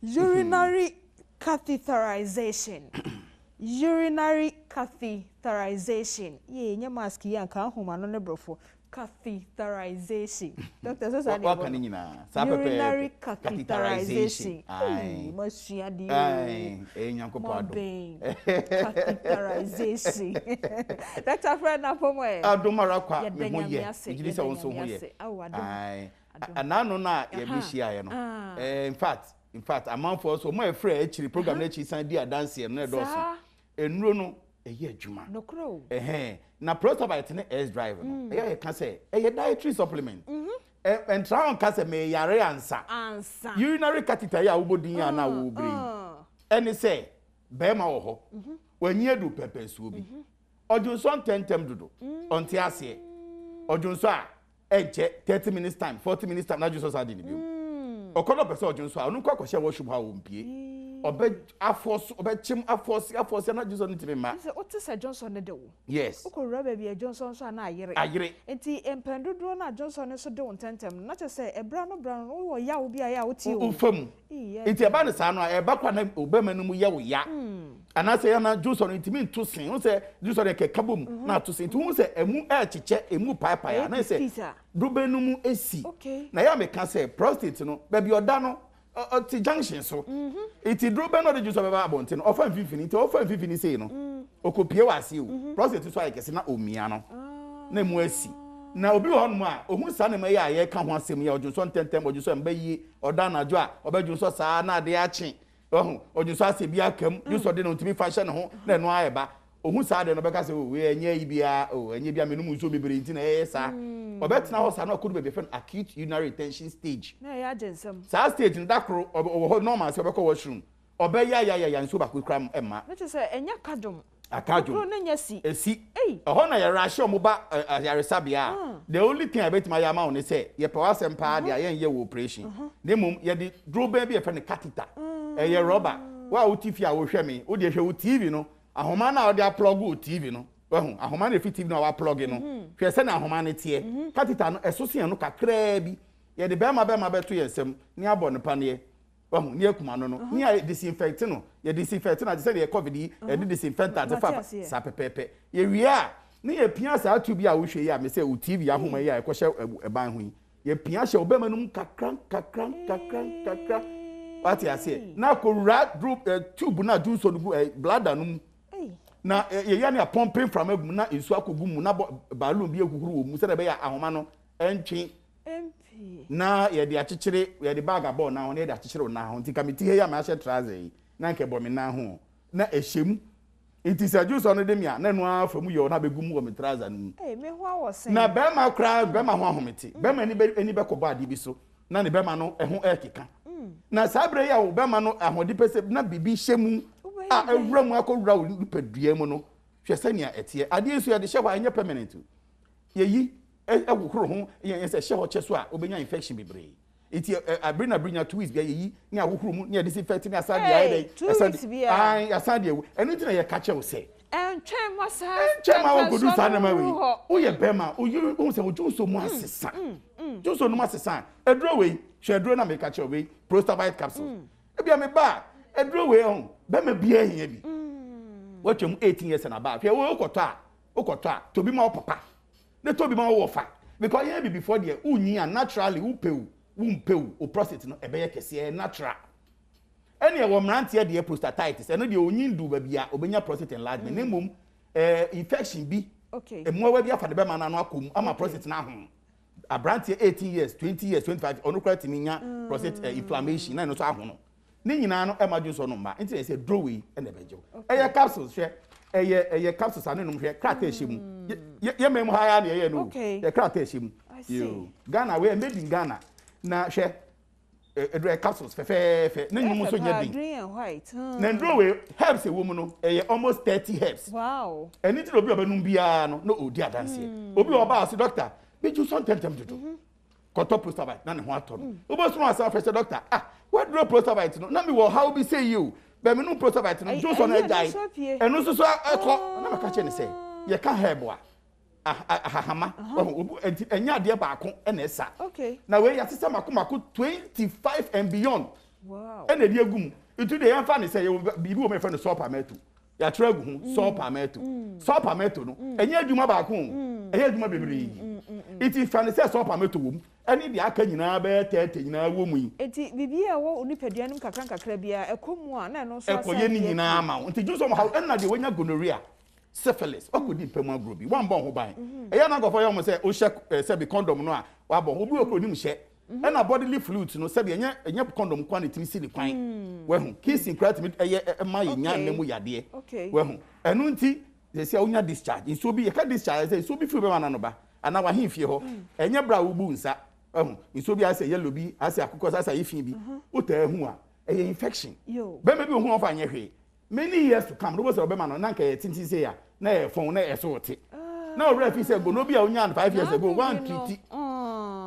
urinary catheterization urinary catheterization ye nya mask ya ka homa no ne brofo catheterization doctor so say what kan nyina urinary catheterization ai masua di ai nyankopo ado catheterization Dr. Fred na pomo adomara kwa me ho ye igidi se won so ho ye ai anano na ye bishia ye no in fact amount for so my friend actually program na chi san dia dance ye no do so enuro no eye adwuma no kro na prostavite ne S drive no eye can say eye dietary supplement and try on can say me yare ansa urinary catheter ya ubodin ya na wo bri any say be ma wo ho wanyi edu pepe so bi odunso tentem dodo onti ase odunso a eje 30 minutes time 40 minutes time na juso sa di ni bi okono person odunso a onu kwa kwhye wo shub ha wo mpie obe afos obe chim afos na juso ni timema se otise Johnson ne de wo yes okoro baby Johnson so na ayire enti empendodo na Johnson so de wontentem na che se ebra no wo ya wo bia ya wo ti wo ufam enti eba ne sa no eba kwa na obema no mu ya wo ya ana se ya na Johnson ntimi ntosin wo se Johnson ke kabom na tosin nti wo se emu chiche emu paipai na se dube no mu esi na ya me ka se prostate no baby oda no ti junction so iti drobe no de juso baba abonte no ofa mfifini iti ofa mfifini sei no okopie wase o prostate so ayekese na omia no na mu asi na obi ho no a ohun sa na maye aye ka ho asem ya ojuso ntentem ojuso mba yi oda najo a obajuso sa na ade achi ohun ojuso ase bi akam juso de no ntimi fashion ho na no ayeba ohun sa de no beka se o we enye ibia o enye bia menum nso bebere nti na sa obetna ho sa na kodu bebe fen acute urinary retention stage na ya jensem sa stage ndakro obo normal se obekọ washroom ya nso ba kukram emma na che se enya kadum akadum no nya si esi oho na ya rashe omoba yaresabia the only thing about my yama on say ye power sempa dia ye operation nemum ye di drobe bi e fen catheter ye rubber wa utifia wo hwe me wo de hwe wo TV no ahoma na wo de plug wo TV no wahu ahoma na fit TV no wa plug no hwe se na ahoma na tie catheter no esosian no kakra bi ye de bema beto yesem ni abo ne pane wahu ni akuma no ni ya disinfect no ye disinfect na say ye covid ye disinfectant fa sa pepepe ye wia ni ye pia sa atu bi a wo hwe ya me say wo TV ahoma ya e ko hye eban ho ye pia hye obema num kakra what you say na ko rat tube na do so bladder num na ye ya na pumping from agum na ensu akogu mu na balloon bi ekuhuru wo mu se na be ya ahoma no entwi na ye de akyekyere ye de bag abon na ho na ye de akyekyere na ho nti kamiti he ya ma hye trouser yi na nke bo me na ho na ehyem nti se juice no de me na no afamu ye na begum wo me trouser no me ho awose na be ma kra be ma ho ahomete be ma ni be ko ba adi bi so na ne be ma no eho ekeka na sabre ya wo be ma no ahodi pese na bibi hyemu a ewura mu akowura wo nipadua mu no hwe sania etie ade enso ya de hye wa enye permanent yeyi ewohoro ho ye se hye ho che so a obenya infection bebre Iti bring 2 weeks be yi ni ahohoro mu ni disinfect ni asade ayi dey. 2 weeks be ai asade ewu. Enu ti na ye ka che wo say. Twem masa. Twem ma go do sa na ma we. Wo ye bema, wo say wo junso mu asesa. Junso no mu asesa. Edro we, hwe edro na me ka che we, Prostabite capsule. E bia me ba, edro we on, be ma bia hia bi. Wo twem 18 years na ba. Hwe wo koto a, to bi ma papa. Ne to bi ma wo fa. Because here be before there, unyi naturally umpew, o prostate no ebe ye kese natural. Any a woman here the prostatitis, and the only do baby, obenya prostate enlargement. Nemum infection be okay. A more way for the bema na akum, ama prostate na home. A brand here 18 years, 20 years, 25, on quite minya prostate inflammation, and no so ahono. Nina no emergency on ma, into say drawing and a bejo. A capsules share a capsules and no share crateshim. Ye mem higher near no. Okay. A crateshim. You Ghana, we made in Ghana. Na share a capsules fe na nyum so nya bi green and white na ndro we herbs a woman no almost 30 herbs. Wow. And it obi obanum bia no odi adanse obi oba as doctor be ju so tentem do koto prostabite na ne ho ato no obo so as first doctor what draw prostabite no na me wo how be say you be me no prostabite no ju so na ejai enu so ekọ na maka che ne say ye ka herb a ahahama enya de baako na esa okay na we yasisa makomako 25 and beyond wow ena de agum itu de yamfa ne say bibi wo me friend so palmetto ya tra agu hu so palmetto no enya adwuma baako enya adwuma bebre iti fa ne say so palmetto wo eni de aka nyina ba tete nyina wo mu yi enti bibi a wo onipadua nim kakra bia ekomu a na no so asa ekoye ni nyina ma nti ju so how ena de wonya gonorrhea syphilis okodi pema grobi wan bon ho ban eya na gofo yom say o she say be condom no a wa bon obi okodi mu she na bodily fluid no say be enye condom quantity si ni kwan we hu kissing creative eye ma yenya nemu yade we hu enu nti say onya discharge nso bi ye ka discharge say so bi fi be ma na no ba ana wa hin fie ho enye bra wo bu nsa hu nso bi ase yellow bi ase akukọ ase ifin bi o ta hu a eye infection be me bi hu ofa anye hwe many years to come no was obema no nanka ye tintin say ya na ye phone na ye so wote na o refi say go no bia onya 5 years ago one treaty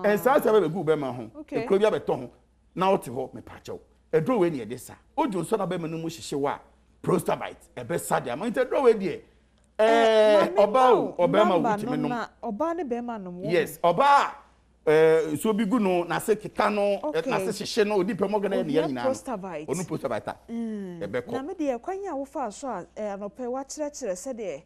and sa say be go bema ho e kro bia beto ho na wote ho me pachew e draw we ne de sa ojo so na bema no mu hyehye wa prostabite e be sadia ma inte draw we de obama wuti me no oba ne bema no yes oba so bi gu no na se keka no na se hyehye no odi pemo gana ne ya nyina onu prostabite e be ko na me de kwanya wo fa so a anope wa kire se de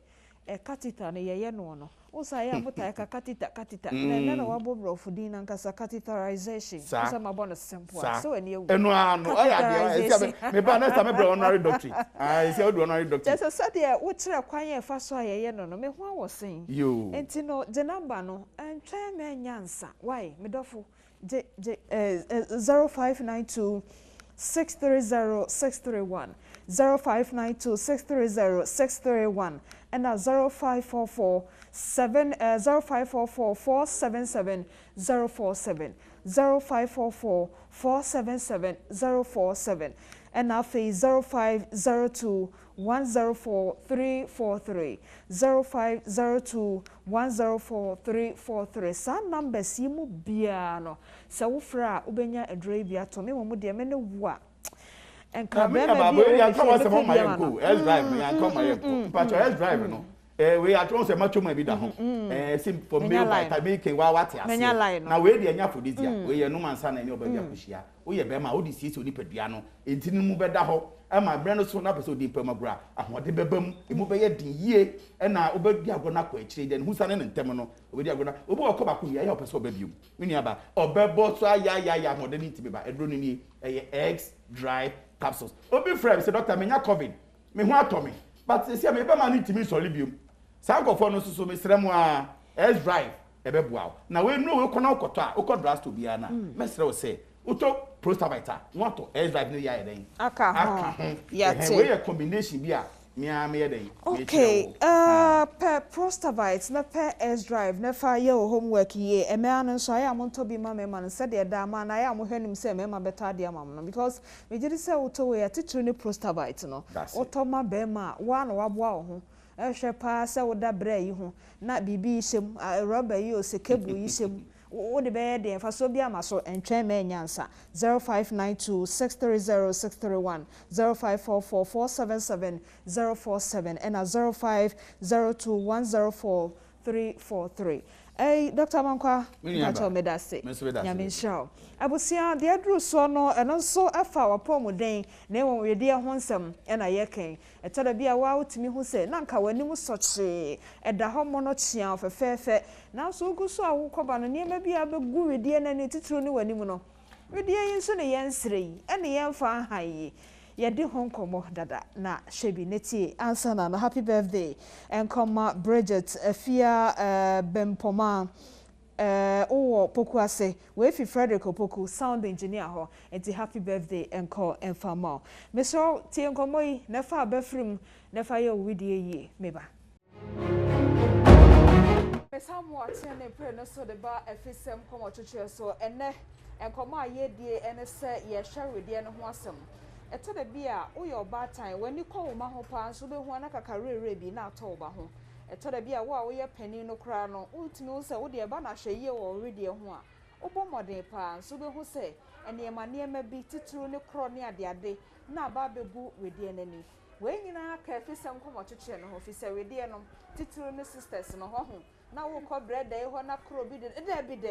catheter ne ye no usa ya muta ka catheter na wa bobro fudin na nkasa catheterization usa ma bona simple so eni ewu enu anu aya de me ba na sta me bro honorary doctorate say do honorary doctorate just so de wo kire kwanya fa so a ye no me ho awosen enti no the number no entwa me nyansa why me dofo 0592 630 631 0592 630 631 and 0544 477 047 0544 477 047 and now 0502 104 343 0502 104 343 some numbers yimu bia no se wo fra ubenya edre bia to me mo de me ne wo a enka be ma bi ya come se mo mayenko S drive ya come mayenko pacho S drive no we are trying to macho ma bi da ho sim for male vitamin K wa wate ase na we de anya fodisia we ye no mansa na ni obadia kuhia wo ye be ma wo di sisi onipadua no entini mu be da ho ama bre no so na person di pamagura ahode bebam emu be ye din yie na obadi agona kwa akire de hu sane ne ntem no obadi agona obi okoba ko ya person obabium mini aba obebo so ya ahode ni tibe ba edro ni eggs dry capsules obi frame say doctor menya covid me hu atomi but say me be ma ni timi solibium sankofo no so me sremu a S drive ebebua na we no we kona okoto a okodras to bia na mesre wo say uto prostabite wato S drive no ya eden aka ya te we combination bia me eden okay per prostabite na per S drive na fa ye homework ye e me anu so ya mo to bi ma me man se de da ma na ya mo hwenim se me ma beta de ama no because me jiri se uto we ya titru ni prostabite no uto ma be ma wa na wa boa ho ehwe pa se wo da bra yi ho na bibi hyem rubber yi o se cable yi hyem wo de be de fa so bia ma so entwen ma nyansa 0592630631 0544477047 and 0502104343. Hey, Dr. Mankwa, Dr. Medase, Yamin Shaw. Abusia, the Adru Sono, and also a flower pomoden, name on your dear Honsam, and a yekin. A telebia wow to me who said, Nanka, when you such at the homonotia of a fair. Now so good so I will come on near maybe a good dear and it's true new anymore. With the yen soon a yen three, and the yen far high. Ya di Hong Kong dada na shebi neti answer na happy birthday and come Bridget Afia Bempoma o poku ase we fi Frederick Opoku sound engineer ho enti happy birthday and call and fama Mr. Tie nkomoyi na fa abafrim na fa ye widie yi meba Mesamu atia na pre no so de ba afisem komo chocho so ene enkomo ayedie ene se ye hwe widie no ho asem eto da bia uyo bad time when you call ma ho pa so be ho na kakarere bi na to ba ho eto da bia wo a wo ye pani no kra no ultimi wo se wo de ba na hwe ye wo redie ho a obo modern pa so be ho se ene ma bi tituru ne kro ne ade na ba begu redie nani we nyina ka fisem komo choche no ho fise redie no tituru ne sisters no ho na wo ko bread e ho na kro bi de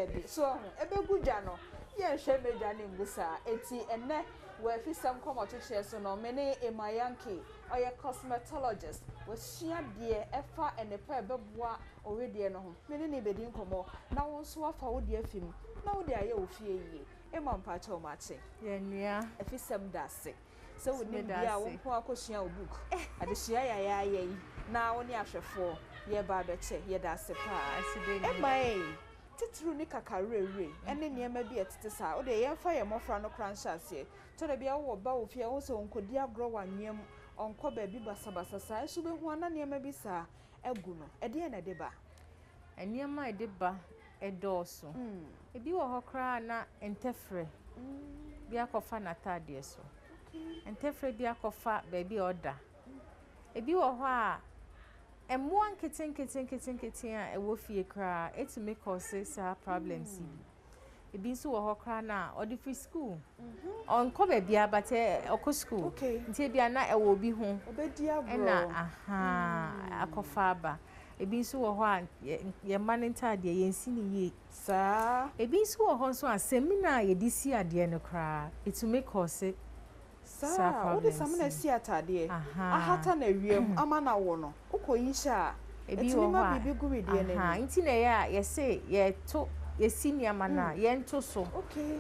bi so ho ebegu dwa no ye hwe meja ne ngusa eti ene where if some come out to share so no many in my yankee or your cosmetologist was she dear effa and a pair beboa already no many nibedi nkomo na won so afa wo de afim na wo de aye ofie yi e ma mpa cha o mache ye nua efisem dase so wo ni bia wo ko akosua o book ade shia ya yi na wo ni ahwefo ye ba be che ye dase pa aside e mai titru ni kakarere ene niema bi etete sa o de ye fa ye mofra no kranshase to de bia wo ba wo fie wo so nkodi agro wanwem onko ba bi basabasa sa so be hu na niema bi sa egu no e de na de ba niema e de ba e doso ebi wo hokra na entefre bi akofa na tade so entefre bi akofa ba bi oda ebi wo ho a emwan kitten a ewo fie kra it make cause problems ebi so wo hokra na odi free school on ko be bia but oko school ntie bia na ewo bi ho obedi agro na akofa ba ebi so wo ho a ye maninta de ye nsini ye sa ebi so wo ho so a seminar ye disi ade no kra it make cause sa o de samna si atade ahata na wiem ama na wo no ukoyisha ebi wo ma bibi guride na nti na ya ye say ye to ye senior mana ye nto so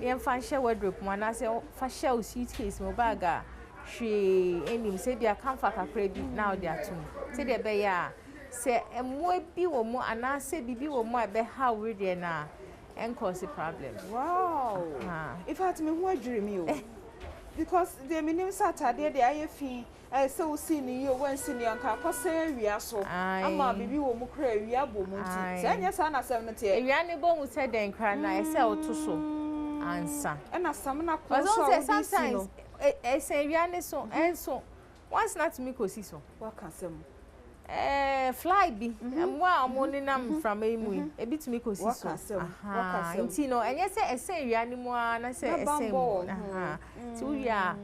ye fa hye wardrobe mo na say fa hye o suitcase mo bag a hwe enim say bia kamfa kakra bi na o de atum say de be ya say emo bi wo mo ana say bibi wo mo be how we de na en cause problem wow if at me who adwire me o because the minim Saturday the IFE so see ni you when see ni anka kwose awia so ama bibi wo mu kra awia bom nti se anya sa na 70 awia ne bo mu se den kra na e se oto so ansa na sam na ko so sometimes e se awia ne so enso once not me ko si so waka sam fly bi mwa omoni nam from emu e bitumi ko si so waka sam nti no enye se ese awia ne mu na se ese mu ti wia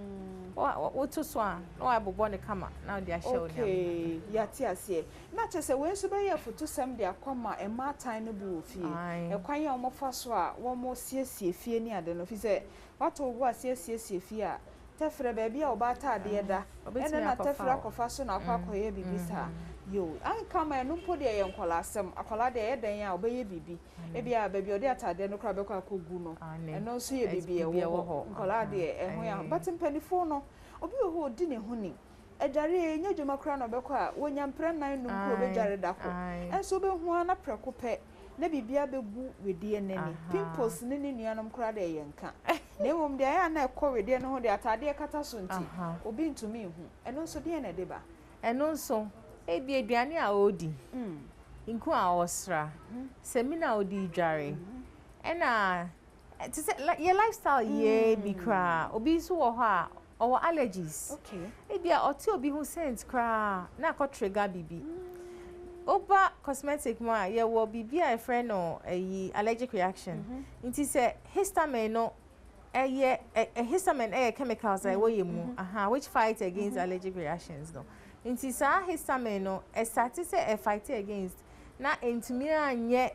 woto so a no abobọ ne kama na de ahye o okay ya ti ase na chese we so be ye foto sam de akoma e ma tan no bu ofie e kwan ya omofa so a wo mo siesie fie ni ade no fi se wato wo asiesie fie a tefre ba bia obata ade da ene na tefre akofa so na akwakoye bibisa yo an kama no po de ye nkola asem akola de ye den a obeye bibi e bia ba bia ode atade no kra be kwa akogu no eno so ye bibi e wo nkola de e ho ya but mpanifo no obi ho odi ne ho ni edware nya dwuma kra no be kwa wonya mpre nan no kro be dware da ko enso be ho na preko pe na bibia begu wedie nani pimples ni nuanom kra de ye nka na emom de ya na ekọ wedie no ho de atade kata so nti obi ntumi hu eno so de na de ba eno so ebi eduane a odi nku a osra semina odi dware ena to say your lifestyle ye bi kra obi so wo ho a or allergies okay ebi a oti obi hu scent kra na ko trigger bibi Oba cosmetic mo a ye wo bibia e friend no allergic reaction. Nti say histamine no histamine chemicals I wo yemu which fight against allergic reactions no. Nti sa histamine no start say fight against na entumi anye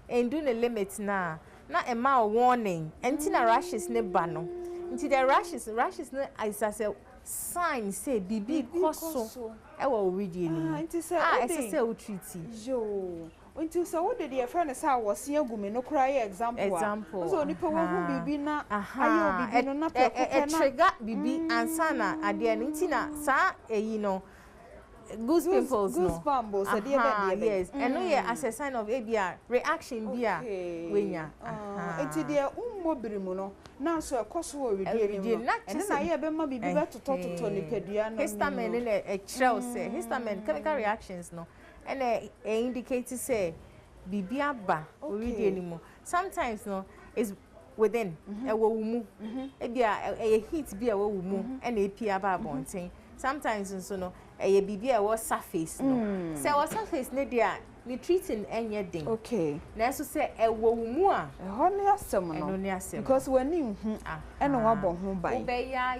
endu ne limit na emma warning enti na rashes ne ba no. Nti the rashes no is as a sign say bibi koso e wo already ni. Nti say say o treat yo. Until so what did your friend say was see agumi no cry example. So nipa wo hu bibi na ayo bibi no na pe trigger bibi ansa na ade na nti na sa no goose pimples no yes and no as a sign of ABR reaction bia wenya enti de ummobirimu no na so ekoso o redie no and na ye be ma bibi betoto ni pedua no histamine na kyerɛw say histamine chemical reactions no and indicate say bibi aba redie ni mu sometimes no is within ewo mu ebia heat bia wo mu and epi aba bonten sometimes so no bibi was surface no say was surface ne dia ni treating enye den okay na so say ewo mu a ho ne asem no because when you eno wabo ho ban be ya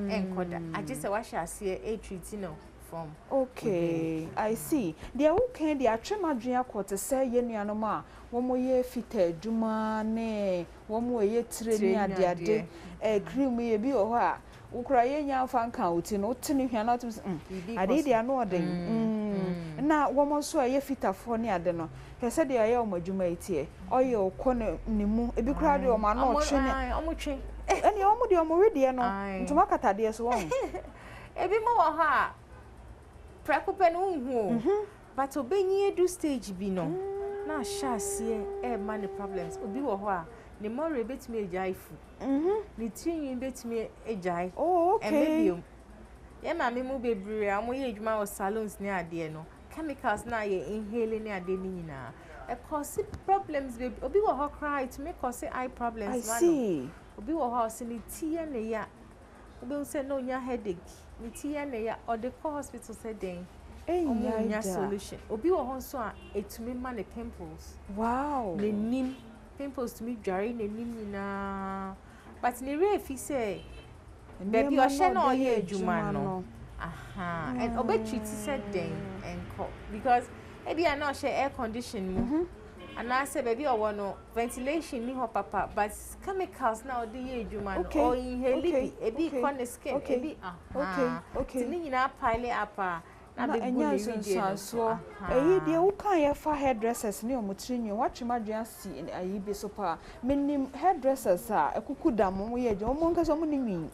enkoda age say wa hia ase treating no from okay I see there who can the atwemadwen akote say ye nuanom a wo mo ye fita adwuma ne wo mo ye tire ni ade cream ye bi ho a ukura ye nya fanka uti no tini hwa na tum ade dia no oden na wo mo so ye fitafo ne ade no pese de aye o madwuma itie oye okọ ne mu ebi kura de o ma na o twe ne o mo twe eni o mo de o mo wedie no ntoma katade so won ebi mo wo ha prekope no hu but obenyi edu stage bi no na shase man problems obi wo ho a ne more betimi ejaifu ni tinyi betimi ejai okay maybe ye ma me mu bebree amo ye adwuma o salons ne ade no chemicals na ye inhale ne ade ni nyina cause problems baby obi wo ho cry to make cause eye problems I see obi wo ho se ni tie ne ya obi say no nya headache ni tie ne ya or the hospital say den nya solution obi wo ho so a etumi ma ne pimples wow ne nim pimples to me dware ne nim nyina but ne refi say baby o she na o ye adwuma no and obetreat said den enko because ebi na o she air condition mu and I say baby o wono ventilation ni ho papa but chemicals na o de ye adwuma no o inhale ebi ko ne skin ebi okay ni nyina pile up na be good so eyi de wo kan ye fa hairdressers ne omotrinyo watwemadwan si ayi bi so pa menim hairdressers a ekuku dam mo ye je mo nka so mo ni nwi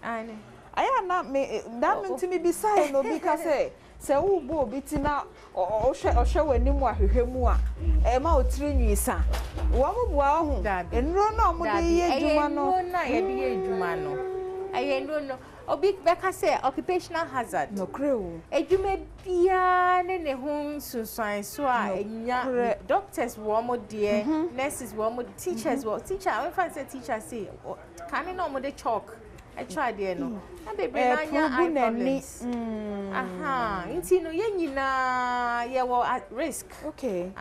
aya na me da mentimi bi sai no bi ka se wo bo obi ti na o hwe wani mu ahwehwe mu a ma otrinyo sa wo mo bua ho enro na mo de ye adwuma no na ye de ye adwuma no aye no obi beka say occupational hazard no creo edwuma bia ne ho sunsan so a enya doctors wo mo de nurses wo mo teachers wo teacher when fancy teacher say can no mo de chalk try there no na bebre na nya eye problems nti no ye nyina ye wo at risk okay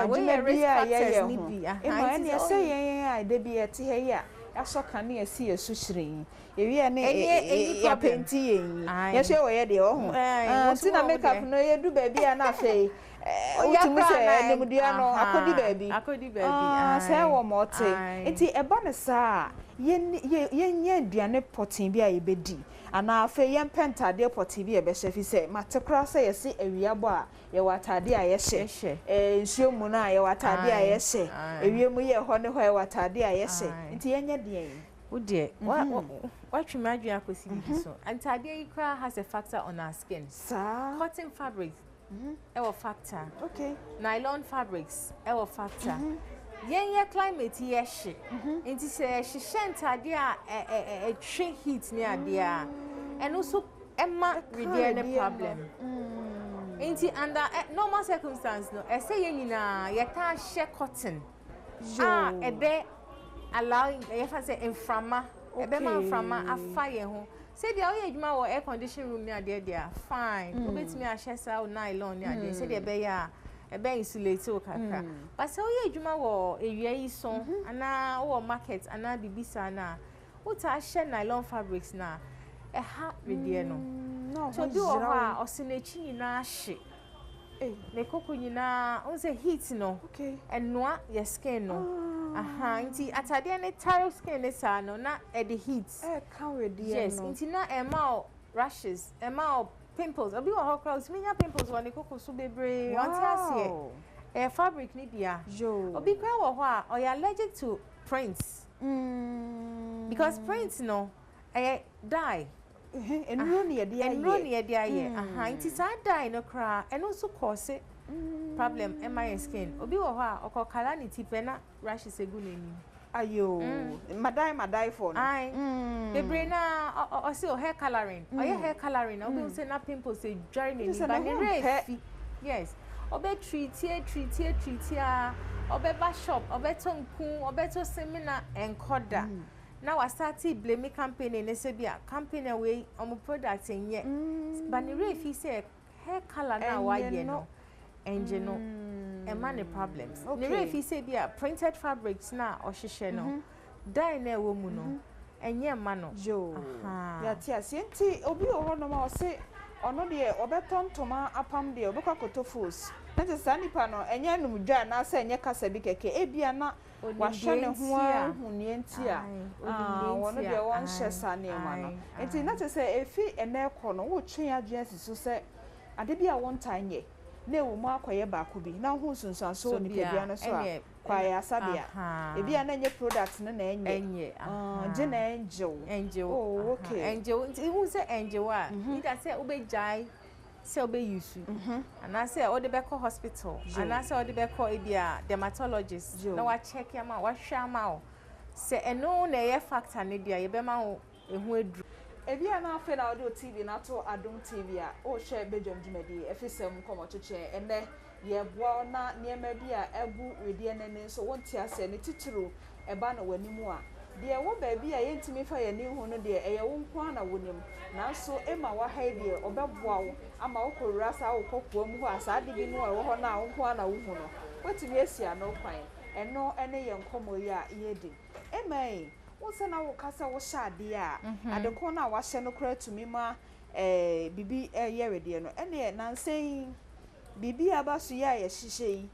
we risk factors ni bi ene say ye de bi ete he ya aso kan na esi esu hyirin ewie ne ya penti yen ye hwe wo ye de ho nti na makeup no ye du ba bia na afei utumu se nemudua no akodi baabi say wo mote enti eba ne saa ye aduane potin bi a ye bedi ana afei ye pentade potin bi e be hye say matekra say ye se awiabo a ye watade a ye hye nsuo mu na ye watade a ye hye ewie mu ye ho ne ho ye watade a ye hye enti ye nya de wo de what you imagine akosi bi so antade yi kra has a factor on our skin cotton fabrics factor okay nylon fabrics factor yen climate ye hye enti se hye ntade a tree heat ni ade a and also emma redeem the problem enti under normal circumstance no say yen nyina ye ka hye cotton ebe allowing ye fa say inframa ebe ma inframa afa ye ho Say the oye adwuma wo air condition room ni ade dia fine. Obetimi ahye sa o nylon ni ade. Say the be ya e be insulate o kakra. But say oye adwuma wo ewia yi so ana wo market ana bibisa na wo ta ahye nylon fabrics na e ha redie no. No, so do o ha osenechi nyina ahye. Me koko nyina on say heat no. Okay. Enwa your skin no. Aha, nti atade ne tire skin ne sa no na e the heat. Can we die no. Yes, nti na ema rashes, ema pimples. Obi wo hokra, me nya pimples won ne koko so bebre. On tie fabric ni bia. Obi kwa wo ho a, you allergic to prints. Because prints no, dye. Enro ne ye aye. Aha, nti sa dye no kra, eno so cause problem my skin. Obi wo ho a, okokala ni tipe na rashes egu n'ani. Ayo, madai for no. Aye. Bebre na o say hair coloring. Oye hair coloring. Obi say na pimples say dry n'ani, but ni refi. Yes. Obe treat here. Obe ba shop, obe to nku, obe to seminar encoder. Now I started blaming campaign and say be a campaign away on my product and yet. But ni refi say hair color na why you know. And you know, and money problems. Okay. If you say be a printed fabrics na or shishe no, dye na woman no, and yeah mano. Jo. Ya tia sienti obi o no ma say ono de obeton toma apam de obekwa kotofos. Na te sani pa no enye num dwa na say enye kasa bi keke ebia na wahye ne ho ahuni enti a. Wono de won hye sane ma no. Enti na te say efi ene kɔ no wo twen adwen siso say ade bi a won tanye. Na ewu mu akoye baako bi na ho sunsanso ni kedua no so a kwaya sabia e bia na nye product no na enye je na angel oh okay angel who say angel wa either say obejai say obeyusu and say o de be call hospital and say o de be call e bia dermatologist na wa check ya ma wa hwa ma say eno na ye factor ne dia ye be ma ho ehu edu Ebia na afe na audio TV na to Adom TV a o share Badwam dwumadi efisem komo cheche ene ye boa na niema bia egu wedie nene so wonti ase ne titiro eba na wanimu a de wo ba bia yentimi fa ye ne hu no de eye wo nko na wonim na so ema wa ha de obeboa wo ama wo korura sa wo kokoa mu ho asa de bi no wo ho na wo nko na wo hu no wetimi asia no kwan eno ene ye nkomo yi a yedi emai wonse na wo kasa wo hyade a adeko na wa hye no kra tumi ma bibi ye rede no ene nansen bibi abaso ya ye hihye yi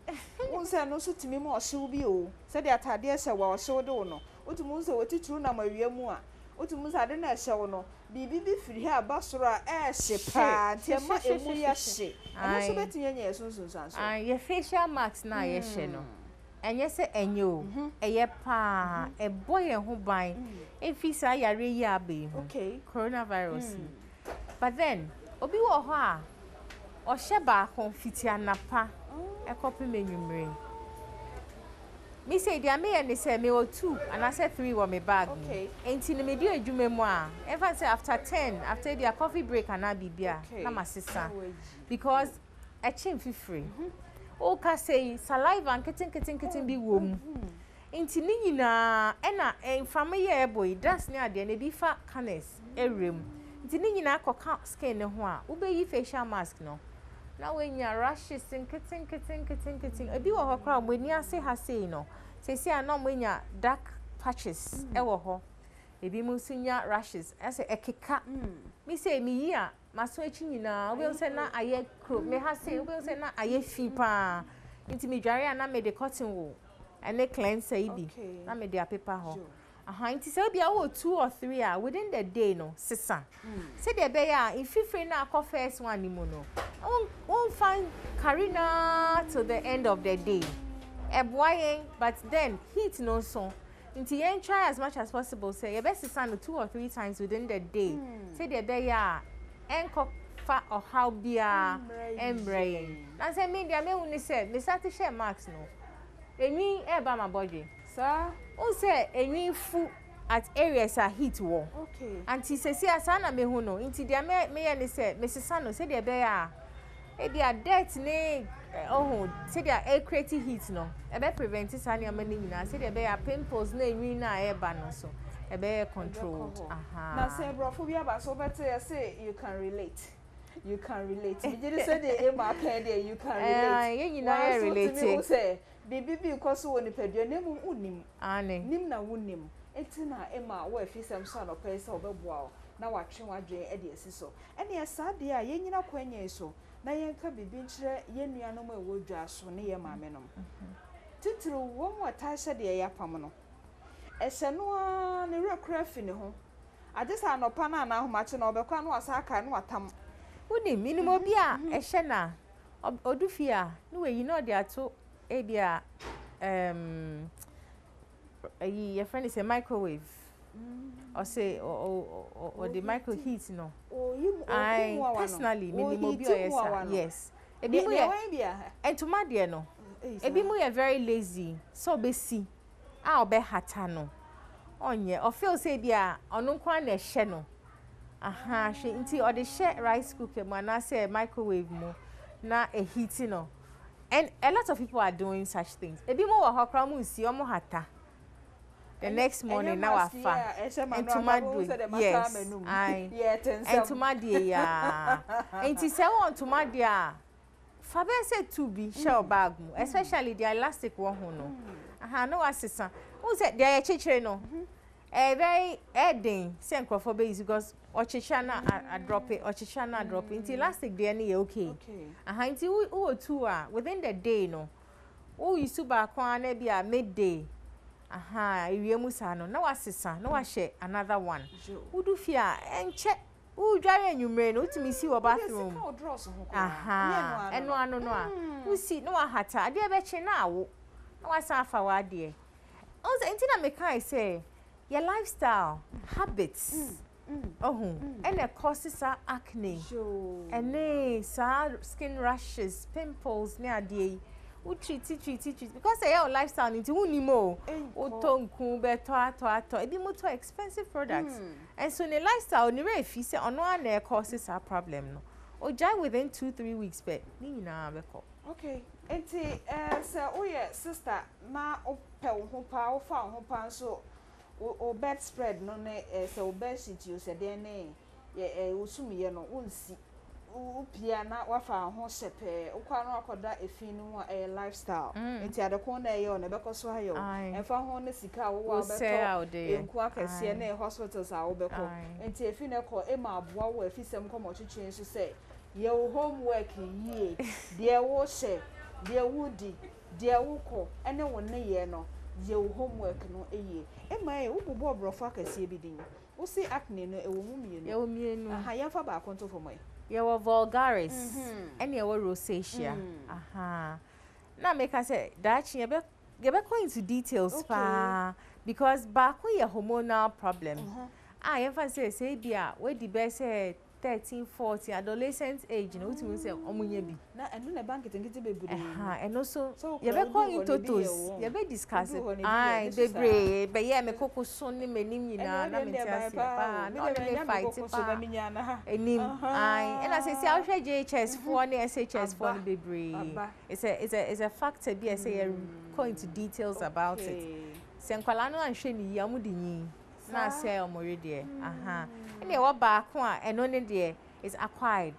wonse no so tumi ma ohyew bi o se de atade hye wa ohyew de wo no otumu nse wotituru na mawie mu a otumu nse ade na hye wo no bibi bi firi ha abasoro a hye pa tema emu ya hye eno so betinye nya yesunsunsanso ye facial marks na ye hye no enye se enye o eye pa e boy ho ban efisa yare yi abe ho coronavirus but then obi wo ho a o hye ba ko fiti anapa e kopi menwumre me say dia me ne say me o 2 and I say 3 wo me bag enti ne me di adwuma mu a ever say after 10 after dia coffee break and bibia na masisa because a chin free o ka say saliva and kitten bi wo mu enti ni nyina e na enfama ye boy das ne ade na bi fa canes erem enti ni nyina akoka skin ne ho a wo be yi facial mask no na when you rashes kitten ebi wo hokra mo ni ase ha say no say na mo nya dark patches e wo ho ebi mu sunya rashes ase ekeka mi say mi yi a maso echi nyina obi say na aye kro me ha say obi say na aye fi pa nti mi dware na me de cotton wool ene cleanser ibi na me de paper ho nti say obi a wo 2 or 3 a within the day no sisa say de be ya if free na call first one ni mo no won find Karina till the end of the day boying but then heat no so nti yen try as much as possible say your best sisa no 2 or 3 times within the day say de be ya enko fa or how bia embrace na say me dia me woni say me start share marks no enwi e ba my body sir o say enwi fu at areas are heat wo anti say asa na me hu no nti dia me ye ne say me sisa no say de be ya e dia dirt ne say dia air create heat no e be prevent sani amani nyina say de be ya pimples na enwi na e ba no so be controlled. Now say brophobia ba so better say you can relate. You can relate. You just say the market there you can relate. You know relate. Say bibi because woni pedua nemu unim. Ane. Nim na wunim. Enti na ema wo afisem so na pese obeboa na watwe wadwen e de asiso. Ene esa de a yenyina kwanya so na yenka bibi nkyere yenuanom e wodwa so ne ye maame nom. Titru wo mo tahyɛ de ya pam no. Ehye no a ne rekra fi ne ho. Ade sa anopa na na ahomache na obekwa na wasa aka na watam. Uni minimum bia ehye na odufi a no we yi no de ato e bia your friend is a microwave. Or say or the micro heat no. I personally minimum bia yes. Ebi mo ye entoma de no. Ebi mo ye very lazy so be si a obe hata no. Onye o feel say bia onu kwa na ehye no. Aha, she inti or the share rice cooker mo na say microwave mo na a heat no. And a lot of people are doing such things. Ebi mo wa hokra mo nsi omo hata. The next morning now afa. Entoma do. Yes. Entoma de ya. Enti se won entoma de a fa be say to be shell bag mo, especially the elastic one ho no. Aha, no assistant. Who said they are chichere no? Very heading say nkrofo be is because ochicha na a drop it, ochicha na drop it. Nti elastic dey na okay. Aha, nti who two within the day no. Who you su ba kwa na bia midday. Aha, iwiemu sa no. Na wasisa, na wahye another one. Who do fear enche who dware enwumre no utimi si wo bathroom. Aha, eno ano no a. Who see no hata, ade be che na awo. Na wasa afa wa ade. Also, intina me kai say your lifestyle, habits, and it causes acne, and skin rashes, pimples, near the treat because your lifestyle into unimo, otonku, beto, it be more expensive products, and so the lifestyle, ni re fi say on one there causes a problem no, or jai within 2-3 weeks, but ni na beko. Okay. Enti sir oye sister na ope ho pa o fa ho pa so o bedspread no ne sir o bedsheet you said ne usumi no unsi o pia na wa fa ho shepe o kwa no akoda efin no lifestyle enti adekon na ye o ne bekoso hayo enfa ho ne sika wo wa beto enku akase na hospitals a wo beko enti efin ne ko ema aboa wo afisem ko mo twetwe so say your homework ye there wo she there woody there woko ene wonne ye no your homework no eye ema e wo bobo obrofo akase bi din wo see acne no e wo mumienu aha ya fa ba konto for moy ye wo vulgaris ene ye wo rosacea aha na make I say that ye be go into details pa because ba ko ye hormonal problem ye fa say bia we di be say 13-14 adolescent age no utimi say omunye bi na enu na bank tinkiti bebre and also you be calling totos you be discuss it bebre be ye me koko so ni menim nyina na me tiase pa me dey fight pa enim and I say I hwe JHS for na SHS for ni bebre it's a factor be say you go into details about it se nkwala no anhwe ni ya mu di nyi na say omorede aha ene wo ba ko a eno ne de is acquired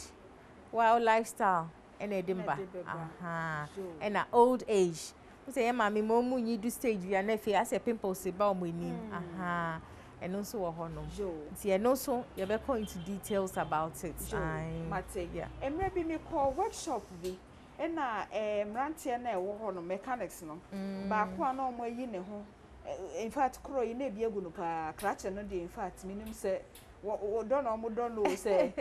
while lifestyle ene dimba aha ena old age we say mama mo mu nyi do stage we na fe as pimples ba o monim aha eno so wo ho no nti eno so ye be go into details about it yeah emre bi me call workshop bi ena mrantie na e wo ho no mechanics no ba ko a na o mo yi ne ho in fact kro yi na bi egu no pa krache no de in fact minim se wo don no mo don no se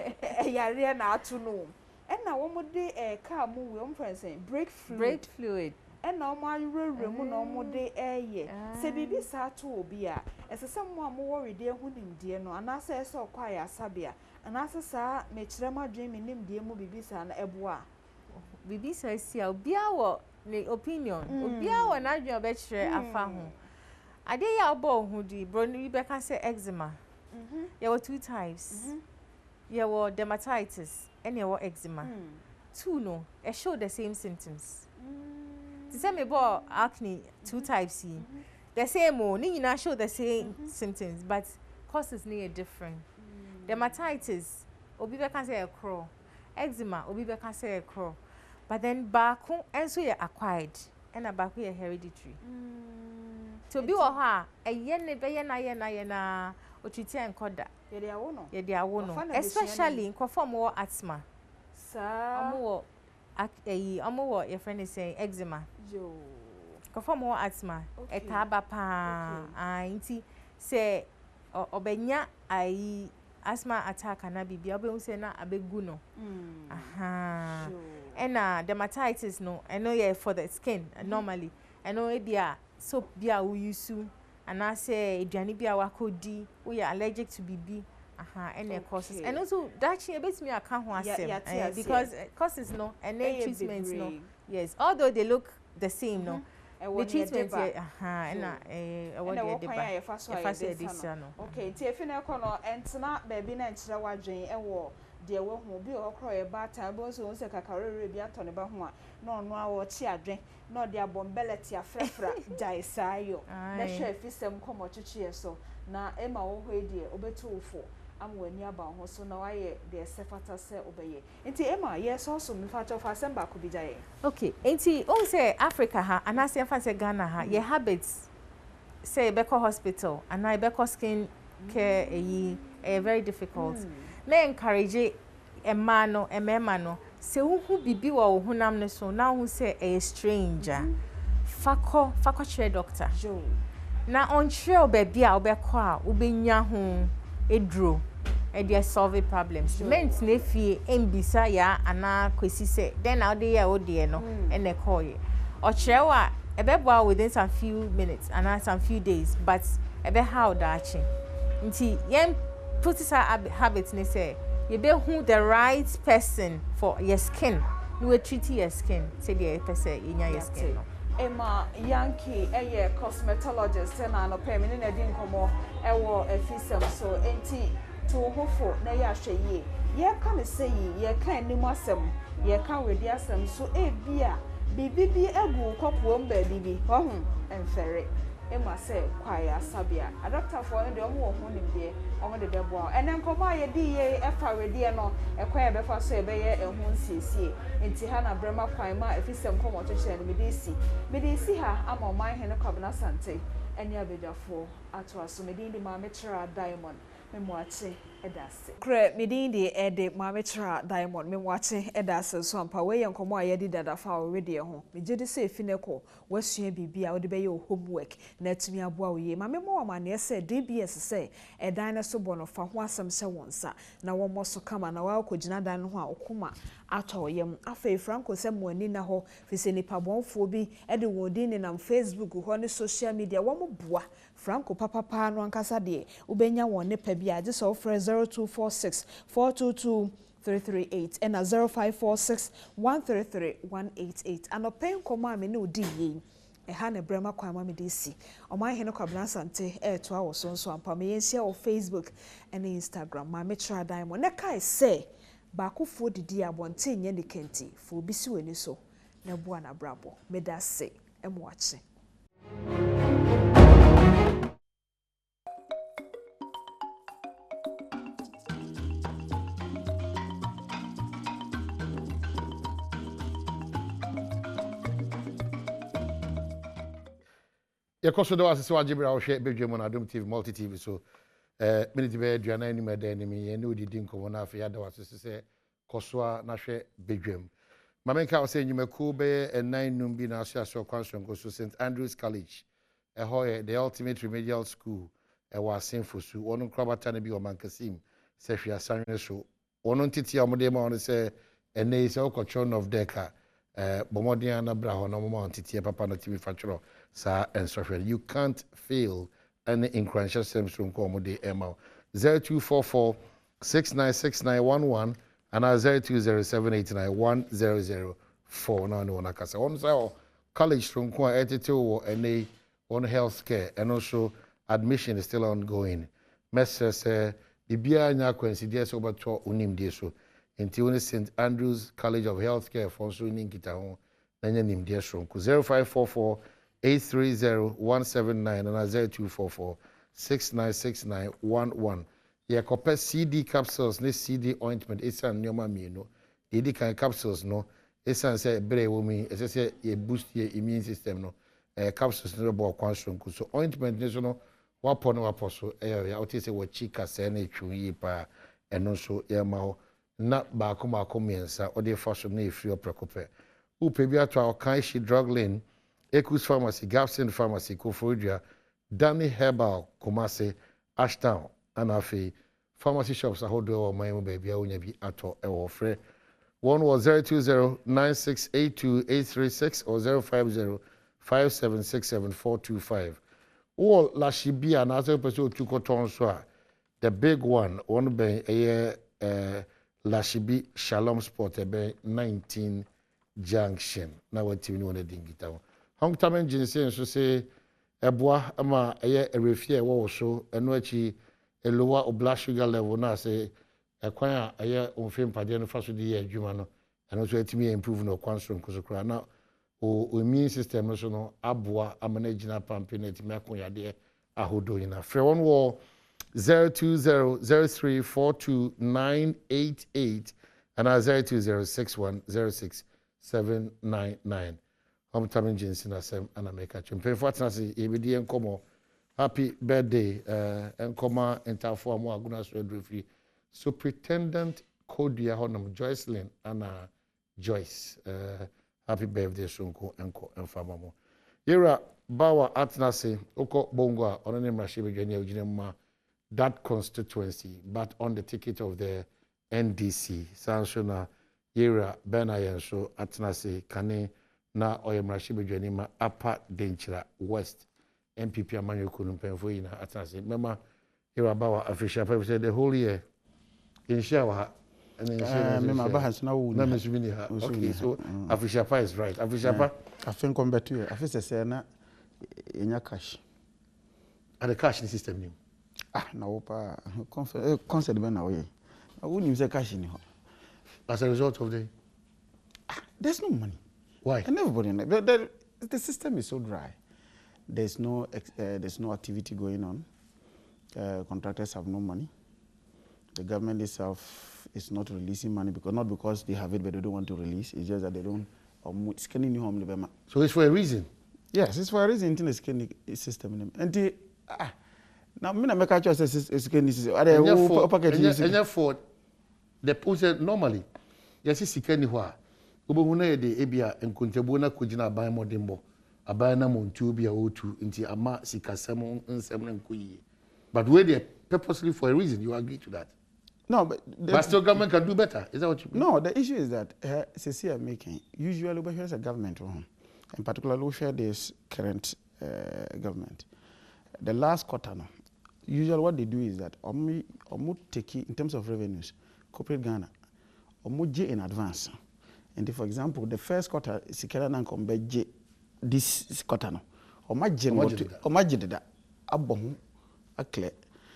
yare na atu no e na wo mo de car mu we brake fluid e na mo ayure mu na mo de eye se bibi sa to obi a esese mo a mo worry de hu nimde no ana se so kwa ya sabia ana se sa me kire ma dwen me nimde mu bibi sa na ebo a bibi sa si a obi a wo ne opinion obi a wo na dwen obe kire afa ho ade ya obo hu di bro ni be ka say eczema there were 2 types there were dermatitis and there were eczema two no it showed the same symptoms the same about acne 2 types the same o ni nyina show the same symptoms but causes near different dermatitis obi be can say a crow eczema obi be can say a crow but then baako enso ye acquired and a baako ye hereditary to be wo ha eye ne be ye na otwiti enkoda ye de awo no especially in conform wo asthma sa omo your friend is saying eczema yo conform wo asthma etaba pa anti say obenya ai asthma attack na bibia obe say na abegu no aha and dermatitis no I know yeah for the skin normally I know e bia soap bia we use and I say aduane bia wakodi we are allergic to bibi and their causes and also that she bit me account ho asem because causes no and treatments no yes although they look the same no the treatment and what they deba no okay ti efi na ekono entena baby na nkyere wadwen ewo de wo hu bi okro ye bata bo so se kakarere bi atone ba ho a na ono a wo chi adwen na de abombeleti afrefra jai sayo na hwe fisem komo chichie so na ema wo ho de obetufo amwani aba ho so na waye de sefata se obeye enti ema yes also me fa cho fa semba ko bi jaye okay enti on say Africa ha anase fa say Ghana ha your habits say be hospital and I be skin care very difficult na encourage a man no a mema no se hu bibi wa wo hunam ne so na hu say a stranger fako chere doctor na on chere baby a obekọ a obenya hu edro e dey solve problems ment na fie embisa ya ana kwesi say then now dey ya odie no e na call ye o chere wa ebeboa within some few minutes and some few days but ebe how da chi nti yen put this habit ne say you be who the right person for your skin you treat your skin say the person in your skin no Emma Yankee cosmetologist na no pay me na di nkomo ewo efisem so enti to hofo na ya hweye ye ka me say ye kan ni asem ye kan wedi asem so e bia bibi egu kokuo mba bibi ho enfere Emma say kwaya sabia a doctor for no de omo ho nim de omo de bebo enen komo ye di ye efa wedi no ekwaya befa so ebe ye ehun siesie enti ha na brema kwan ma efisem komo cheche no medisi ha ama man he no kwabna sante eni abedafo ato aso medin di ma metra diamond memwache edase kre medin di ede ma metra diamond memwache edase so ampa we yenkomo ayedi dada fa already ho megede se efineko wasua bibia wo de be your homework na atumi aboa wo ye ma memo ma na se DBS se edan na so bono fa ho asem se wonsa na wo mo so kama na wa kogina dan ho a okuma ato yem afa Franco se mo ani na ho fise nipa bonfo bi ede wodin ni na Facebook ho ne social media wo mo boa Franco papa no ankasa de ubenya won ne pa bia je so for 0246 422 338 and 0546 133 188 and open koma me no di ye e ha ne brema kwa ma me di si o ma he no kwabna sante to a wo so nso ampa me yensia o Facebook and Instagram ma me tra diamond ne kai say ba kofo didi abonte nye ne kenti fo obi si weni so na bua na brabo me da se emo ache Your cost was so Jibra or share Badwam on Adom TV, multi TV. So, minute bed, you are any mad enemy, and no didn't come on after the other was to say, Koswa, Nashe, Badwam. Mamenka was saying you may cool bear and 9 noon be now, so constant goes to St. Andrew's College, a hoy, the ultimate remedial school, a was sinful, so one Krabatani be or Mankasim, Sefia Sanre so. One on Titi Amodema on say, and they is all control of Deca, Bomodiana Brown, no more on Titi Papa no TV Fatro. Sir and software. You can't fail any incredible systems from Comedy ML 0244 696911 and 0207891004. No, Nakasa. One say college from Kwa Etito and on healthcare and also admission is still ongoing. Messrs. The Bia Nya coincidence over to Unim Deso until St. Andrew's College of Healthcare for Suning Kita Nanya Nim Deso 0544 830-179 and 0244-696911. Yeah, copper CD capsules, ne CD ointment, it's an nyoma mino. The kind capsules no, it's an say bre woman, as I say, you boost your immune system no. Capsules no bo kwanson so ointment ne so no wapo no wapo so ya oti say wo chika se na etwi pa eno so ya ma na ba ko miensa o de fa so na efri oprekope upe bi ato akan shi drug lane Ekus Pharmacy, Gapson Pharmacy, Koforidua, Danny Herbal, Kumase, Ashtown, Anafi, pharmacy shops, ahodo or my baby, I will be at all free. One was 020-9682-836 or 050-5767-425. All Lashibi and other person to Kotonswa, the big one be Lashibi Shalom Sport, 19 Junction. Now what you know the dingita. Hong Tam engine so say eboa ama eye refie wo so eno achi a lower or blood sugar level na say ekwan a eye onfem pade no fa so de adwuma no eno so atimi improve no kwanso nkosokra na o immune system no so no aboa amanagina pampe na atimi akonyade ahodo ina frɛ won wo 02003429888 and 02061067999. I'm telling Jensen Assem and America. Unfortunately, EBD and Como, happy birthday, and Coma and Taformo Agunas Redrefree. Superintendent Kodia Honam Joycelyn and Joyce. Happy birthday, Sunko, Enko, and Famamo. Ira Bawa Atnase, Oko Bonga, on the name of Shiba that constituency, but on the ticket of the NDC, Sanshona, Ira Benayan, so Atnase, Kane. Na oyemrashi bedwani ma Upper Denchira West MPP amanyo kunumpenfo yi na atase mema Irabawa official pay say the whole year in shower and in mema bahas na wu na mesubini ha okay so official pay is right official pay I think come back to you official say na enya cash and the cash in the system ni na opa concert be na we wu ni say cash ni ho as a result of the there's no money. Why? And everybody, the system is so dry. There's no activity going on. Contractors have no money. The government itself is not releasing money not because they have it, but they don't want to release. It's just that they don't. Scanning new home. So it's for a reason. Yes, it's for a reason. Until the scanning system. Until now, me na make a choice. Scanning system. And therefore, the process normally, yes, it's scanning what. Ubona de ebia enkontebo na kugina aban modembo aban na montu bia otu nti ama sikasem nsem na nkoyi but we they purposely for a reason you agree to that no but still government can do better is that what you mean? No, the issue is that CC are making usually we here's a government in particular we share this current government the last quarter no usually what they do is that omu take in terms of revenues corporate Ghana omu in advance. And for example, the first quarter, Sikera na kombeje this quarter no. Omajida abon akle.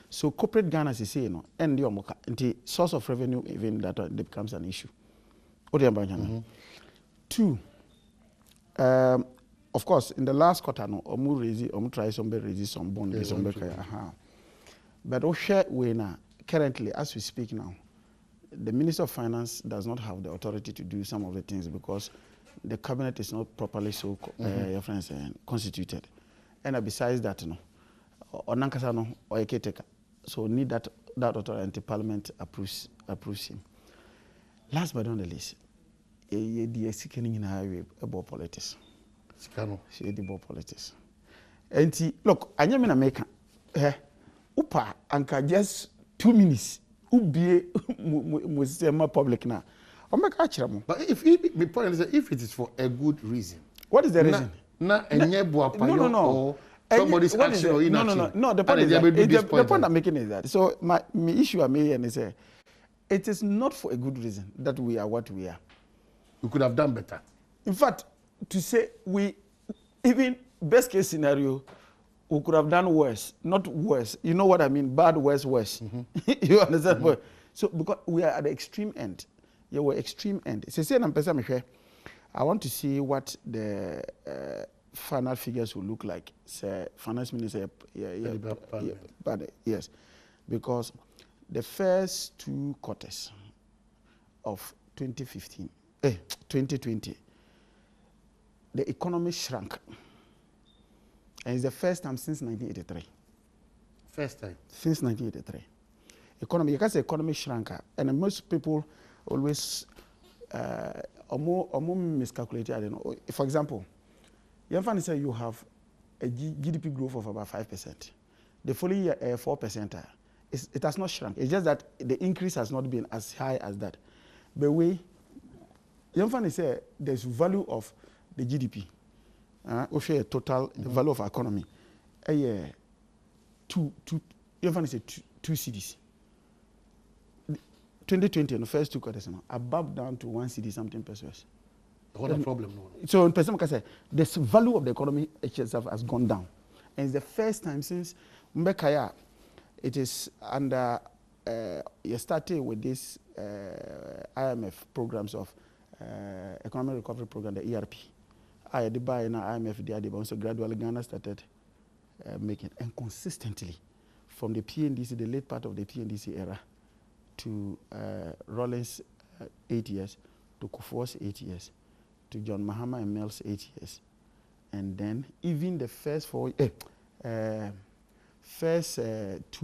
So corporate Ghana say no, and the omoka. The source of revenue even that becomes an issue. Two, of course, in the last quarter no, omu try raise some bond, but share we na currently as we speak now. The Minister of Finance does not have the authority to do some of the things because the cabinet is not properly constituted. And besides that, Onankasa no or a caretaker. So need that authority until Parliament approves him. Last but not the least, the sickening in highway about politics. Sikano. She about politics. And look, I am in America. Upa anka just 2 minutes. Ubie musema public now. But if it is for a good reason. What is the reason? No. Somebody's action or inaction. No. The point I'm making is that. So my issue I'm making is it is not for a good reason that we are what we are. We could have done better. In fact, to say we even best case scenario. We could have done worse, not worse. You know what I mean? Bad, worse. You understand? So because we are at the extreme end. You were extreme end. I want to see what the final figures will look like. Say, finance minister, but yes, because the first 2 quarters of 2020, the economy shrank. And it's the first time since 1983. First time? Since 1983. Economy, because the economy shrank, and most people always miscalculated. I don't know. For example, you say you have a GDP growth of about 5%. The following year, 4%. It has not shrunk. It's just that the increase has not been as high as that. But you say there's value of the GDP. Share total the value of our economy. Two cedis. 2020 in the first 2 quarters, above down to 1 cedi something pesos. What a problem. So in person can say the value of the economy itself has gone down. And it's the first time since Mbekaya, it is under you started with this IMF programs of economic recovery program, the ERP. I did buy in IMF the other, so gradually Ghana started making, and consistently from the PNDC, the late part of the PNDC era, to Rollins 8 years, to Kufuor's 8 years, to John Mahama and Mills 8 years, and then even the first 2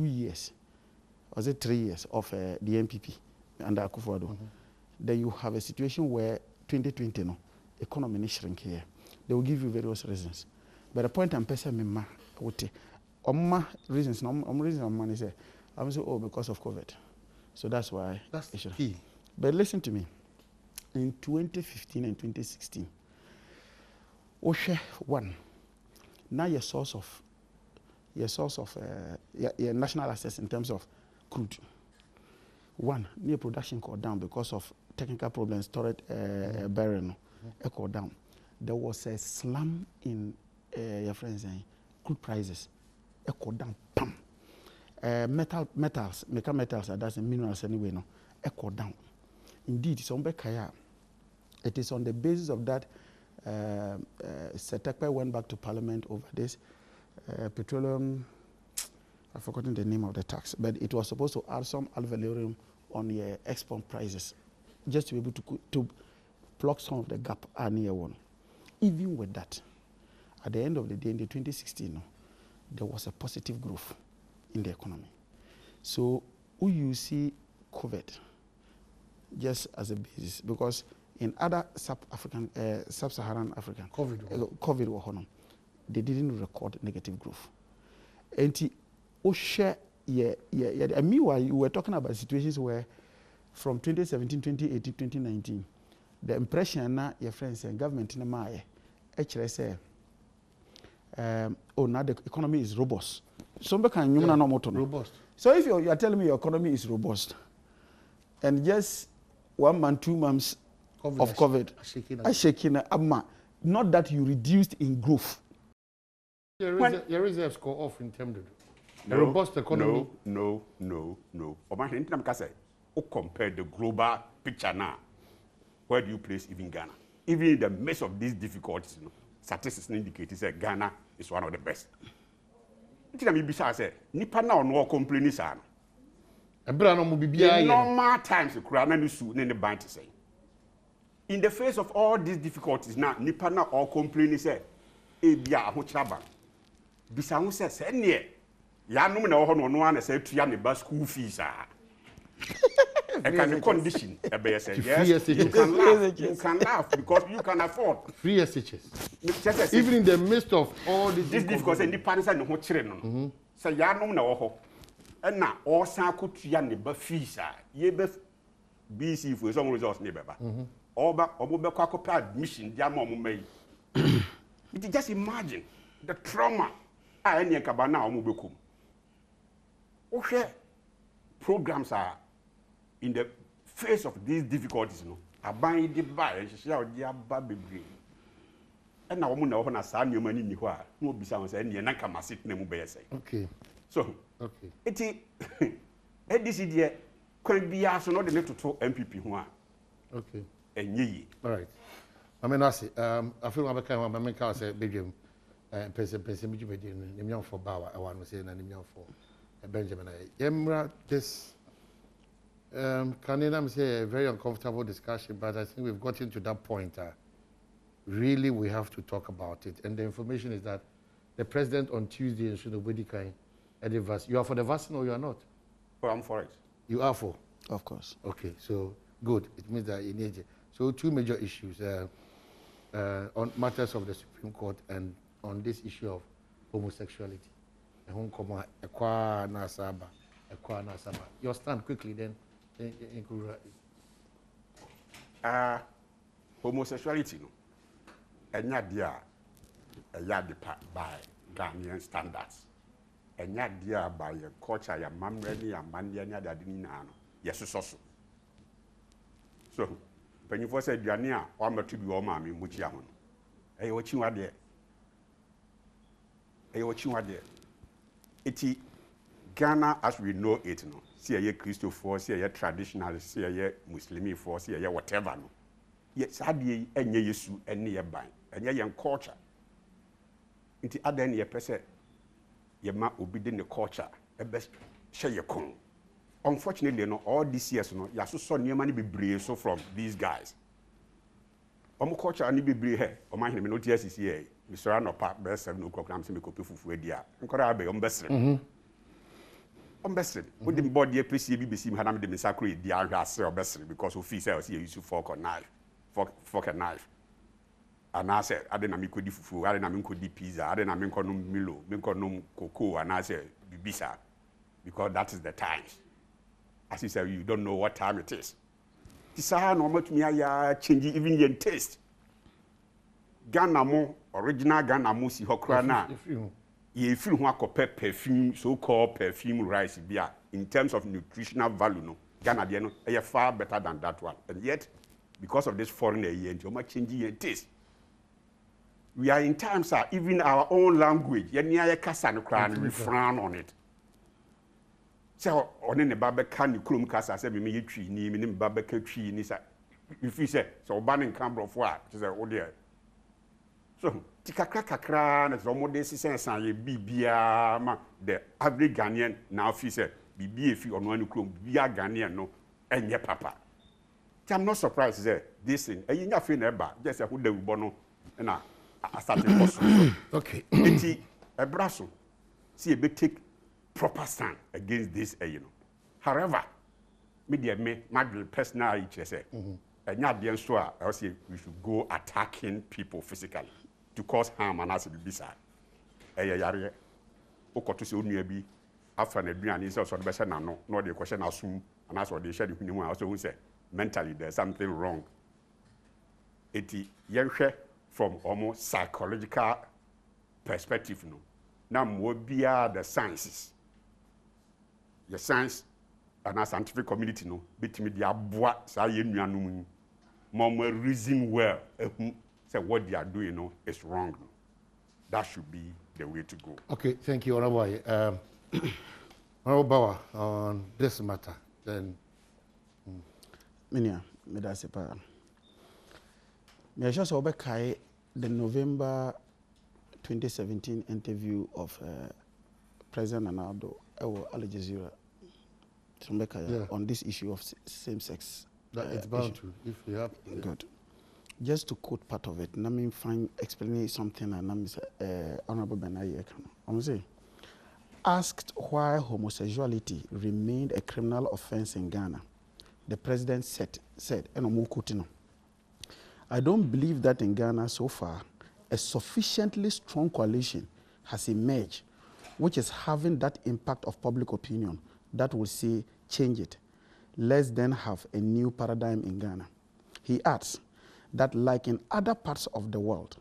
years, was it 3 years of the MPP under Akufo-Addo. Then you have a situation where 2020 no economy is shrink here. They will give you various reasons, but the point I'm pressing me reasons. Reason I'm money say I'm say because of COVID. So that's why. That's the key. But listen to me. In 2015 and 2016, one. Now your source of your national assets in terms of crude. One, near production got down because of technical problems. Storage barrel got down. There was a slump in your friends saying crude prices. Got down. Pam. Metals, that's the minerals anyway, no, echo down. Indeed, it is on the basis of that Setekpe went back to Parliament over this petroleum, I've forgotten the name of the tax, but it was supposed to add some ad valorem on the export prices, just to be able to plug some of the gap near one. Even with that, at the end of the day, in the 2016, there was a positive growth in the economy. So you see COVID just as a basis, because in other sub-Saharan African, COVID was on, they didn't record negative growth. And meanwhile, you were talking about situations where from 2017, 2018, 2019, the impression that your friends and government in the actually say, now the economy is robust. Robust. So if you are telling me your economy is robust, and just 1 month, 2 months of COVID, not that you reduced in growth. Your reserves go off in terms of a robust economy. No. Compare the global picture now. Where do you place even Ghana? Even in the midst of these difficulties, statistics indicate that Ghana is one of the best. Nipa na no complaining sa no. Ebra no mo bibia ye. Normal times kura na nusu ne ban say. In the face of all these difficulties now, nipa na all complaining say e bia ahokyra ban. Bisa ho say ne ya nom na ho no ana say tua ne ba school fees ah. And can the condition say yes, you can laugh because you can afford free SHS. Even in the midst of all this difficulty, the parents are no chire no. Say ya no na wo ho. And na all san kotua ne ba fees ah. Ye be BC for some results ne beba. Oba obo be kwa copy admission dia ma omumai. It just imagine the trauma any kaba na omo bekom. O hwe programs are in the face of these difficulties, aban di ba ehihia odi aba bebre. E na wo na wo na sa nyoma ni ho a no obisa won say ne na kama sit na mu be yesai. Okay. So, okay. Eti edisi de kwan bia so no de ne toto MPP ho a. Okay. Enye yi. All right. I mean, I see. I feel like I can't say Belgium. Person, Nimian for Bawa. I want to say Nimian for Benjamin. Yemra, this can say a very uncomfortable discussion, but I think we've gotten to that point. Really, we have to talk about it. And the information is that the president on Tuesday in Shunobodikai, you are for the vaccine or you are not? Oh, I'm for it. You are for? Of course. Okay, so good. It means that you need it. So two major issues on matters of the Supreme Court and on this issue of homosexuality. Your stand quickly then. Homosexuality, no. Enya dia by Ghanaian standards. Enya dia by your culture, your mamreni, your mandianya, the adinano. Yes, so. So, when you first said Jania, or my tribute or mammy, which yaman. Hey, what you are there? Hey, what you are there? Iti Ghana, as we know it, no. See a Christo for, see a traditional, see a Muslim for, see a whatever, no. Yes, I be any issue any by any young culture. Into other any person, your man will be in the culture, a best share your con. Unfortunately, no, all these years, no, you so near money be brave so from these guys. Culture and be brave here, or my name, no TSC here. Mr. Arno Park, best 7 o'clock, I'm saying, copy for Dia. And Korabe, best. Best. With the body, BBC, Madame de Missacre, the Argas, or best because of fees, I see you to fork or knife. Fork and knife. And I said, I didn't make fufu, I didn't make pizza, I didn't make no Milo, make no cocoa, and I said, Bibisa, because that is the time. As you said, you don't know what time it is. This is normal to me, I change even your taste. Ghana mo, original Ghana mo, si hokrana. You feel what perfume, so called perfume rice, beer, in terms of nutritional value, no. Ghana, are far better than that one. And yet, because of this foreign agent, you're changing your taste. We are in times, even our own language, we frown on it. So, on any Babacan, you clone cassa, say, me tree, me Babaca tree, if you say, so banning Cambro for what? Oh dear. So, Tikakakran, as almost sense, and Bibia, the average Ghanaian now, if you say, Bibi, if you on one clone, Bia Ghanaian, no, and your papa. I'm not surprised that this thing, you know, just a who de bono, and I started to okay. A brasso, see a bit take proper stand against this, you know. However, media my personal interest, and not the answer, I say we should go attacking people physically to cause harm and as it be sad. Yari, Oko to say, maybe after the being is also the best, no, the question assume, and that's what they said, you also say. Mentally, there's something wrong. It is from almost psychological perspective. No, now more beyond the sciences. The science and our scientific community, no, between the abwa, say more reason well. Say what they are doing, no, is wrong. No. That should be the way to go. Okay, thank you, Honorable. Honorable Bauer, on this matter, then. Minia, me da sepa. Me just obekai the November 2017 interview of President Nana-Addo Al Jazeera on this issue of same-sex. That it's bound to, if we have. Good. Just to quote part of it, let me explain something. And Honorable Benaye, I'm saying, asked why homosexuality remained a criminal offense in Ghana. The president said, I don't believe that in Ghana so far, a sufficiently strong coalition has emerged, which is having that impact of public opinion that will say, change it. Let's then have a new paradigm in Ghana. He adds that like in other parts of the world,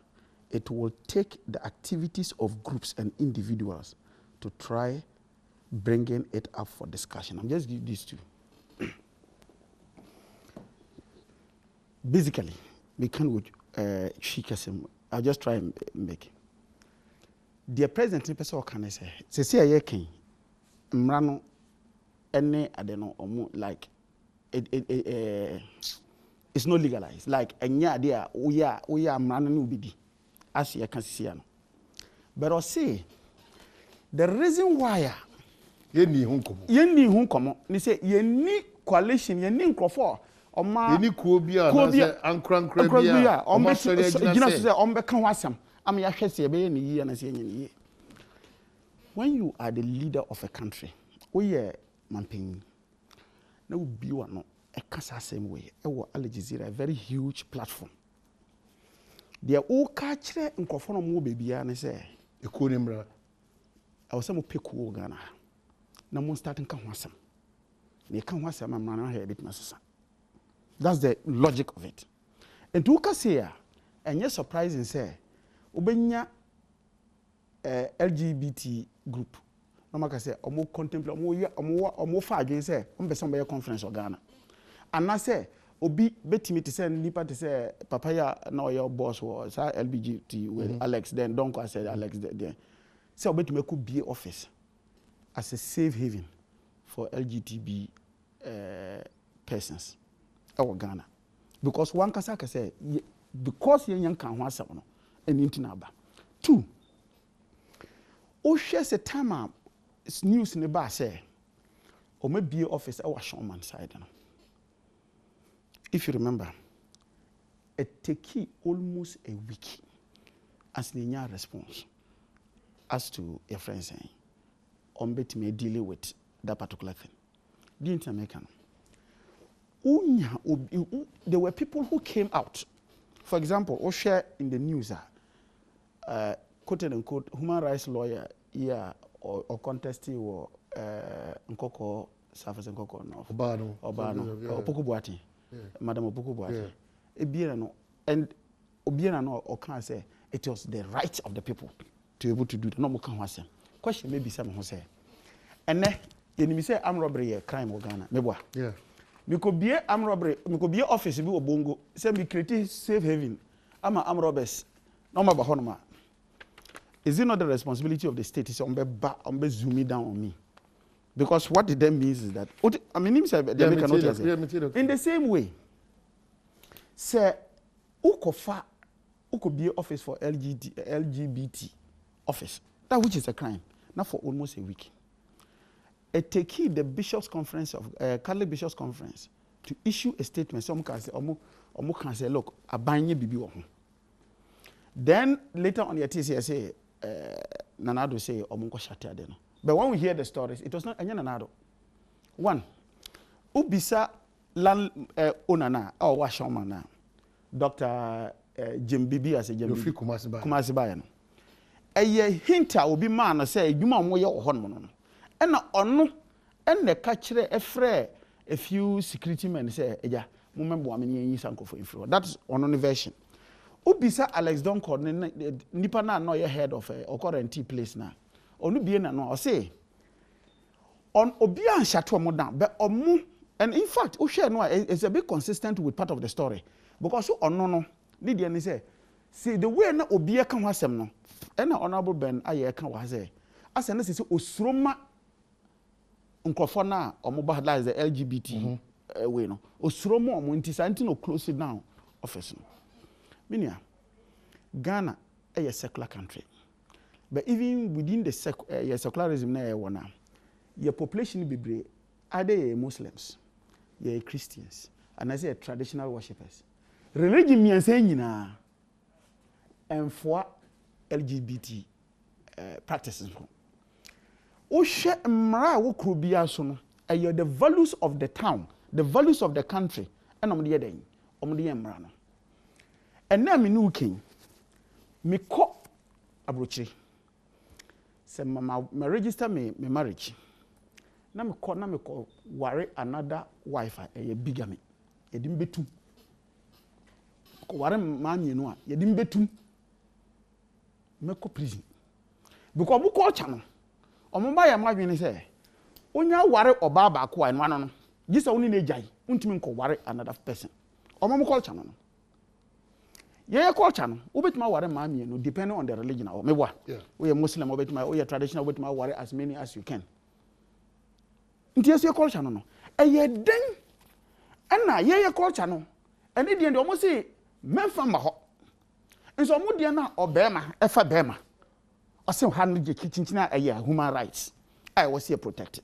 it will take the activities of groups and individuals to try bringing it up for discussion. I'm just giving these two. Basically, we can't I'll just try and make it. The president in person can say, I can Mrano any I don't know like it's not legalized. Like enya there, we are amrana no bidi. As you can see, but I say the reason why ye ni hunkomo. Ni say ye ni coalition, ye ni nkrofo. Oma ye ni kuobia na say ankrankra bia. Ombe gina say ombe kan wasam. Am ya hwese ye be ni yi na say ye. When you are the leader of a country, we mamping. Na ubi wa no e kasa same way. E wo Al Jazeera, a very huge platform. They all catch it and conform more baby and say, you couldn't bra. I was some pick Ghana. No one starting can want some. They can't want some man here bit master. That's the logic of it. And to say, and you're surprising say, Ubenya LGBT group. No matter say, or more contemplate, or more far against say, somebody conference or Ghana. And I say, Obi beti me to say nipa to say papaya na your boss was LBGT with Alex then don't I said Alex then so beti me could be office as a safe haven for LGTB persons in Ghana because one kasaka say because young can want someone and intinaba 2 o shares a time news in the bar say or maybe office our showman side no. If you remember, it took almost a week as the response as to your friend saying, on bet me dealing with that particular thing. Didn't American. There were people who came out. For example, or share in the news, quote unquote, human rights lawyer, or contesting or Nkoko, Surface Nkoko, no, Obano, Opokubuati. Madam Obukubuati. Ebiena no and Obiena no or can say it was the right of the people to be able to do the normal can was question maybe some who say and then you say armed robbery a crime or Ghana meboa yeah me could be armed robbery me could be office be obongo say me create safe haven ama armed robbers no ma bahonoma is it not the responsibility of the state is on be zoom down on me. Because what it then means is that, I mean, in the same way, say, who could be office for LGBT office, that which is a crime, not for almost a week. It take the Bishops' Conference of Catholic Bishops' Conference to issue a statement. Some can say, can say, look, I buy you bibi. Then later on the TCSA, Nanado say, omunko shatia deno. But when we hear the stories, it was not another. One, Ubisa land owner or washwoman, Dr. Jim Bibi as a Jim Kumasi Bayan. A year hinter will be man or say, you man, way or hormone. And on and the catcher a few security men say, yeah, remember, I mean, Sanko for info. That's on version. Ubisa Alex don't call Nipana, no, your head of a current place now. Onu bien na no say on obia nshato mo down but omu and in fact o share no is a bit consistent with part of the story because so ono no need dey say see the way na obia kan wasem no and honorable Ben aye kan wa say asa na say osuroma nkofo na omo ba like the LGBT way no osuroma omo nti santi no close down office no minia Ghana a secular country. But even within the secularism now, your population be are they Muslims, you're Christians, and I say traditional worshippers. Religion means saying and for LGBT practices. Oshe mra wo krobia so no you're the values of the town, the values of the country, and on the other mra no. And now me no king, me ko abrochiri. Say mama register me marriage. Na me ko worry another wife a bigamy. Ye dim betum. Ko worry man you know ye dim betum. Me ko prison. Because bu culture no. Omo ba ya madwene say onya worry oba ba ko anu no. Gisa woni na jai. Untimi ko worry another person. Omo culture no. Yeah, culture no. Obetima worry mami no depending on the religion or mebwa. We are Muslim obetima we are traditional obetima worry as many as you can. Nti yes culture no. Eye den ana ye culture no. ɛne deɛ almost say memfa ma hɔ nso ɔmo deɛ na ɔbɛɛma ɛfa bɛɛma ɔsɛ ha no gye kitchinchina ɛyɛ human rights I was here protected.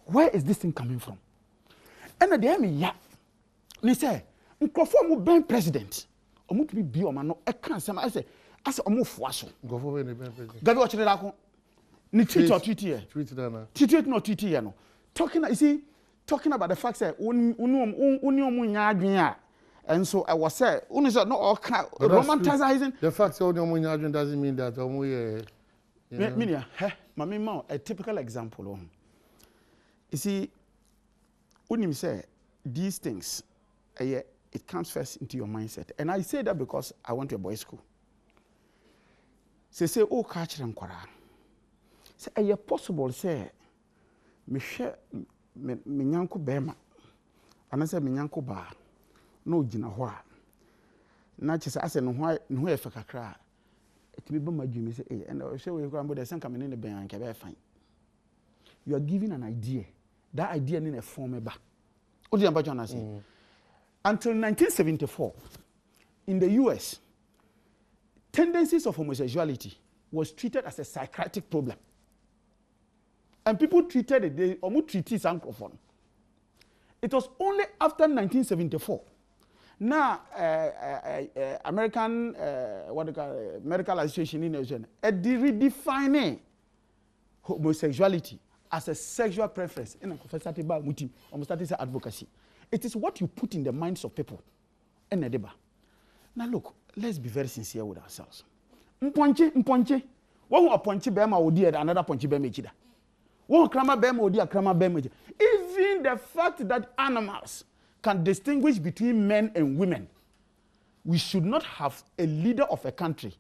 Where is this thing coming from? And the me ya ni say nkrofo mu ben president omu to be o ma no e kan sem I say omu fo aso nkrofo be ne ben president gabi o chire da ko ni tweet here tweet no tweet here no talking about the fact that uni omu nya adwen a and so I was say uni say no all romanticizing the fact that uni omu nya adwen doesn't mean that omu Minia, mami ma a typical example. You see, when you say these things, it comes first into your mindset. And I say that because I went to a boys' school. Say, oh, catch them kwara. Say, are you possible? Say, me share me nyanko bema. And I say, me nyanko ba. No jina hwa. Na chisa ase no hwa kakra. It may be my dream. Say, hey, and I say, we go and the coming in the bank. Fine. You are giving an idea. That idea in a form. What do you say? Until 1974, in the U.S., tendencies of homosexuality was treated as a psychiatric problem, and people treated it. They almost treated it. It was only after 1974. Now, American medical association in Asia, redefining homosexuality as a sexual preference. In a started advocacy. It is what you put in the minds of people. Now look, let's be very sincere with ourselves. Mponche. One ponche bema odi another ponche bema chida. One krama bema odi krama bema. Even the fact that animals can distinguish between men and women. We should not have a leader of a country.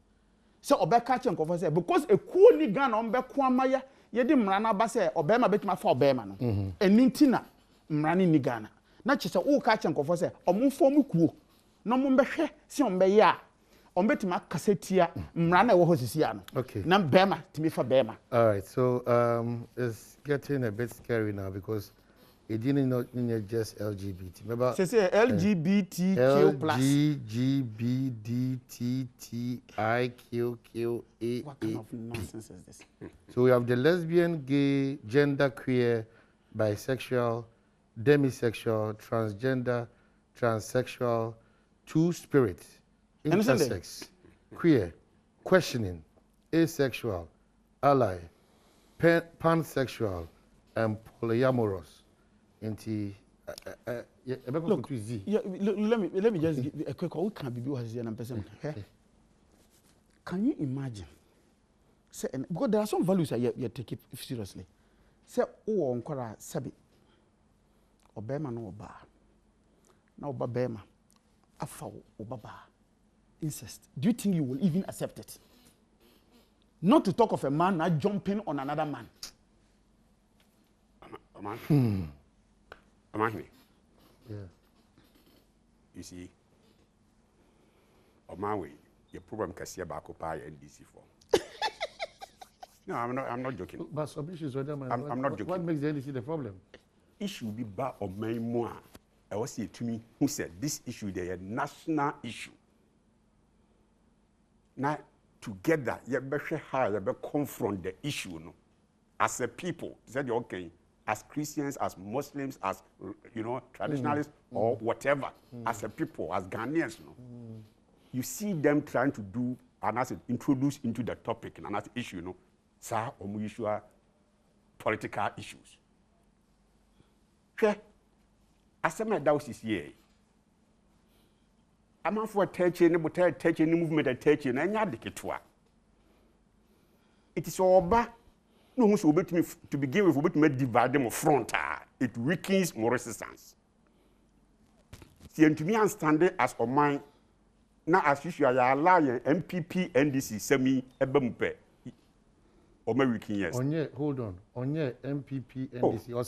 So obeka chen ko say because a cool ni Ghana ombe kwamaya ye di mrana ba say obema betima fa obema no. Enintina mrani ni Ghana. Na chese o ka chen ko say omfo mu kuo. No mo mbehwe si ombe ya. Ombetima kasetia mrana e wo hosisi ano. Okay. Na bema timi fa bema. All right. So it's getting a bit scary now because it didn't not just LGBT. Remember? Say LGBTQ plus. LGBTTIQQA. What kind of nonsense is this? So we have the lesbian, gay, gender queer, bisexual, demisexual, transgender, transsexual, two-spirit, intersex, queer, questioning, asexual, ally, pansexual, and polyamorous. Look, let me just give a quick what can be person. Can you imagine? Say, because there are some values that you take it seriously. Say, oh, on sabi, obema no oba, na oba bema, afa obaba, incest. Do you think you will even accept it? Not to talk of a man not jumping on another man. Yeah. You see, on my way, your problem can see about NDC for. No, I'm not joking. But some issues with them. I'm not joking. What makes the NDC the problem? Issue be bad on my moi. I was here to me who said this issue is a national issue. Now together, you better how you better confront the issue, no? As a people, said okay. As Christians, as Muslims, as traditionalists or whatever, as a people, as Ghanaians, you see them trying to do and as introduce into the topic and as issue, sir, usual political issues. Okay, as a matter is here. I'm for touching movement attention and yadikitwa. It is all bad. No, to begin with, we divide them front. It weakens more resistance. See, and to me, I stand as a mind. Now, as usual, I allow MPP, NDC, semi, ebempe. Or my weekend, yes. Hold on. On your MPP, NDC, or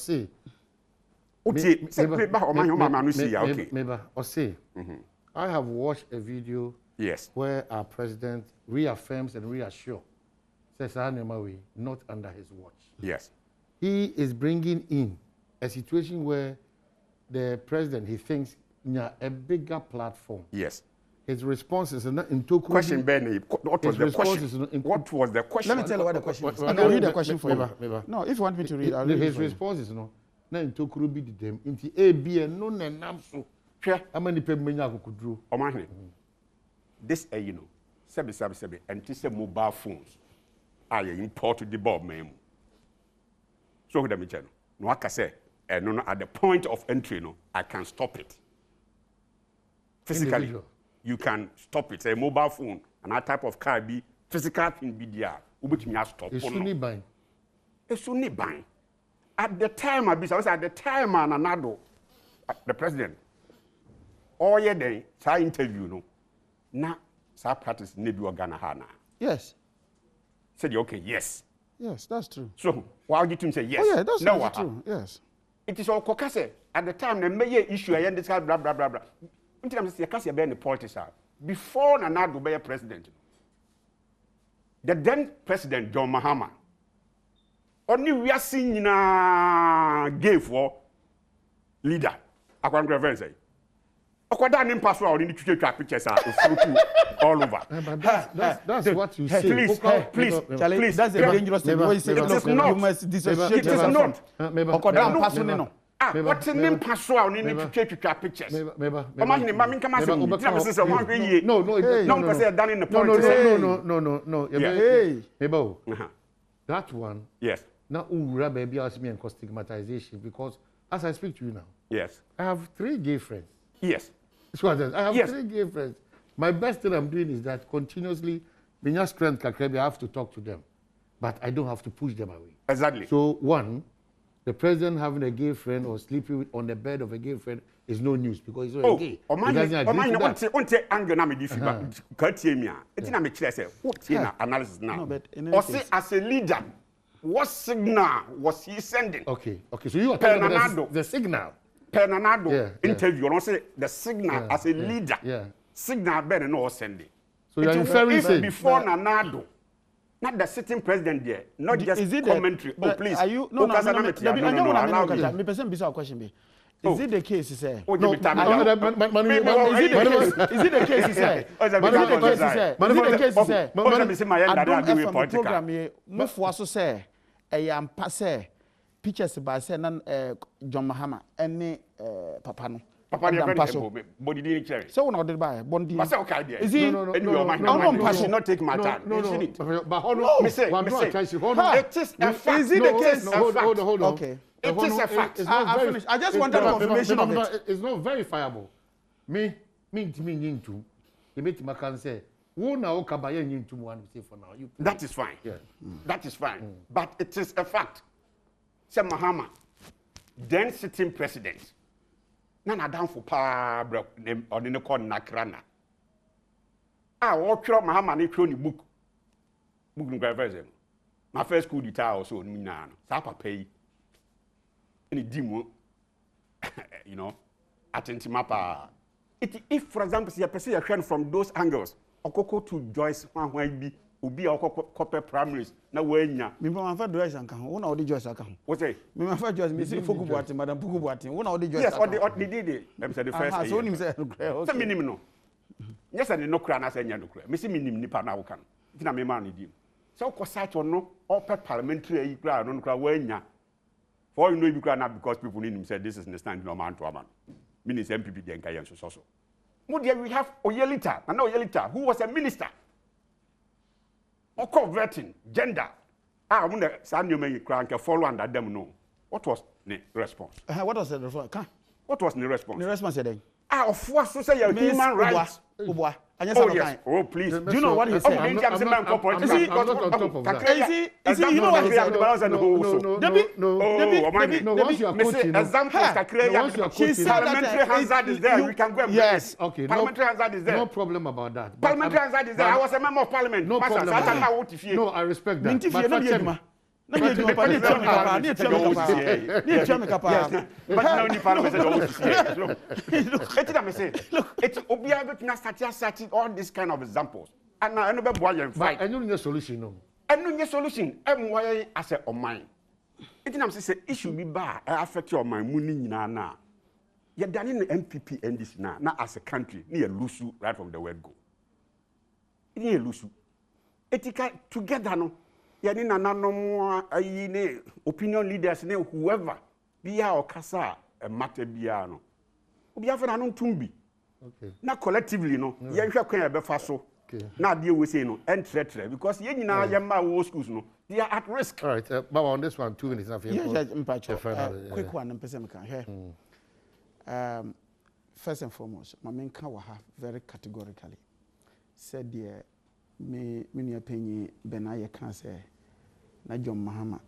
say. I have watched a video. Yes. Where our president reaffirms and reassures. Says not under his watch. Yes. He is bringing in a situation where the president, he thinks, a bigger platform. Yes. His response is in Tokyo. Question, Benny. What was the question? What was the question? Let me tell you what the question is. I can read the question for you. No, if you want me to read, I'll read his response is no. Na in Tokyo be them. Inti ABN no nenam so. How many people menya kukudru? Omahne. This you know. Sebi. And this mobile phones. I import the Bob memo. So what I mean, no, I can say, no, at the point of entry, no, I can stop it. Physically, individual. You can stop it. A mobile phone and that type of car be physical thing be there. Which me stop. It's only buying. It's only buying. At the time, I was at the time, Ananado, the president. All year day, I interview no. Now, I practice nedu organa hana. Yes. Said you okay? Yes. Yes, that's true. So why would you say yes? Oh yeah, that's no, true. Yes. It is all kokase. At the time, the mayor issue I this blah blah blah blah. Until I'm saying kasi be the politics before Nana be president. The then president John Mahama. Only we are seeing na gave for leader. Akwan Graven say. Okwada nim pass all in the pictures all over. That's what you say. Please. That's a dangerous thing. You must dissociate yourself from. Okwada pass no. What's the name pass all in the pictures? Imagine mami kama say. No, because they done in the politics. No. Hey. That one. Yes. Now ura baby ask me and stigmatization because as I speak to you now. Yes. I have 3 gay friends. Yes. I have 3 gay friends. My best thing I'm doing is that continuously, when you strength I have to talk to them. But I don't have to push them away. Exactly. So, one, the president having a gay friend or sleeping on the bed of a gay friend is no news because he's not gay. Oh, man, anger na me diffi ba. Katie me a. Eti na me kire say, what na analysis now. Or say as a leader, what signal was he sending? Okay. So you are telling me the signal. Pernanado interview, I don't say the signal as a leader. Signal better no sending. So you are inferring before Nanado, not the sitting president there, not just commentary. Oh, please. Are you no? Me person bisa question be. Is it the case, sir? No. Is it the case, sir? Adom program here. Move so say. Am passe. Pictures by Senan John Mahama and Papa no. Papa never body didn't cherry. So one did buy Bondi. Is he? No, should not take my time. But hold on. It is a fact. Is it the case? Hold on. Okay. It is a fact. I finished. I just wanted confirmation of it. It's not verifiable. Me into. You make my can say. That is fine. Yeah. That is fine. But it is a fact. Say Mahama, then sitting president. Nana down for pa or the call Nakrana. What Mahama ni crony book. My first coup d'etat also Nana. Sapa pay. Any demo, attentive mapa. If, for example, you perceive a trend from those angles, Okoko to Joyce, one be. Ubi corporate primaries na wenya me ma fa Joyce anka ho na odi Joyce aka ho what say me ma fa Joyce me say Foku Boatin madam Foku Boatin wo na odi Joyce yes or did them say the first so nim say okay say minim no yes and no kra na say nya no kra me say minim nipa na wo kan na me ma no di so ko site no open parliamentary yi kra no kra wenya for you know you kra na because people need him say this is the stand no man to man means MPP dey nka yen so we have Oyelita and Oyelita who was a minister. Converting gender. I want to send you my crank follow under them. No. What was the response? What was the response? What was the response? The response then. Of what to say human rights. Oh yes. Oh please. Do you know what he said? I'm not on top of that. Is he? You know what he said? No. Once you are quoting, parliamentary hazard is there. We can go. Yes. Okay. Parliamentary hazard is there. No problem about that. Parliamentary hazard is there. I was a member of parliament. No problem. No, I respect that. Na me do pa ni tell me papa ni tell me papa but now ni parliament say don't see look it that me say look it obia be na start all this kind of examples and now no be boy yen fight and no solution no and no solution em why as a oman it na me say issue be ba affect your man mu ni nyina na You're done in the MPP and this now as a country, near Lusu right from the word go. Near Lusu. Etika together no. Yani na no more opinion leaders ne whoever biya or kasa a matter biya no. Obi afa na no tumbi. Okay. Na collectively no. Ye hwe kwan e be fa so. Na dey we say no entretre because ye nyina ye ma wo schools no. They are at risk. All right. Baba, on this one 2 minutes after quick one and person can hear. First and foremost, my main kawaha very categorically said the me opinion Benaya can say na John Mahama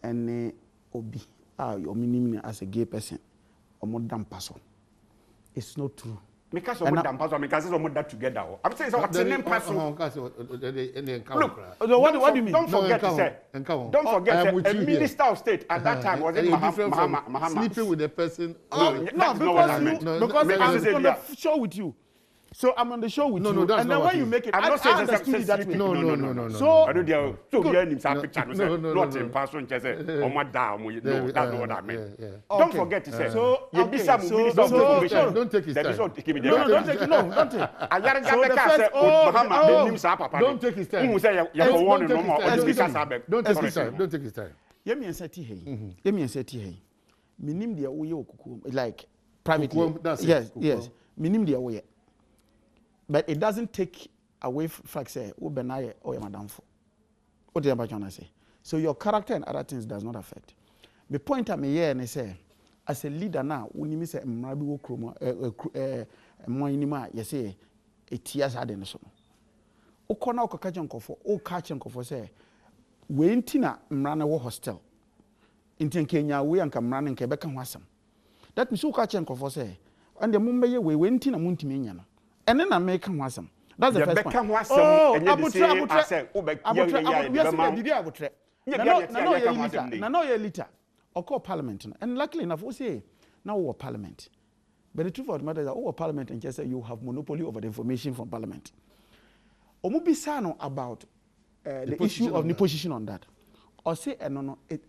and Obi your minimum as a gay person or more than person. It's not true. Because of them pass, because of that together. I'm saying so. What's the name pass? Look, what do you mean? Don't forget to say. Don't forget a minister of state at that time was it Mahama sleeping with the person. No, because I'm on the show with you. So I'm on the show with you. And then when you make it, I'm not saying that way. No. So I don't know. So we are in some picture. Not in person. Just say, "Oh my God, no, that's not what I mean." Don't forget to say. So don't take his time. No, don't take. So don't take. Don't take his time. Don't take his time. Let me say hey. Minim dia wo ye okuku like privately. Yes. Minim dia wo ye. But it doesn't take away from say who benaye or madam for. What do you say? So your character and other things does not affect. The point I'm here and say as a leader now, when you say mrabi wo kromo mo inima you say etias ade no so. Ukona ukakaje nkofo, o kache nkofo say we ntina mra na wo hostel. Ntin Kenya we anka mra na nke beka ho asem. That means ukache nkofo say and the mumbeye we ntina muntimi nya no. And then I make him wasm. That's the first point. Oh, no, later. Or call parliament. And luckily enough, we say now we're parliament. But the truth of the matter is that our parliament and just say you have monopoly over the information from parliament. Omubisano about the issue of the position on that. Or say no, it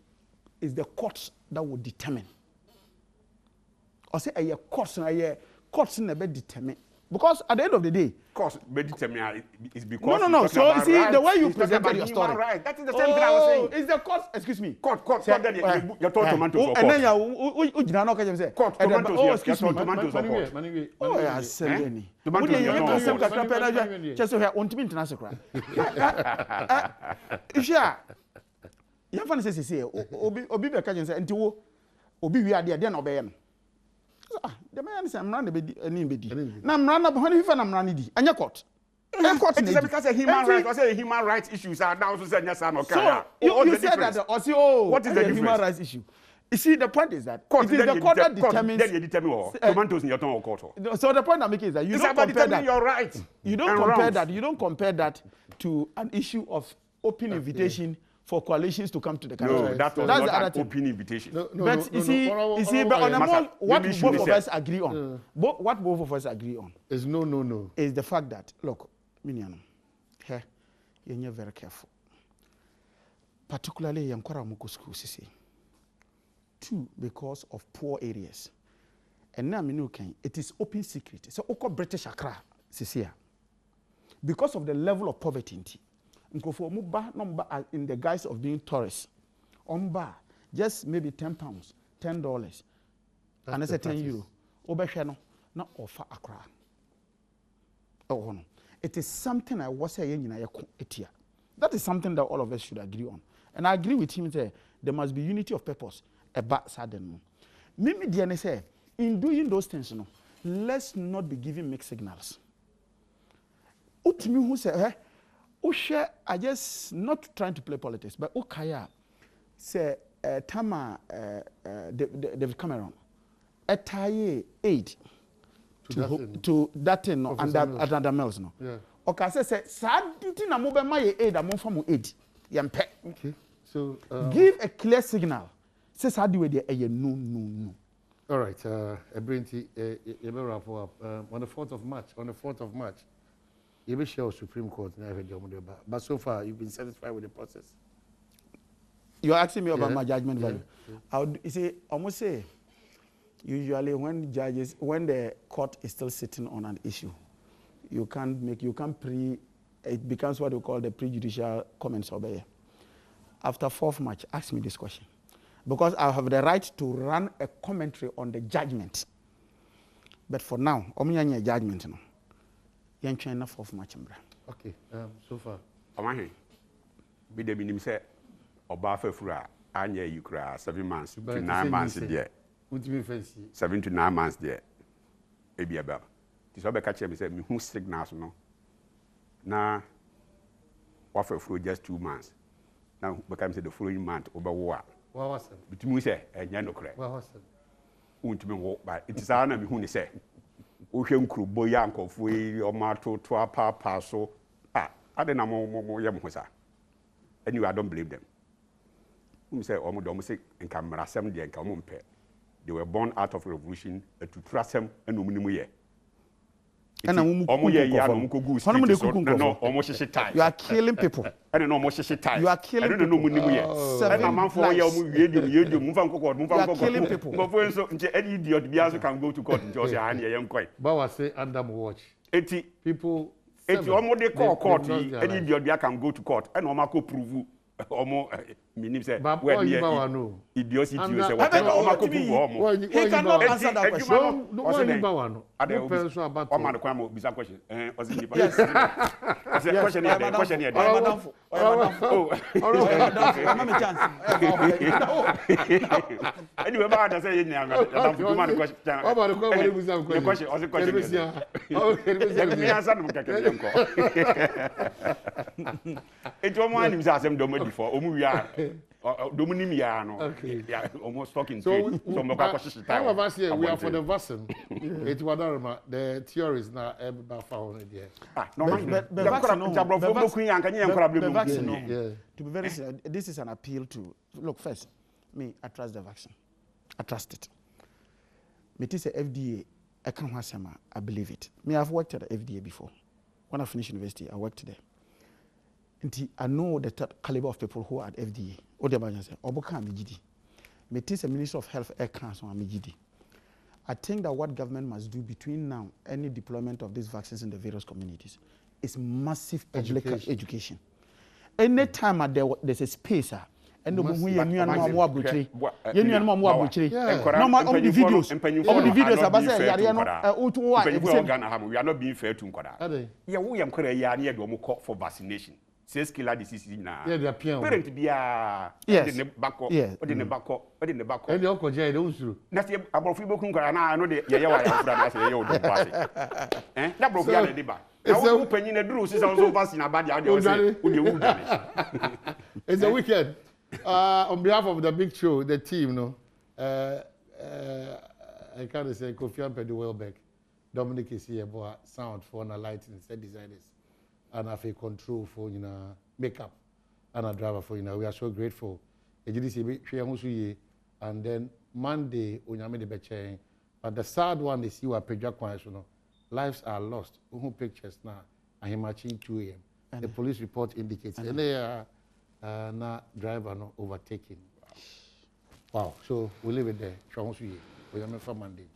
is the courts that will determine. Or say a courts never determine. Because at the end of the day, course, is because no. So you see the way you presented your story. Right. That is the same thing I was saying. Is the court? Excuse me. Court. That you told tomatoes. And then you say court tomatoes. Oh, excuse me. Tomatoes. Oh, yeah, selling. Just so here, want to be international. If you are, you have to say, Obi be catching say, until Obi we are there, then obey. The man said, I'm running bedi. Now I'm running behind if I'm running di. And your court. It's because human rights issues are now so said yes or no. So you said that what is the human rights issue? You see, the point is that it is the court that determines. Then you determine tomatoes in your tongue or court. So the point I'm making is that you don't compare that. Your rights. You don't compare that. You don't compare that to an issue of open invitation for coalitions to come to the country. No, that's not an open invitation. But you see, but on a more, what both of us agree on, what both of us agree on is no. Is the fact that look, Miniano, here you're very careful, particularly in Kwaramuku school, because of poor areas, and now it is open secret. So Oko British Accra, because of the level of poverty. In the guise of being tourists, just maybe £10, $10, and I said €10. Obeshano, not offer Accra. Oh no, it is something I was saying in That is something that all of us should agree on, and I agree with him there. There must be unity of purpose. About sudden, maybe the say in doing those things, let's not be giving mixed signals. Utimi who say, I just not trying to play politics, but Okaya say Tama David Cameron etaye aid to that thing no and Mills no. Okay, say saditi na mo be ma ye aid amon fa mo aid yempe. Okay. So give a clear signal. Say sadi we dey no. All right, Ebrinti, you may wrap up on the 4th of March. You will share Supreme Court, but so far you've been satisfied with the process. You're asking me about my judgment value. I would say almost say Usually when the court is still sitting on an issue, it becomes what we call the prejudicial comments obey. After 4th March, ask me this question. Because I have the right to run a commentary on the judgment. But for now, omunyanya judgment no. Yan China 4th March. Okay, so far. Amahe. Bi de binim se oba fafura anya yukra 7 months to 9 months there. 7 to 9 months there. Ebi aba. Ti so be ka che me say me hu signals no. Na wafafura just 2 months. Now become say the following month over war. What was it? Between say enya no kre. What was it? Untumi wo ba. It is ana me hu ni say. Wo hwe nkrubo ya nkofo yi o ma to apa so. Ade na mo yem ho sa. Anyway, I don't blame them. Say omo say nka mrasem de nka omo mpe. They were born out of revolution to trasem and omunimu ye. And no you are killing people. I don't know more tie. You are killing people. You are killing people. So any idiot can go to court and Bawa say under watch. 80 people. It's almost they call court. Any idiot can go to court and Omako prove Omo minim say when you idiocy you say whatever Omako prove Omo. He cannot answer that question. Omo the kwamo bisa question. Question here. Anyway, ba da say yin before domunim ya no almost talking so all of us here we are for the vaccine. It was the theories now everybody found it there. To be very serious, this is an appeal to look first. Me, I trust the vaccine. I trust it. Me, it is a FDA. I can't I believe it. Me, I've worked at the FDA before. When I finished university, I worked there. I know the caliber of people who are at FDA. It is a Minister of Health Air Council. I think that what government must do between now and any deployment of these vaccines in the various communities is massive education. Any time there's a space, and the videos, we are not being fair to Nkoda. Yeah, we am for vaccination. Says killer disease na. Yeah, they appear. Parent be a yes. Back up. And the uncle Jay don't through. That's the about people can I know the yawa say you don't pass it. That broke the deba. Now open in the rules is also passing about the audio. It's a weekend. On behalf of the big show, the team, no. I can't say Kofi Ampedi Welbeck. Dominic is here, boy, sound for and lighting, set designers. And have a control for makeup and a driver for we are so grateful. And then Monday but the sad one is you are lives are lost. Who pictures now? And him matching 2 a.m. The police report indicates and they are driver no overtaking. Wow. So we leave it there. We are from Monday.